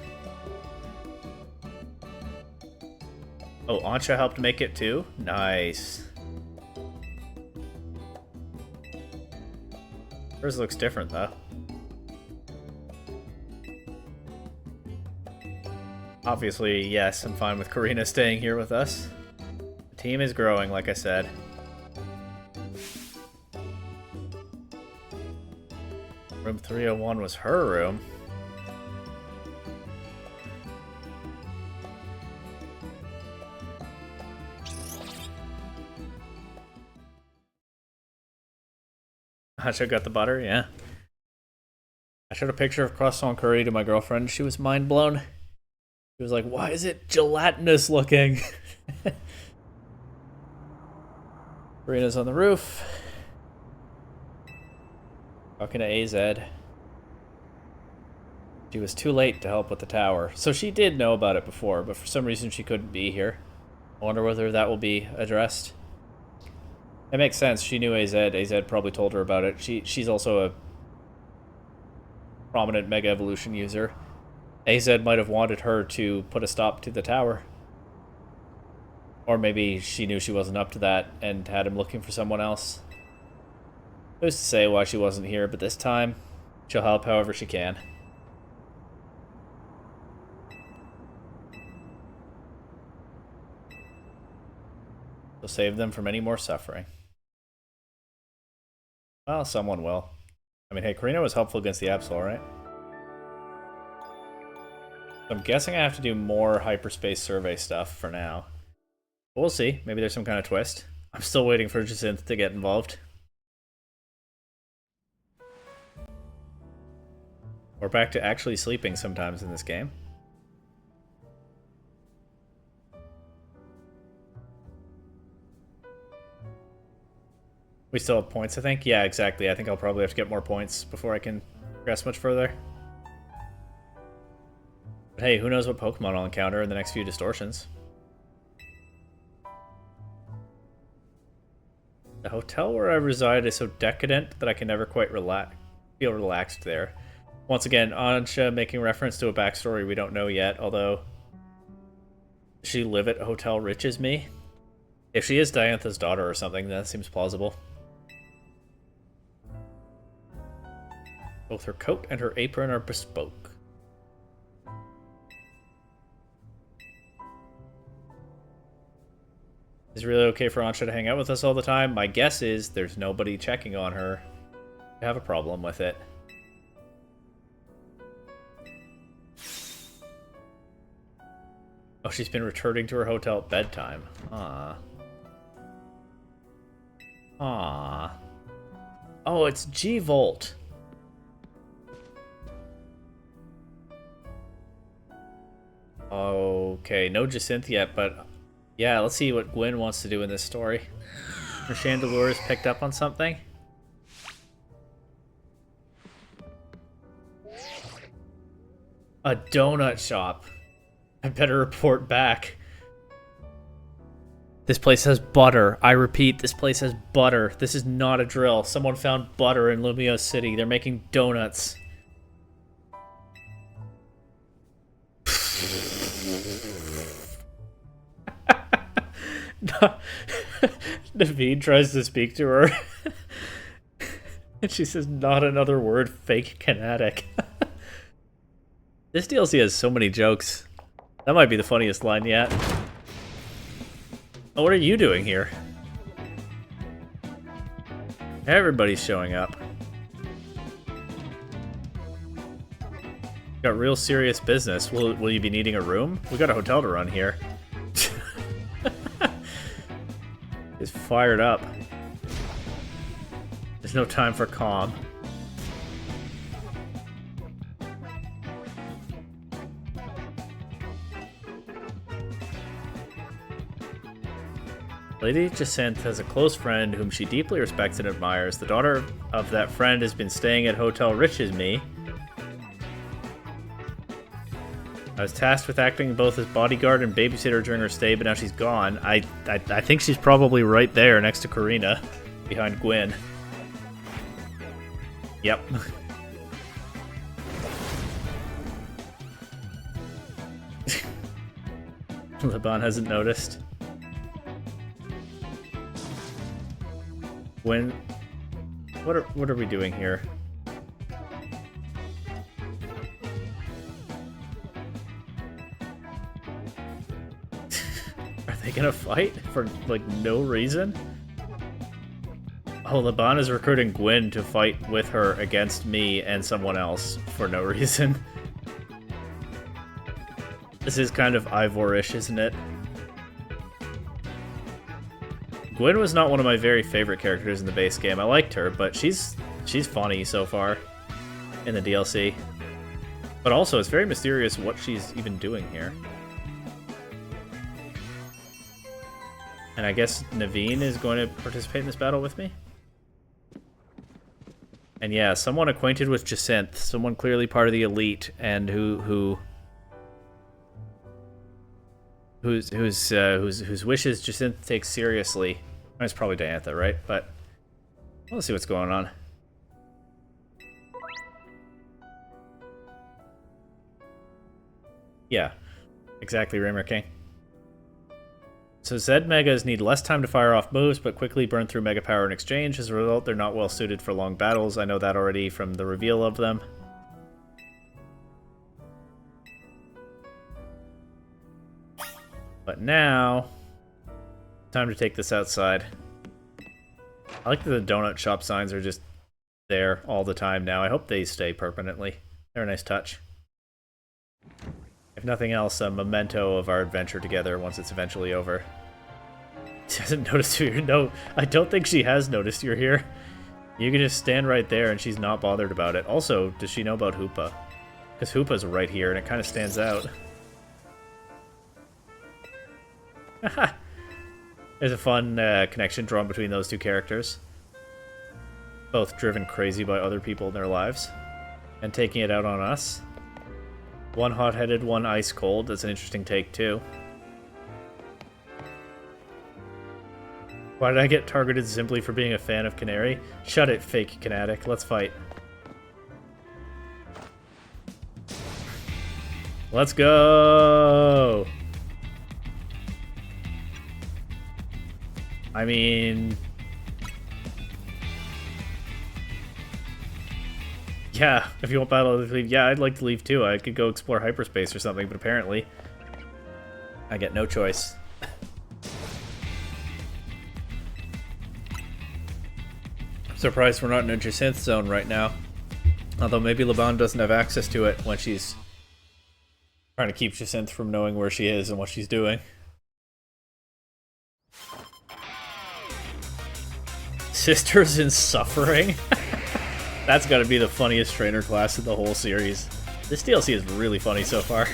Oh, Ansha helped make it too? Nice. Hers looks different though. Obviously, yes, I'm fine with Karina staying here with us. The team is growing, like I said. Room 301 was her room. Ansha got the butter, yeah. I showed a picture of croissant curry to my girlfriend. She was mind blown. She was like, why is it gelatinous looking? Marina's on the roof. Talking to AZ. She was too late to help with the tower. So she did know about it before, but for some reason she couldn't be here. I wonder whether that will be addressed. It makes sense. She knew AZ. AZ probably told her about it. She's also a prominent Mega Evolution user. AZ might have wanted her to put a stop to the tower. Or maybe she knew she wasn't up to that and had him looking for someone else. Who's to say why she wasn't here, but this time, she'll help however she can. She'll save them from any more suffering. Well, someone will. I mean, hey, Karina was helpful against the Absol, right? I'm guessing I have to do more hyperspace survey stuff for now. We'll see. Maybe there's some kind of twist. I'm still waiting for Jacinth to get involved. We're back to actually sleeping sometimes in this game. We still have points, I think? Yeah, exactly. I think I'll probably have to get more points before I can progress much further. But hey, who knows what Pokemon I'll encounter in the next few distortions. The hotel where I reside is so decadent that I can never quite feel relaxed there. Once again, Ansha making reference to a backstory we don't know yet, although... Does she live at Hotel Rich as me? If she is Diantha's daughter or something, that seems plausible. Both her coat and her apron are bespoke. Is it really okay for Ansha to hang out with us all the time? My guess is there's nobody checking on her. I have a problem with it. Oh, she's been returning to her hotel at bedtime. Aww. Aww. Oh, it's G-Volt. Okay, no Jacinth yet, but yeah, let's see what Gwen wants to do in this story. Her Chandelure has picked up on something. A donut shop. I better report back. This place has butter. I repeat, this place has butter. This is not a drill. Someone found butter in Lumio City. They're making donuts. Naveed tries to speak to her. And she says, not another word, fake kinetic. This DLC has so many jokes. That might be the funniest line yet. Oh, what are you doing here? Everybody's showing up. Got real serious business. Will you be needing a room? We got a hotel to run here. It's fired up. There's no time for calm. Lady Jacinth has a close friend whom she deeply respects and admires. The daughter of that friend has been staying at Hotel Rich as me. I was tasked with acting both as bodyguard and babysitter during her stay, but now she's gone. I think she's probably right there next to Karina, behind Gwyn. Yep. Laban hasn't noticed. Gwyn, what are we doing here? Are they gonna fight for like no reason? Oh, Laban is recruiting Gwyn to fight with her against me and someone else for no reason. This is kind of Ivor-ish, isn't it? Gwyn was not one of my very favorite characters in the base game. I liked her, but she's funny so far in the DLC. But also, it's very mysterious what she's even doing here. And I guess Naveen is going to participate in this battle with me? And yeah, someone acquainted with Jacinth, someone clearly part of the elite, and whose wishes Jacinth takes seriously. It's probably Diantha, right? But let's see what's going on. Yeah, exactly, Raymer King. So Zed Megas need less time to fire off moves, but quickly burn through Mega Power in exchange. As a result, they're not well suited for long battles. I know that already from the reveal of them. But now, time to take this outside. I like that the donut shop signs are just there all the time now. I hope they stay permanently. They're a nice touch. If nothing else, a memento of our adventure together once it's eventually over. She hasn't noticed you're here. No, I don't think she has noticed you're here. You can just stand right there and she's not bothered about it. Also, does she know about Hoopa? Because Hoopa's right here and it kind of stands out. There's a fun connection drawn between those two characters. Both driven crazy by other people in their lives. And taking it out on us. One hot-headed, one ice-cold. That's an interesting take, too. Why did I get targeted simply for being a fan of Canary? Shut it, fake Kinetic. Let's fight. Let's go! I mean... yeah, if you want battle to leave, yeah, I'd like to leave too. I could go explore hyperspace or something, but apparently I get no choice. I'm surprised we're not in a Jacinth zone right now. Although maybe Laban doesn't have access to it when she's trying to keep Jacinth from knowing where she is and what she's doing. Sisters in Suffering? That's gotta be the funniest trainer class in the whole series. This DLC is really funny so far.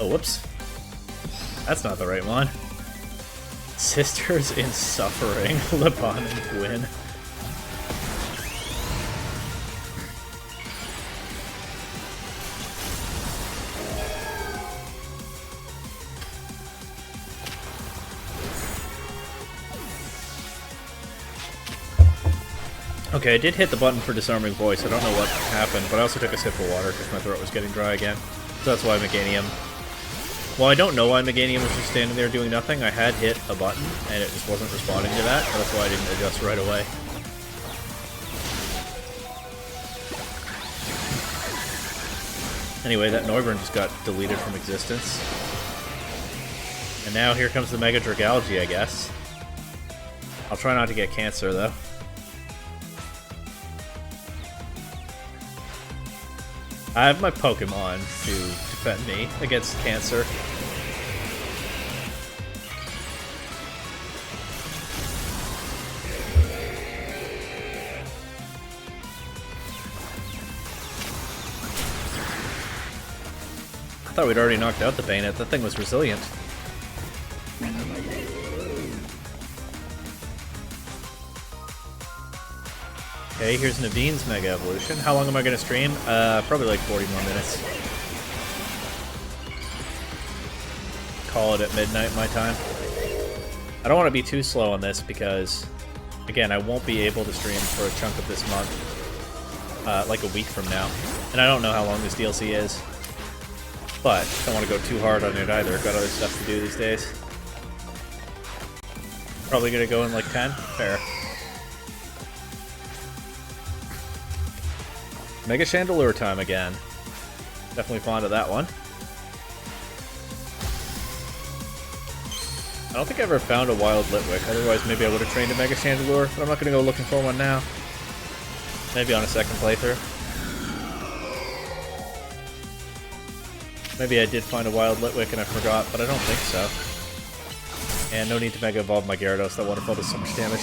Oh, whoops. That's not the right one. Sisters in Suffering, Laban and Gwyn. Okay, I did hit the button for Disarming Voice. I don't know what happened, but I also took a sip of water because my throat was getting dry again. So that's why Meganium... well, I don't know why Meganium was just standing there doing nothing. I had hit a button, and it just wasn't responding to that. So that's why I didn't adjust right away. Anyway, that Noivern just got deleted from existence. And now here comes the Mega Dragalge, I guess. I'll try not to get cancer, though. I have my Pokemon to defend me against cancer. I thought we'd already knocked out the Bayonet. That thing was resilient. Okay, here's Naveen's Mega Evolution. How long am I going to stream? Probably like 40 more minutes. Call it at midnight my time. I don't want to be too slow on this because, again, I won't be able to stream for a chunk of this month. Like a week from now. And I don't know how long this DLC is. But I don't want to go too hard on it either. Got other stuff to do these days. Probably going to go in like 10? Fair. Mega Chandelure time again. Definitely fond of that one. I don't think I ever found a wild Litwick, otherwise maybe I would have trained a Mega Chandelure, but I'm not going to go looking for one now. Maybe on a second playthrough. Maybe I did find a wild Litwick and I forgot, but I don't think so. And no need to Mega Evolve my Gyarados, that waterfall does so much damage.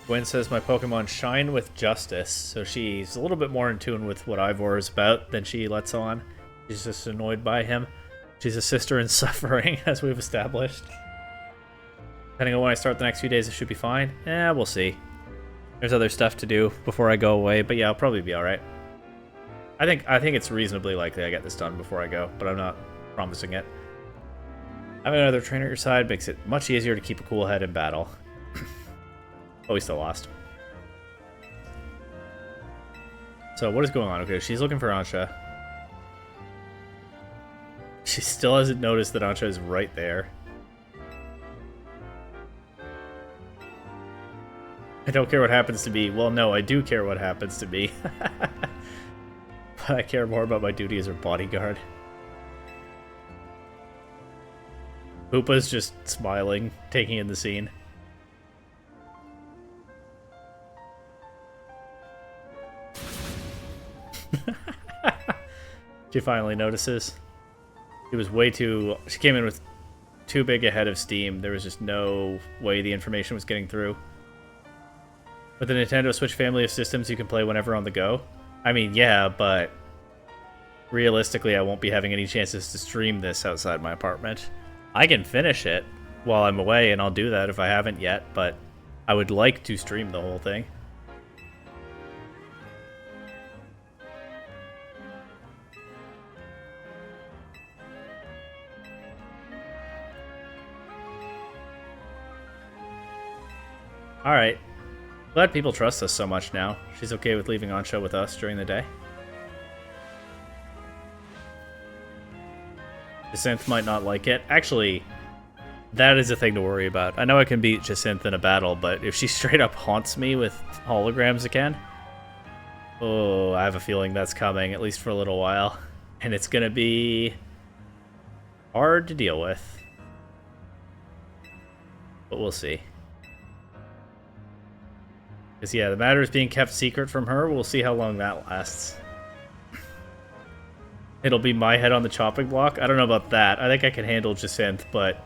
Gwen says my Pokemon shine with justice, so she's a little bit more in tune with what Ivor is about than she lets on. She's just annoyed by him. She's a sister in suffering, as we've established. Depending on when I start the next few days, it should be fine. Yeah, we'll see. There's other stuff to do before I go away, but yeah, I'll probably be alright. I think it's reasonably likely I get this done before I go, but I'm not promising it. Having another trainer at your side makes it much easier to keep a cool head in battle. Oh, we still lost. So, what is going on? Okay, she's looking for Ansha. She still hasn't noticed that Ansha is right there. I don't care what happens to me. Well, no, I do care what happens to me. But I care more about my duty as her bodyguard. Hoopa's just smiling, taking in the scene. She finally notices. She came in with too big a head of steam. There was just no way the information was getting through. With the Nintendo Switch family of systems, you can play whenever on the go. I mean, yeah, but realistically, I won't be having any chances to stream this outside my apartment. I can finish it while I'm away, and I'll do that if I haven't yet, but I would like to stream the whole thing. Alright. Glad people trust us so much now. She's okay with leaving Ansha with us during the day. Jacinth might not like it. Actually, that is a thing to worry about. I know I can beat Jacinth in a battle, but if she straight up haunts me with holograms again... Oh, I have a feeling that's coming, at least for a little while. And it's gonna be... hard to deal with. But we'll see. Because, yeah, the matter is being kept secret from her. We'll see how long that lasts. It'll be my head on the chopping block. I don't know about that. I think I can handle Jacinth, but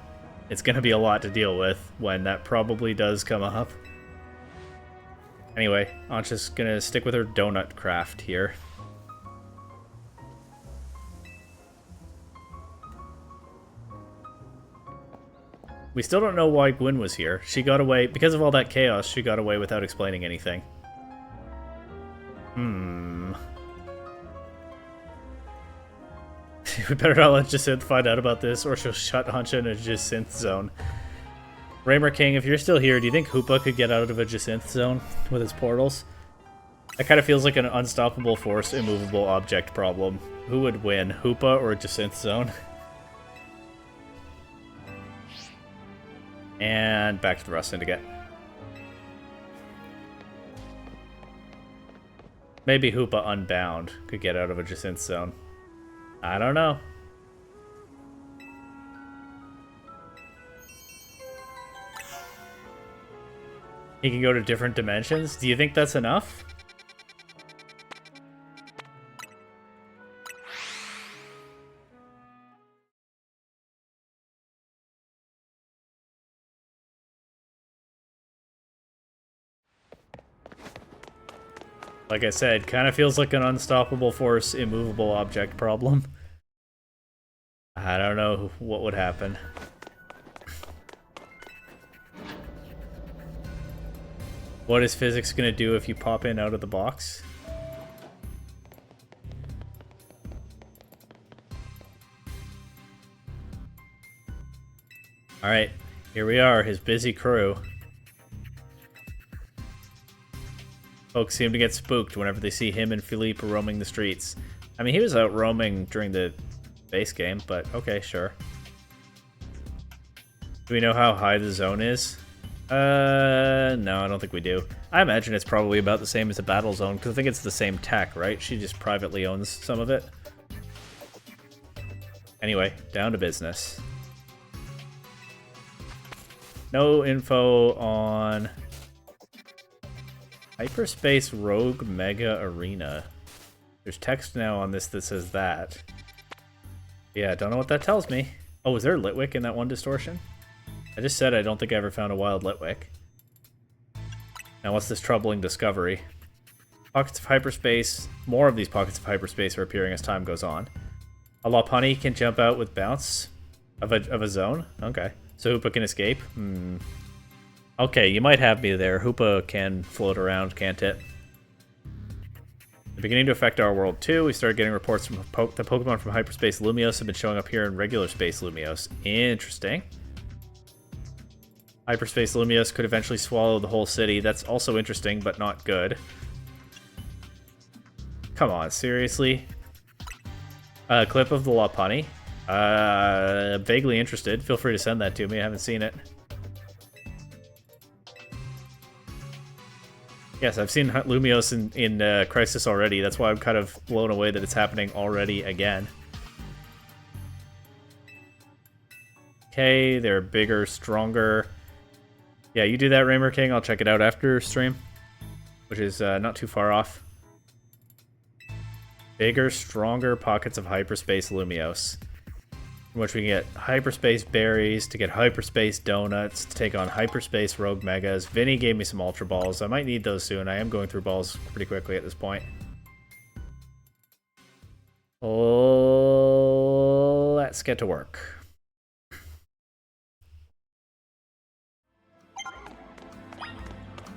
it's going to be a lot to deal with when that probably does come up. Anyway, Ansha's going to stick with her donut craft here. We still don't know why Gwyn was here. She got away, because of all that chaos, she got away without explaining anything. We better not let Jacinth find out about this, or she'll shut Ansha in a Jacinth zone. Raymer King, if you're still here, do you think Hoopa could get out of a Jacinth zone with his portals? That kind of feels like an unstoppable force, immovable object problem. Who would win, Hoopa or a Jacinth zone? And back to the Rust Syndicate. Maybe Hoopa Unbound could get out of a Jacynth zone. I don't know. He can go to different dimensions? Do you think that's enough? Like I said, kind of feels like an unstoppable force, immovable object problem. I don't know what would happen. What is physics gonna do if you pop in out of the box? Alright, here we are, his busy crew. Folks seem to get spooked whenever they see him and Philippe roaming the streets. I mean, he was out roaming during the base game, but okay, sure. Do we know how high the zone is? No, I don't think we do. I imagine it's probably about the same as a battle zone, because I think it's the same tech, right? She just privately owns some of it. Anyway, down to business. No info on Hyperspace Rogue Mega Arena. There's text now on this that says that. Yeah, don't know what that tells me. Oh, is there Litwick in that one distortion? I just said I don't think I ever found a wild Litwick. Now what's this troubling discovery? Pockets of hyperspace. More of these pockets of hyperspace are appearing as time goes on. A Lopunny can jump out with bounce of a zone? Okay. So Hoopa can escape? Okay, you might have me there. Hoopa can float around, can't it? They're beginning to affect our world too. We started getting reports from the Pokemon from Hyperspace Lumiose have been showing up here in regular space Lumiose. Interesting. Hyperspace Lumiose could eventually swallow the whole city. That's also interesting, but not good. Come on, seriously? A clip of the Lopunny. Vaguely interested. Feel free to send that to me. I haven't seen it. Yes, I've seen Lumiose in Crisis already. That's why I'm kind of blown away that it's happening already again. Okay, they're bigger, stronger. Yeah, you do that, Raymer King. I'll check it out after stream, which is not too far off. Bigger, stronger pockets of hyperspace Lumiose, from which we can get hyperspace berries to get hyperspace donuts to take on hyperspace rogue megas. Vinny gave me some ultra balls. I might need those soon. I am going through balls pretty quickly at this point. Oh, let's get to work.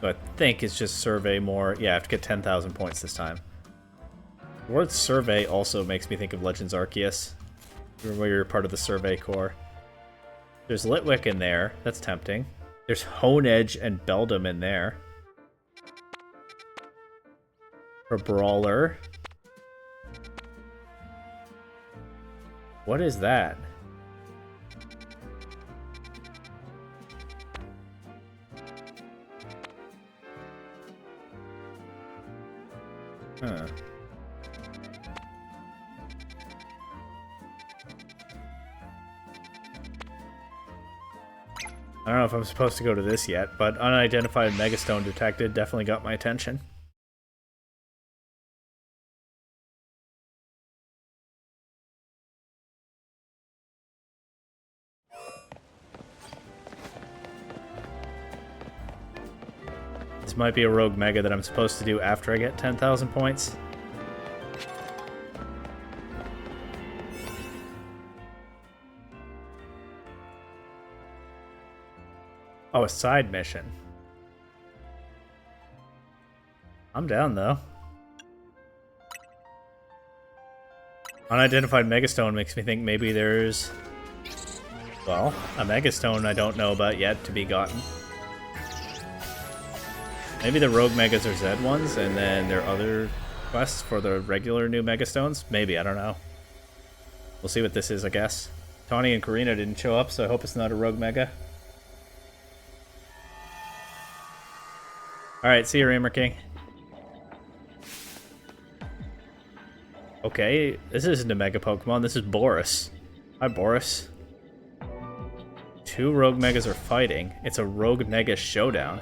So I think it's just survey more. Yeah, I have to get 10,000 points this time. The word survey also makes me think of Legends Arceus. Remember you're part of the survey corps. There's Litwick in there. That's tempting. There's Honedge and Beldum in there. For Brawler. What is that? Huh. I don't know if I'm supposed to go to this yet, but unidentified Megastone detected definitely got my attention. This might be a rogue mega that I'm supposed to do after I get 10,000 points. Oh, a side mission. I'm down, though. Unidentified Megastone makes me think maybe there's, well, a Megastone I don't know about yet to be gotten. Maybe the Rogue Megas are Zed ones, and then there are other quests for the regular new Megastones? Maybe, I don't know. We'll see what this is, I guess. Tawny and Karina didn't show up, so I hope it's not a Rogue Mega. Alright, see you, Raymer King. Okay, this isn't a Mega Pokemon, this is Boris. Hi, Boris. 2 Rogue Megas are fighting. It's a Rogue Mega showdown.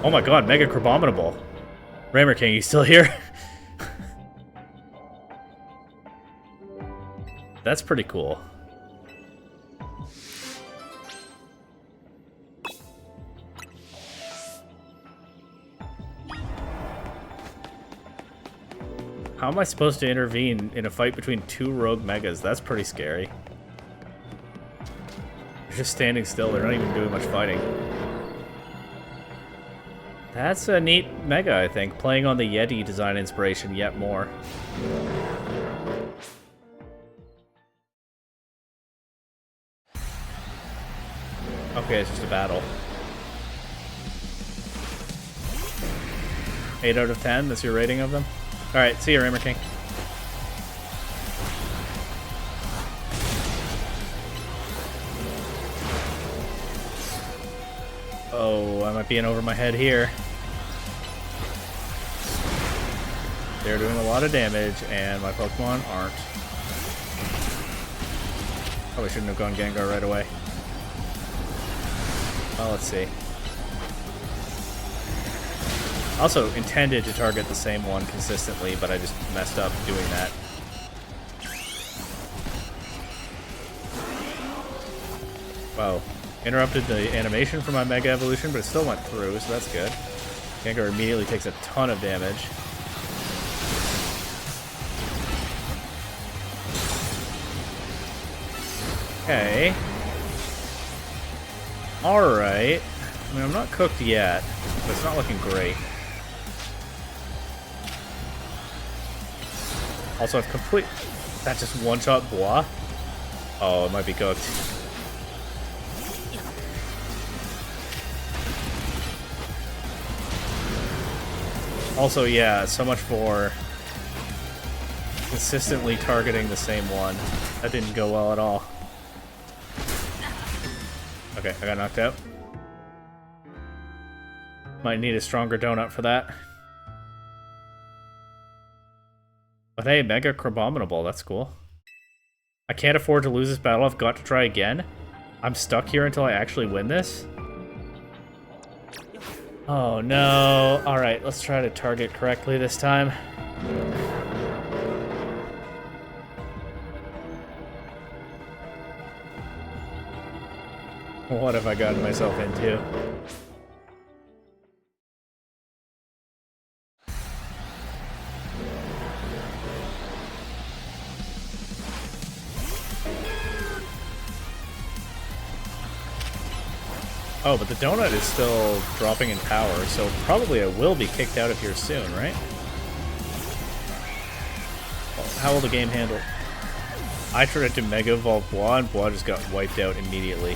Oh my god, Mega Crabominable. Raymer King, you still here? That's pretty cool. How am I supposed to intervene in a fight between 2 Rogue Megas? That's pretty scary. They're just standing still, they're not even doing much fighting. That's a neat Mega, I think, playing on the Yeti design inspiration yet more. Okay, it's just a battle. 8 out of 10, that's your rating of them? Alright, see you, Raymer King. Oh, I might be in over my head here. They're doing a lot of damage, and my Pokemon aren't. Probably shouldn't have gone Gengar right away. Well, let's see. Also intended to target the same one consistently, but I just messed up doing that. Wow. Interrupted the animation for my Mega Evolution, but it still went through, so that's good. Gengar immediately takes a ton of damage. Okay. Alright. I mean, I'm not cooked yet, but it's not looking great. Also, I've complete... That just one-shot Bois? Oh, it might be cooked. Also, yeah, so much for consistently targeting the same one. That didn't go well at all. Okay, I got knocked out. Might need a stronger donut for that. But hey, Mega Crabominable, that's cool. I can't afford to lose this battle, I've got to try again. I'm stuck here until I actually win this. Oh no. Alright, let's try to target correctly this time. What have I gotten myself into? Oh, but the donut is still dropping in power, so probably I will be kicked out of here soon, right? Well, how will the game handle? I tried to Mega Evolve Bois, and Bois just got wiped out immediately.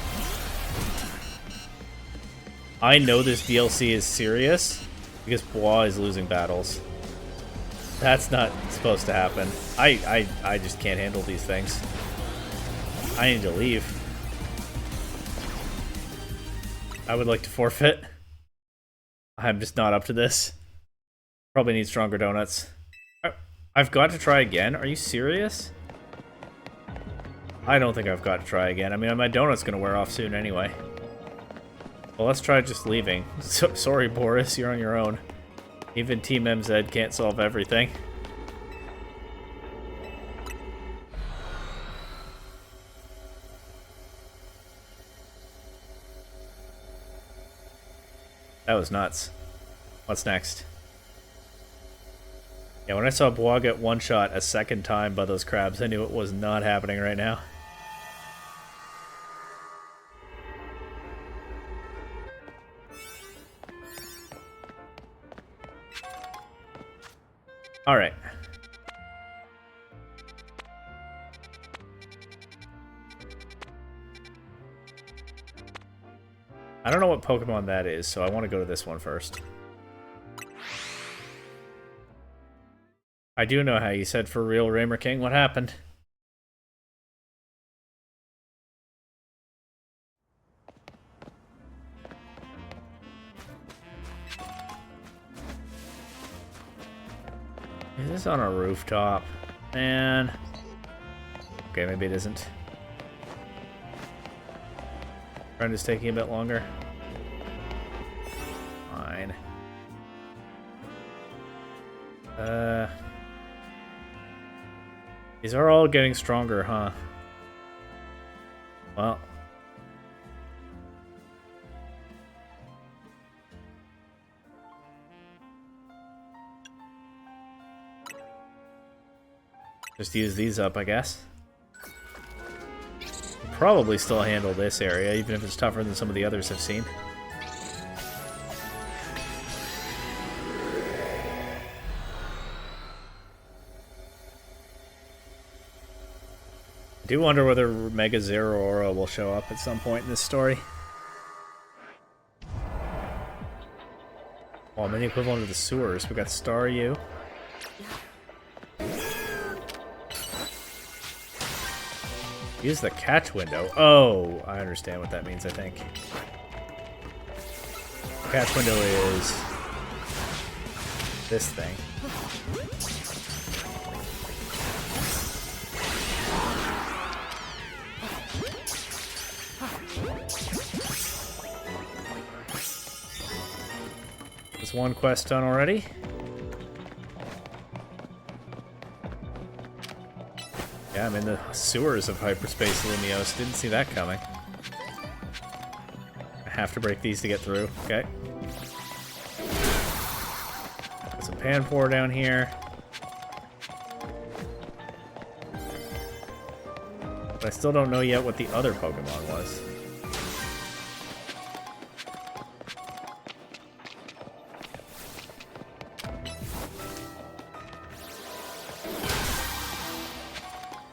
I know this DLC is serious, because Bois is losing battles. That's not supposed to happen. I just can't handle these things. I need to leave. I would like to forfeit. I'm just not up to this. Probably need stronger donuts. I've got to try again? Are you serious? I don't think I've got to try again. I mean, my donut's gonna wear off soon anyway. Well, let's try just leaving. Sorry, Boris, you're on your own. Even Team MZ can't solve everything. That was nuts. What's next? Yeah, when I saw Bois get one-shot a second time by those crabs, I knew it was not happening right now. Alright. I don't know what Pokemon that is, so I want to go to this one first. I do know how you said for real, Raymer King. What happened? Is this on a rooftop? Man. Okay, maybe it isn't. Friend is taking a bit longer. Fine. These are all getting stronger, huh? Well. Just use these up, I guess. Probably still handle this area, even if it's tougher than some of the others I've seen. I do wonder whether Mega Zeraora will show up at some point in this story. Oh, I'm in the equivalent of the sewers. We got Staryu. Use the catch window. Oh, I understand what that means, I think. Catch window is this thing. There's one quest done already. Yeah, I'm in the sewers of Hyperspace Lumiose. Didn't see that coming. I have to break these to get through. Okay. Got some Panpour down here. But I still don't know yet what the other Pokemon was.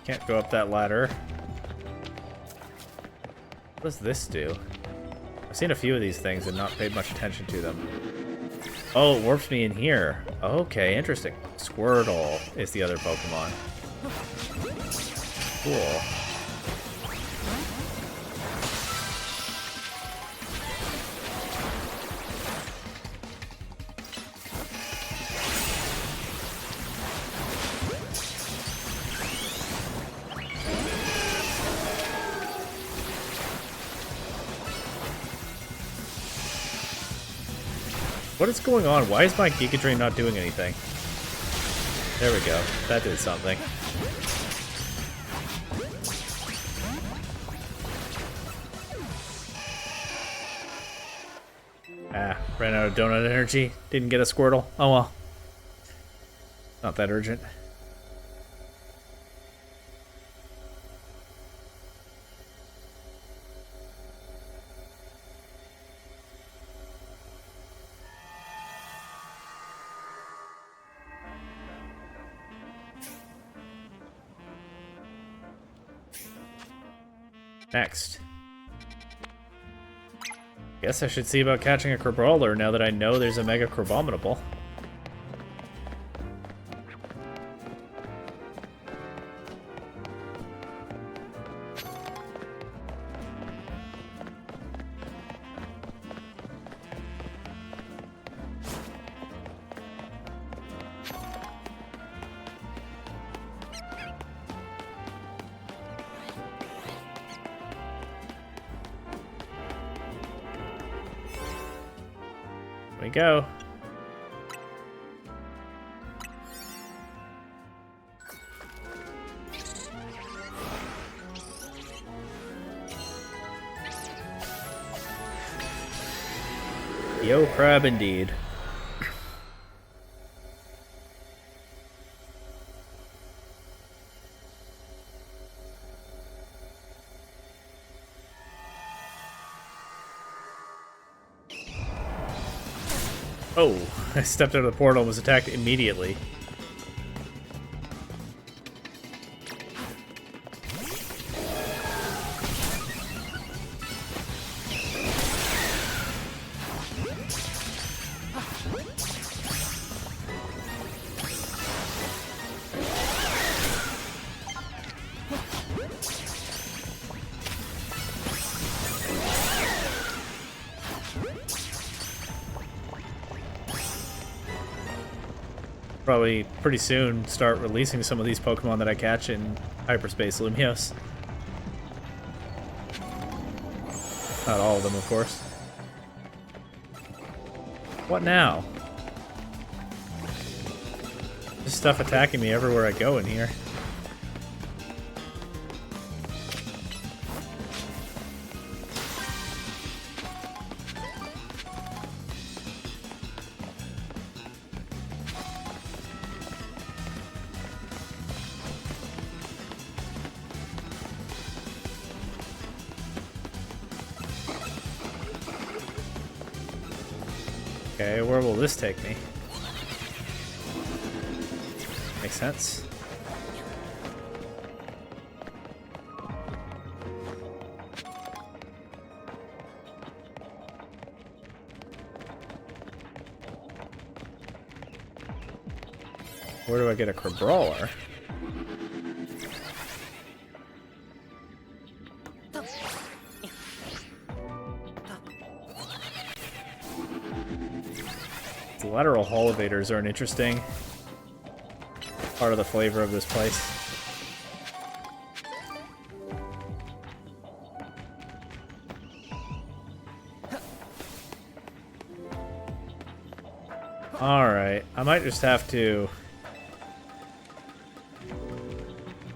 Can't go up that ladder. What does this do? I've seen a few of these things and not paid much attention to them. Oh, it warps me in here. Okay, interesting. Squirtle is the other Pokemon. Cool. What is going on? Why is my Giga Drain not doing anything? There we go. That did something. Ah, ran out of donut energy. Didn't get a Squirtle. Oh well. Not that urgent. Next. Guess I should see about catching a Crabrawler now that I know there's a Mega Crabominable. We go. Yo, crab indeed. Oh, I stepped out of the portal and was attacked immediately. Probably pretty soon start releasing some of these Pokemon that I catch in Hyperspace Lumios. Not all of them, of course. What now? There's stuff attacking me everywhere I go in here. Okay, where will this take me? Makes sense. Where do I get a Crabrawler? The lateral hall evaders are an interesting part of the flavor of this place. Alright, I might just have to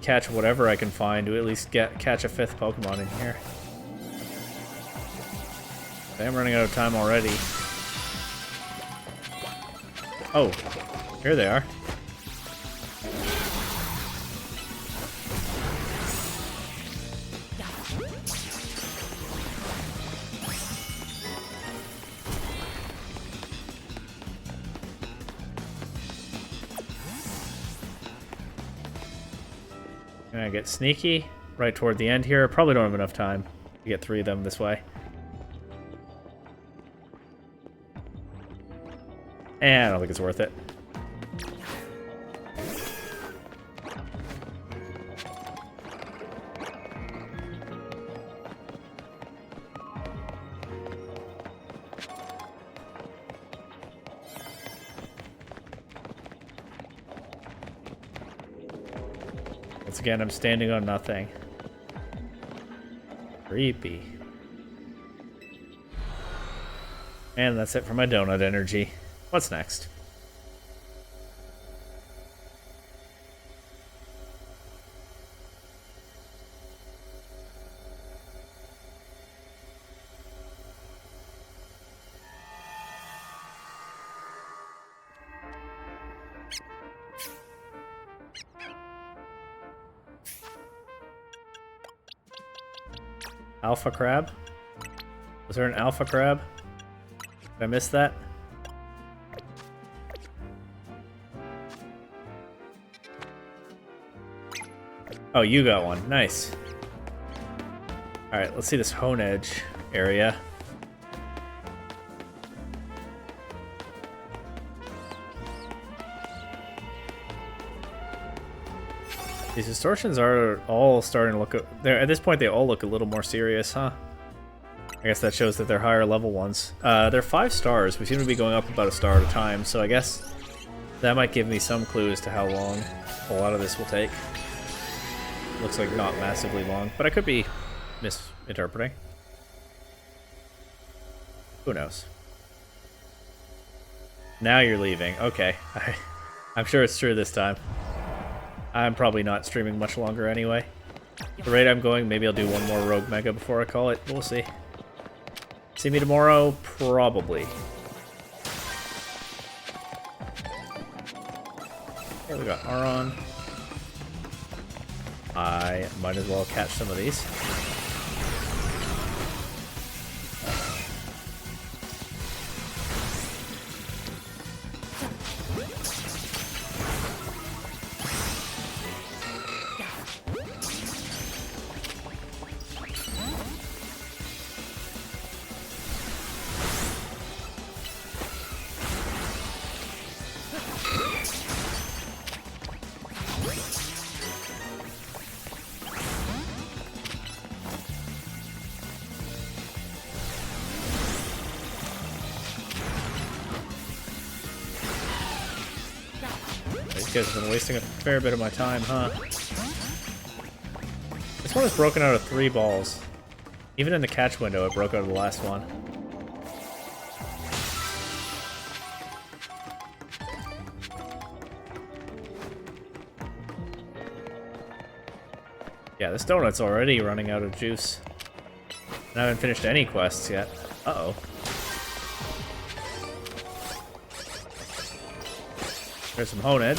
catch whatever I can find to at least catch a 5th Pokemon in here. I'm running out of time already. Oh, here they are. Gonna get sneaky right toward the end here. Probably don't have enough time to get 3 of them this way. And I don't think it's worth it. Once again, I'm standing on nothing. Creepy. And that's it for my donut energy. What's next? Alpha Crab? Was there an Alpha Crab? Did I miss that? Oh, you got one. Nice. Alright, let's see this Honedge area. These distortions are all starting to look... At this point, they all look a little more serious, huh? I guess that shows that they're higher level ones. They're 5 stars. We seem to be going up about a star at a time, so I guess that might give me some clue as to how long a lot of this will take. Looks like not massively long, but I could be misinterpreting. Who knows? Now you're leaving. Okay. I'm sure it's true this time. I'm probably not streaming much longer anyway. The rate I'm going, maybe I'll do one more Rogue Mega before I call it. We'll see. See me tomorrow? Probably. Okay, we got Aron. I might as well catch some of these. These guys have been wasting a fair bit of my time, huh? This one is broken out of 3 balls. Even in the catch window, it broke out of the last one. Yeah, this donut's already running out of juice. And I haven't finished any quests yet. Uh-oh. There's some Honed.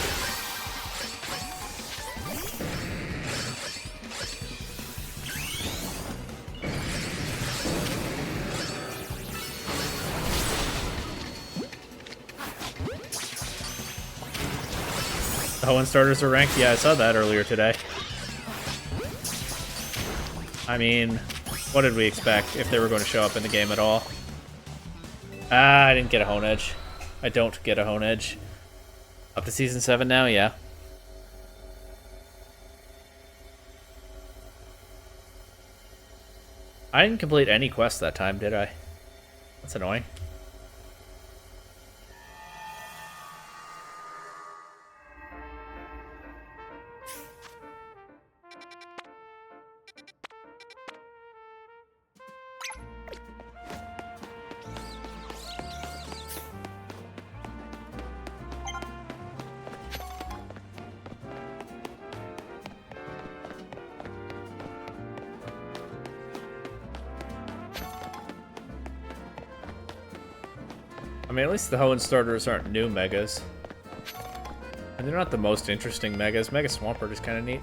The Hoenn starters are ranked? Yeah, I saw that earlier today. I mean, what did we expect if they were going to show up in the game at all? Ah, I didn't get a Hone Edge. I don't get a Hone Edge. Up to Season 7 now? Yeah. I didn't complete any quests that time, did I? That's annoying. I mean, at least the Hoenn starters aren't new megas. And they're not the most interesting megas. Mega Swampert is kind of neat.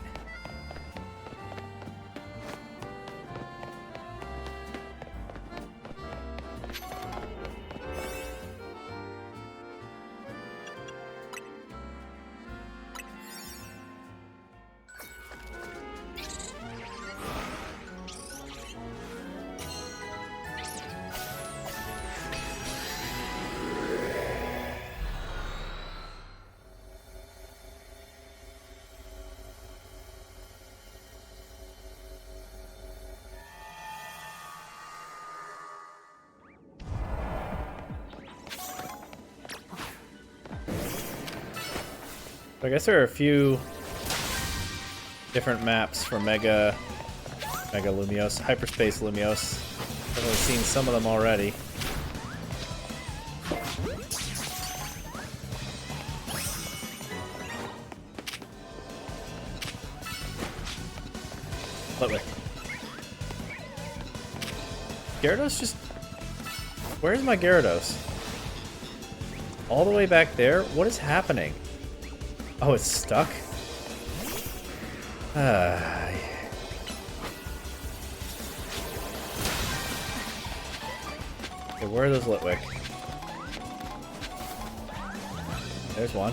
I guess there are a few different maps for Mega Lumiose, Hyperspace Lumiose. I've only seen some of them already. Lovely. Gyarados just... Where's my Gyarados? All the way back there? What is happening? Oh, it's stuck? Okay, where are those Litwick? There's one.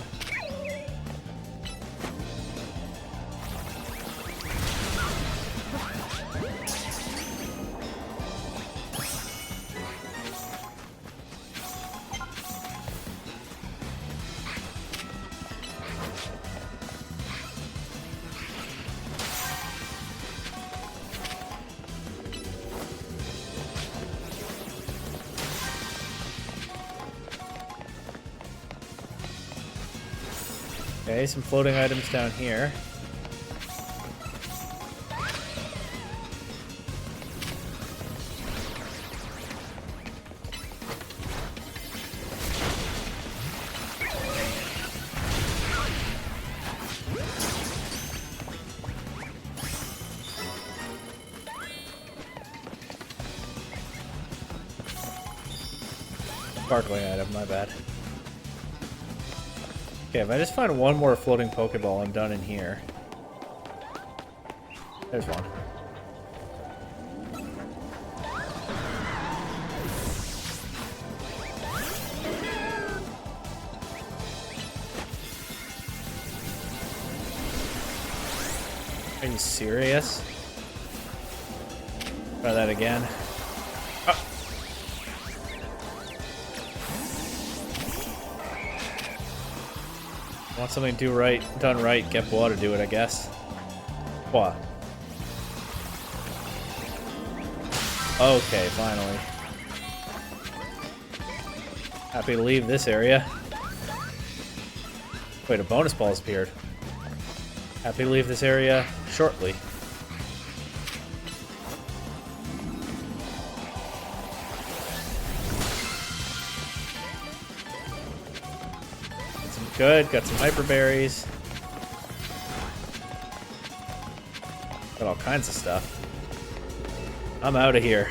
Okay, some floating items down here. Sparkling item, my bad. Okay, if I just find one more floating Pokeball, I'm done in here. There's one. Are you serious? Try that again. Oh. Want something done right, get Bois to do it, I guess. Bois. Okay, finally. Happy to leave this area. Wait, a bonus ball has appeared. Happy to leave this area shortly. Got some good, got some hyper berries. Got all kinds of stuff. I'm out of here.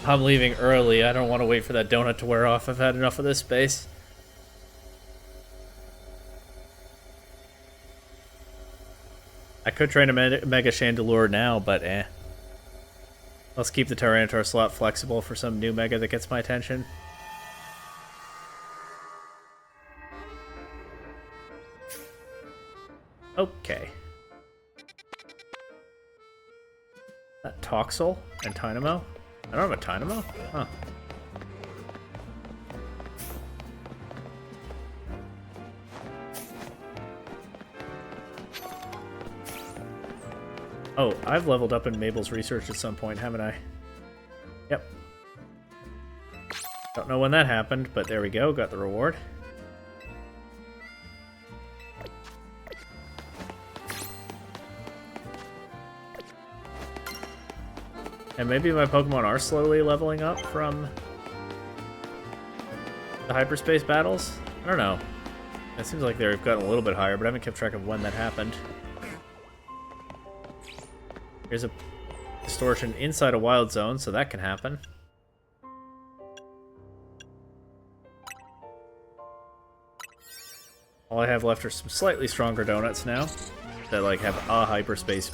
I'm leaving early. I don't want to wait for that donut to wear off. I've had enough of this space. I could train a Mega Chandelure now, but eh. Let's keep the Tyranitar slot flexible for some new Mega that gets my attention. Okay. That Toxel and Tynamo? I don't have a Tynamo? Huh. Oh, I've leveled up in Mabel's research at some point, haven't I? Yep. Don't know when that happened, but there we go. Got the reward. And maybe my Pokemon are slowly leveling up from the hyperspace battles? I don't know. It seems like they've gotten a little bit higher, but I haven't kept track of when that happened. Here's a distortion inside a wild zone, so that can happen. All I have left are some slightly stronger donuts now that like have a hyperspace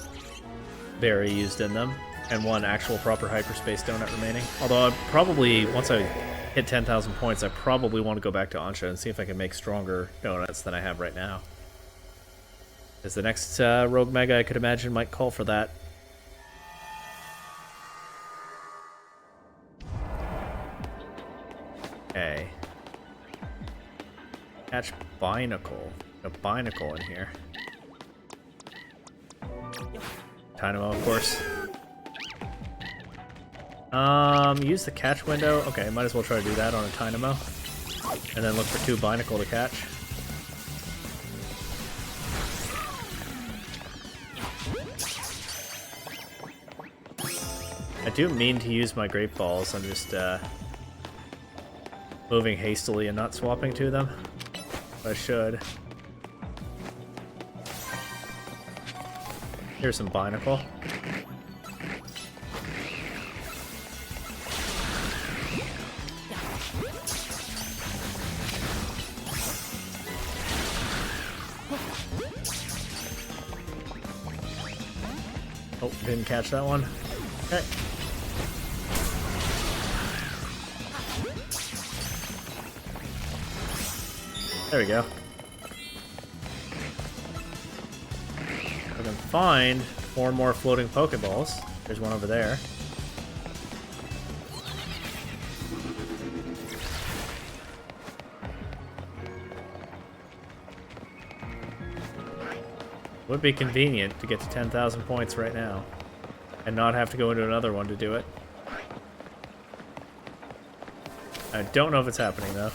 berry used in them, and one actual proper hyperspace donut remaining. Although I probably, once I hit 10,000 points, I probably want to go back to Ansha and see if I can make stronger donuts than I have right now. Because the next Rogue Mega I could imagine might call for that. Okay. Catch Binacle. A Binacle in here. Tynamo, of course. Use the catch window. Okay, might as well try to do that on a Tynamo. And then look for 2 Binacle to catch. I do mean to use my Great Balls. I'm just, moving hastily and not swapping to them. But I should. Here's some Binacle. Oh, didn't catch that one. Okay. There we go. I can find 4 more floating Pokeballs. There's one over there. Would be convenient to get to 10,000 points right now and not have to go into another one to do it. I don't know if it's happening though.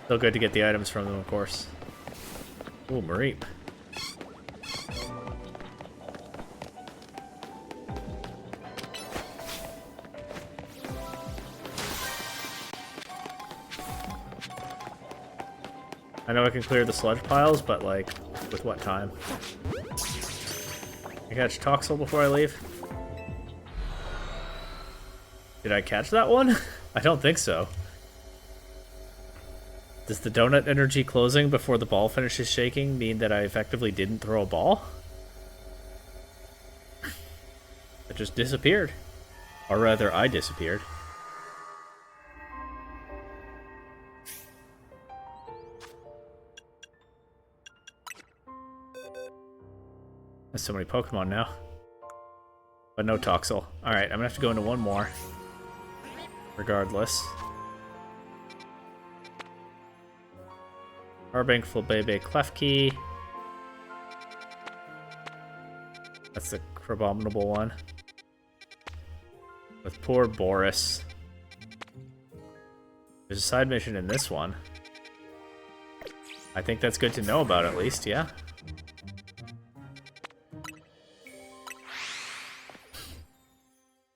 Still good to get the items from them, of course. Ooh, Mareep. I know I can clear the sludge piles, but like, with what time? I catch Toxel before I leave? Did I catch that one? I don't think so. Does the donut energy closing before the ball finishes shaking mean that I effectively didn't throw a ball? It just disappeared. Or rather, I disappeared. There's so many Pokemon now. But no Toxel. Alright, I'm gonna have to go into one more. Regardless. Harbank, Flabebe, Klefki. That's the Crabominable one. With poor Boris. There's a side mission in this one. I think that's good to know about at least, yeah?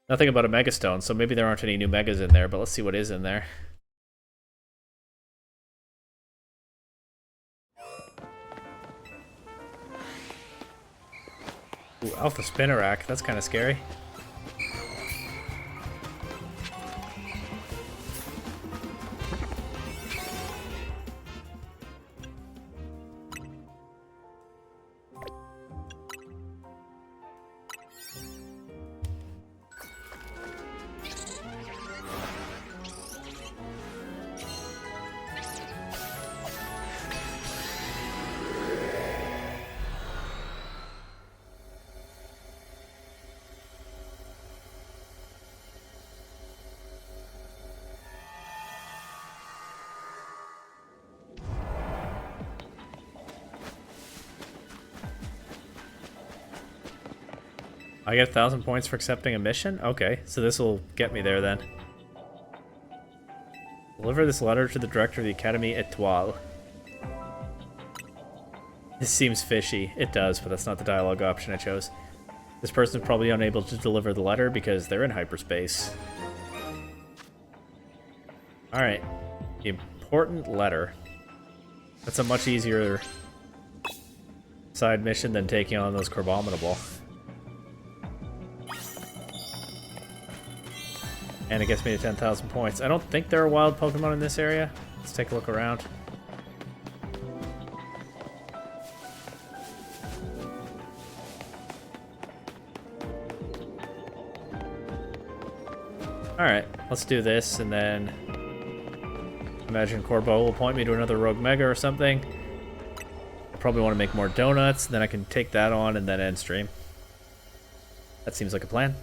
Nothing about a Megastone, so maybe there aren't any new Megas in there, but let's see what is in there. Ooh, Alpha Spinnerack, that's kind of scary. I get 1,000 points for accepting a mission? Okay, so this will get me there then. Deliver this letter to the director of the Academy Etoile. This seems fishy. It does, but that's not the dialogue option I chose. This person is probably unable to deliver the letter because they're in hyperspace. Alright. The important letter. That's a much easier side mission than taking on those Crabominable. And it gets me to 10,000 points. I don't think there are wild Pokemon in this area. Let's take a look around. Alright, let's do this, and then imagine Corbo will point me to another Rogue Mega or something. I probably want to make more donuts, then I can take that on and then end stream. That seems like a plan.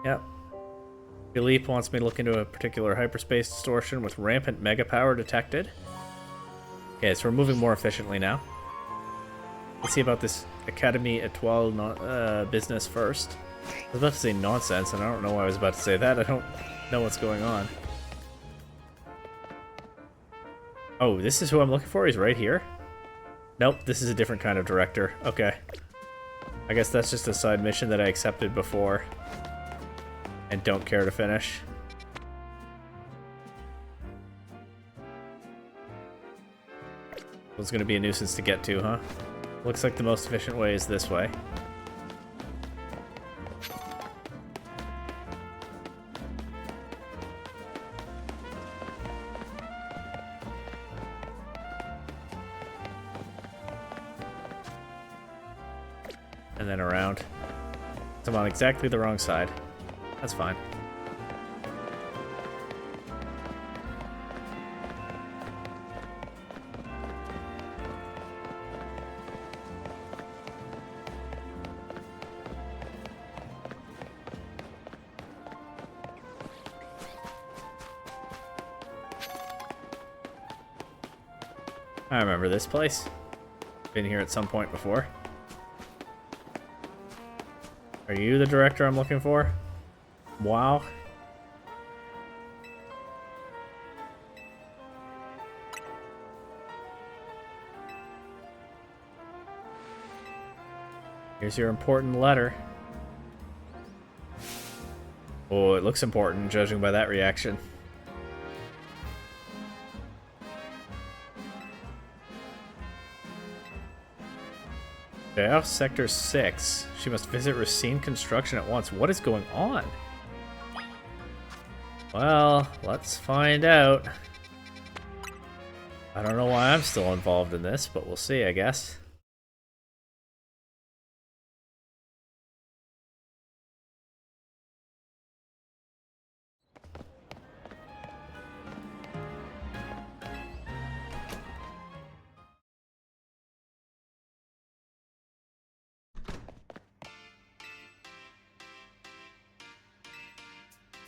Yep. Philippe wants me to look into a particular hyperspace distortion with rampant mega power detected. Okay, so we're moving more efficiently now. Let's see about this Academy Etoile business first. I was about to say nonsense, and I don't know why I was about to say that. I don't know what's going on. Oh, this is who I'm looking for? He's right here? Nope, this is a different kind of director. Okay. I guess that's just a side mission that I accepted before and don't care to finish. It's gonna be a nuisance to get to, huh? Looks like the most efficient way is this way. And then around. I'm on exactly the wrong side. That's fine. I remember this place. Been here at some point before. Are you the director I'm looking for? Wow. Here's your important letter. Oh, it looks important, judging by that reaction. Off Sector 6. She must visit Racine Construction at once. What is going on? Well, let's find out. I don't know why I'm still involved in this, but we'll see, I guess.